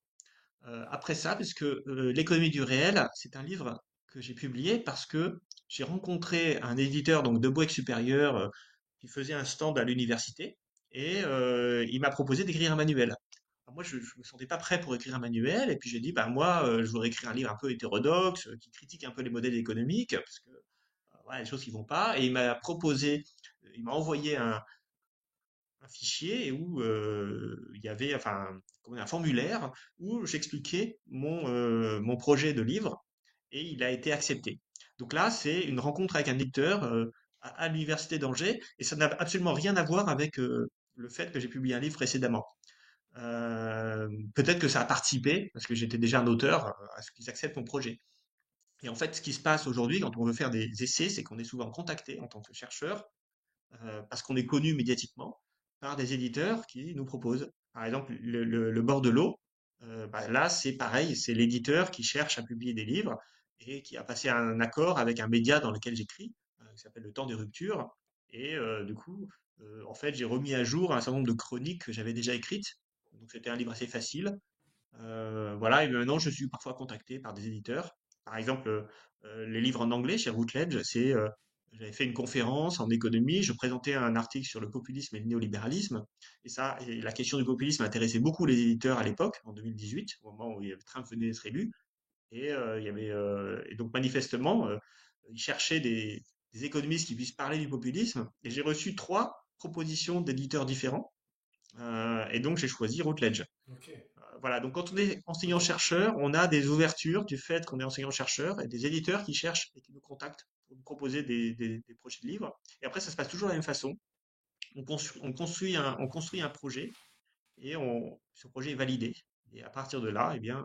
Après ça, puisque l'économie du réel, c'est un livre que j'ai publié parce que j'ai rencontré un éditeur donc de Boeck Supérieur qui faisait un stand à l'université et il m'a proposé d'écrire un manuel. Alors moi, je me sentais pas prêt pour écrire un manuel et puis j'ai dit bah moi, je voudrais écrire un livre un peu hétérodoxe qui critique un peu les modèles économiques parce que voilà, des choses qui vont pas et il m'a proposé, il m'a envoyé un fichier où il y avait enfin un formulaire où j'expliquais mon projet de livre et il a été accepté. Donc là, c'est une rencontre avec un éditeur à l'université d'Angers et ça n'a absolument rien à voir avec le fait que j'ai publié un livre précédemment. Peut-être que ça a participé parce que j'étais déjà un auteur à ce qu'ils acceptent mon projet. Et en fait, ce qui se passe aujourd'hui quand on veut faire des essais, c'est qu'on est souvent contacté en tant que chercheur parce qu'on est connu médiatiquement par des éditeurs qui nous proposent. Par exemple, le bord de l'eau, bah, là, c'est pareil, c'est l'éditeur qui cherche à publier des livres et qui a passé un accord avec un média dans lequel j'écris, qui s'appelle Le Temps des Ruptures. Et du coup, en fait, j'ai remis à jour un certain nombre de chroniques que j'avais déjà écrites. Donc, c'était un livre assez facile. Voilà, et maintenant je suis parfois contacté par des éditeurs. Par exemple, les livres en anglais chez Routledge, j'avais fait une conférence en économie, je présentais un article sur le populisme et le néolibéralisme, et la question du populisme intéressait beaucoup les éditeurs à l'époque, en 2018, au moment où Trump venait d'être élu, et donc manifestement, ils cherchaient des économistes qui puissent parler du populisme, et j'ai reçu trois propositions d'éditeurs différents, et donc j'ai choisi Routledge. Ok. Voilà, donc quand on est enseignant-chercheur, on a des ouvertures du fait qu'on est enseignant-chercheur et des éditeurs qui cherchent et qui nous contactent pour nous proposer des projets de livres. Et après, ça se passe toujours de la même façon. On construit un projet et ce projet est validé. Et à partir de là, eh bien,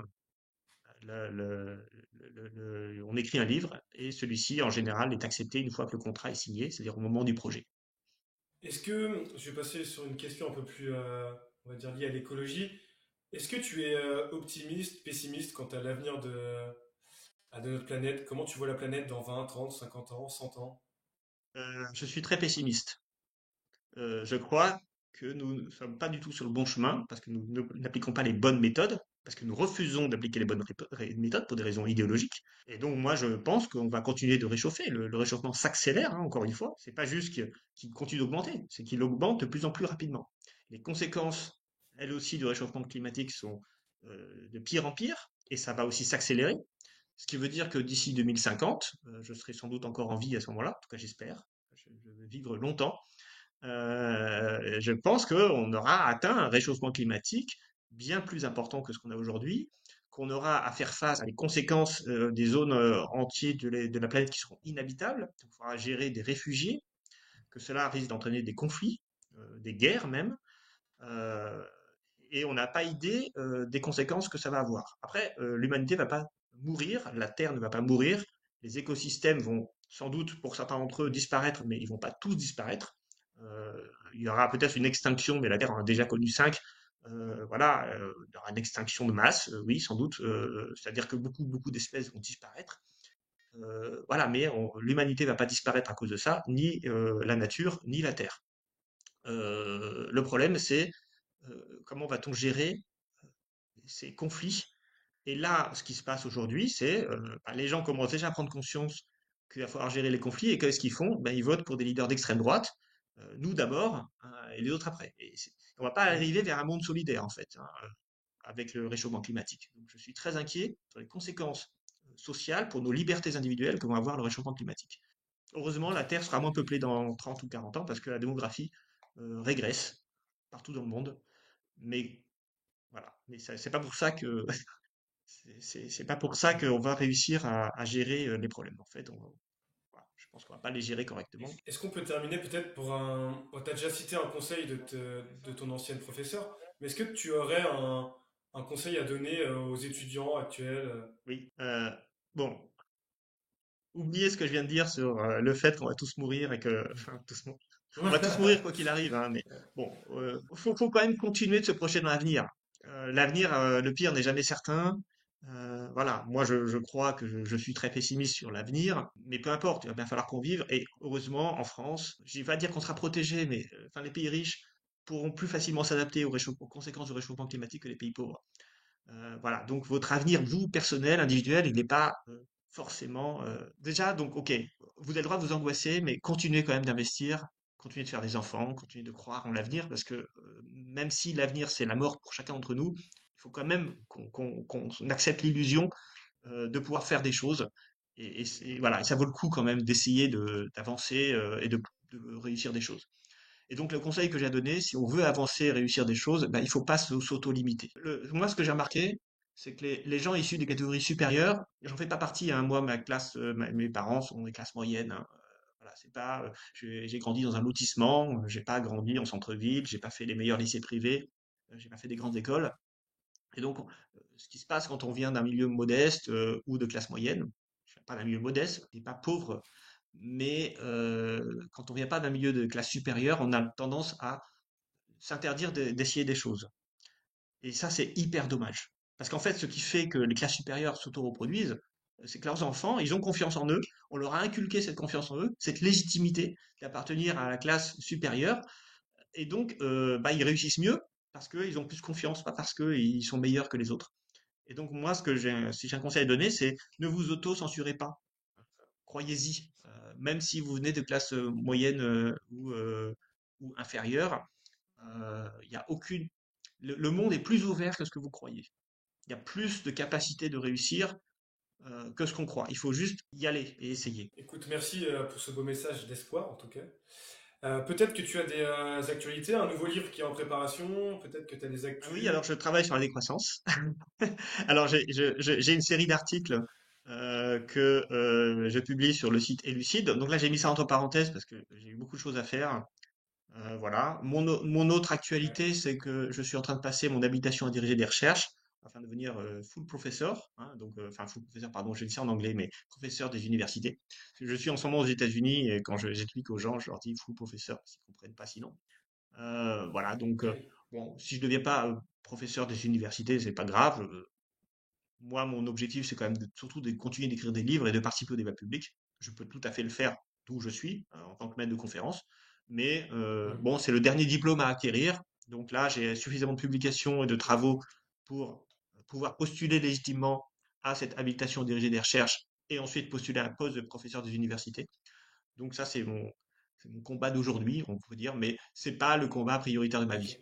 on écrit un livre et celui-ci, en général, est accepté une fois que le contrat est signé, c'est-à-dire au moment du projet. Est-ce que, je vais passer sur une question un peu plus, on va dire, liée à l'écologie. Est-ce que tu es optimiste, pessimiste quant à l'avenir de notre planète? Comment tu vois la planète dans 20, 30, 50 ans, 100 ans? Je suis très pessimiste. Je crois que nous ne sommes pas du tout sur le bon chemin parce que nous n'appliquons pas les bonnes méthodes, parce que nous refusons d'appliquer les bonnes méthodes pour des raisons idéologiques. Et donc moi je pense qu'on va continuer de réchauffer. Le réchauffement s'accélère, hein, encore une fois. C'est pas juste qu'il continue d'augmenter, c'est qu'il augmente de plus en plus rapidement. Les conséquences, elles aussi, du réchauffement climatique sont de pire en pire, et ça va aussi s'accélérer. Ce qui veut dire que d'ici 2050, je serai sans doute encore en vie à ce moment-là, en tout cas j'espère, je vais vivre longtemps. Je pense qu'on aura atteint un réchauffement climatique bien plus important que ce qu'on a aujourd'hui, qu'on aura à faire face à les conséquences des zones entières de la planète qui seront inhabitables. Il faudra gérer des réfugiés, que cela risque d'entraîner des conflits, des guerres même. Euh, et on n'a pas idée des conséquences que ça va avoir. Après, l'humanité va pas mourir, la Terre ne va pas mourir, les écosystèmes vont sans doute pour certains d'entre eux disparaître, mais ils vont pas tous disparaître. Il y aura peut-être une extinction, mais la Terre en a déjà connu cinq. Voilà, il y aura une extinction de masse, oui, sans doute. C'est-à-dire que beaucoup d'espèces vont disparaître. Voilà, mais l'humanité va pas disparaître à cause de ça, ni la nature, ni la Terre. Le problème, c'est comment va-t-on gérer ces conflits? Et là, ce qui se passe aujourd'hui, c'est les gens commencent déjà à prendre conscience qu'il va falloir gérer les conflits et qu'est-ce qu'ils font? Ben, ils votent pour des leaders d'extrême droite, nous d'abord et les autres après. Et on va pas Mhm. arriver vers un monde solidaire en fait, hein, avec le réchauffement climatique. Donc, je suis très inquiet sur les conséquences sociales pour nos libertés individuelles que va avoir le réchauffement climatique. Heureusement, Ok. la Terre sera moins peuplée dans 30 ou 40 ans parce que la démographie régresse partout dans le monde. Mais voilà, mais c'est pas pour ça que c'est pas pour ça qu'on va réussir à gérer les problèmes. En fait, voilà, je pense qu'on va pas les gérer correctement. Est-ce qu'on peut terminer peut-être pour un... Bon, t'as déjà cité un conseil de ton ancienne professeure, mais est-ce que tu aurais un conseil à donner aux étudiants actuels? Oui. Bon, oubliez ce que je viens de dire sur le fait qu'on va tous mourir et que, enfin, on va tous mourir quoi qu'il arrive, hein, mais bon, faut quand même continuer de se projeter dans l'avenir. L'avenir, le pire n'est jamais certain. Voilà, moi je crois que je suis très pessimiste sur l'avenir, mais peu importe, il va bien falloir qu'on vive. Et heureusement, en France, je vais pas dire qu'on sera protégé, mais enfin les pays riches pourront plus facilement s'adapter aux conséquences du réchauffement climatique que les pays pauvres. Voilà, donc votre avenir, vous, personnel, individuel, il n'est pas forcément... Déjà, donc, ok, vous avez le droit de vous angoisser, mais continuez quand même d'investir, continuez de faire des enfants, continuez de croire en l'avenir, parce que même si l'avenir, c'est la mort pour chacun d'entre nous, il faut quand même qu'on accepte l'illusion de pouvoir faire des choses. Voilà, et ça vaut le coup quand même d'essayer d'avancer et de réussir des choses. Et donc, le conseil que j'ai à donner, si on veut avancer et réussir des choses, ben, il faut pas s'auto-limiter. Moi, ce que j'ai remarqué, c'est que les gens issus des catégories supérieures, j'en fais pas partie, hein, moi, ma classe, mes parents sont des classes moyennes, hein. Voilà, c'est pas, j'ai grandi dans un lotissement, j'ai pas grandi en centre-ville, j'ai pas fait les meilleurs lycées privés, j'ai pas fait des grandes écoles. Et donc, ce qui se passe quand on vient d'un milieu modeste ou de classe moyenne, je viens pas d'un milieu modeste, et pas pauvre, mais quand on vient pas d'un milieu de classe supérieure, on a tendance à s'interdire d'essayer des choses. Et ça, c'est hyper dommage. Parce qu'en fait, ce qui fait que les classes supérieures s'auto-reproduisent, c'est que leurs enfants, ils ont confiance en eux, on leur a inculqué cette confiance en eux, cette légitimité d'appartenir à la classe supérieure, et donc ils réussissent mieux parce qu'ils ont plus confiance, pas parce qu'ils sont meilleurs que les autres. Et donc moi, si j'ai un conseil à donner, c'est ne vous auto-censurez pas. Croyez-y. Même si vous venez de classe moyenne ou inférieure, il y a aucune. Le monde est plus ouvert que ce que vous croyez. Il y a plus de capacité de réussir que ce qu'on croit. Il faut juste y aller et essayer. Écoute, merci pour ce beau message d'espoir en tout cas. Peut-être que tu as des actualités, un nouveau livre qui est en préparation, peut-être que tu as des Ah oui, actus. alors je travaille sur la décroissance. Alors j'ai une série d'articles que je publie sur le site Elucide. Donc là j'ai mis ça entre parenthèses parce que j'ai eu beaucoup de choses à faire. Voilà. Mon autre Ouais. actualité, c'est que je suis en train de passer mon habilitation à diriger des recherches afin de devenir full professeur, hein, donc enfin full professeur, pardon, je dis ça en anglais, mais professeur des universités. Je suis en ce moment aux États-Unis et quand j'explique aux gens, je leur dis full professeur parce qu'ils comprennent pas sinon. Voilà, donc Oui. bon, si je deviens pas professeur des universités, c'est pas grave. Moi, mon objectif, c'est quand même surtout de continuer d'écrire des livres et de participer au débat public. Je peux tout à fait le faire d'où je suis, en tant que maître de conférence. Mais Mm. bon, c'est le dernier diplôme à acquérir. Donc là, j'ai suffisamment de publications et de travaux pour pouvoir postuler légitimement à cette habilitation à diriger des recherches et ensuite postuler à un poste de professeur des universités. Donc ça, c'est mon combat d'aujourd'hui, on pourrait dire, mais c'est pas le combat prioritaire de ma Ok. vie.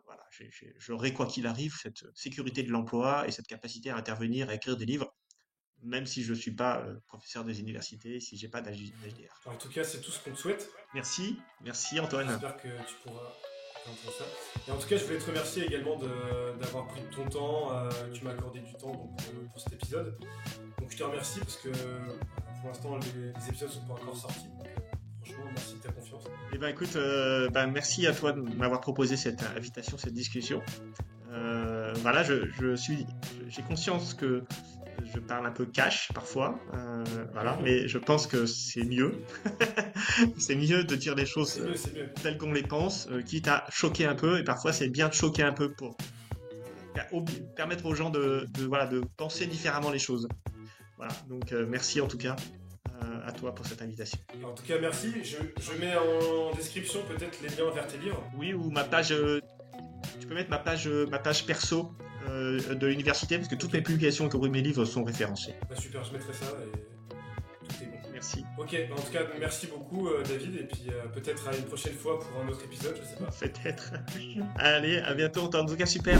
Voilà, j'aurai quoi qu'il arrive cette sécurité de l'emploi et cette capacité à intervenir, à écrire des livres, même si je suis pas professeur des universités, si j'ai pas d'HDR. En tout cas, c'est tout ce qu'on te souhaite. Merci, merci Antoine. J'espère que tu pourras très intéressant. Et en tout cas, je voulais te remercier également d'avoir pris de ton temps. Tu m'as accordé du temps donc, pour cet épisode. Donc je te remercie parce que pour l'instant, les épisodes ne sont pas encore sortis. Donc, franchement, merci de ta confiance. Eh ben écoute, merci à toi de m'avoir proposé cette invitation, cette discussion. Voilà, j'ai conscience que je parle un peu cash parfois, voilà, mais je pense que c'est mieux. C'est mieux de dire les choses C'est mieux. telles qu'on les pense, quitte à choquer un peu. Et parfois, c'est bien de choquer un peu pour permettre aux gens voilà, de penser différemment les choses. Voilà, donc merci en tout cas à toi pour cette invitation. En tout cas, merci. Je mets en description peut-être les liens vers tes livres. Oui, ou ma page. Tu peux mettre ma page perso de l'université parce que toutes mes publications y compris mes livres sont référencées. Bah, super, je mettrai ça et tout est bon. Merci. Ok, en tout cas, merci beaucoup David et puis peut-être à une prochaine fois pour un autre épisode, je sais pas. Peut-être. Allez, à bientôt. En tout cas, super.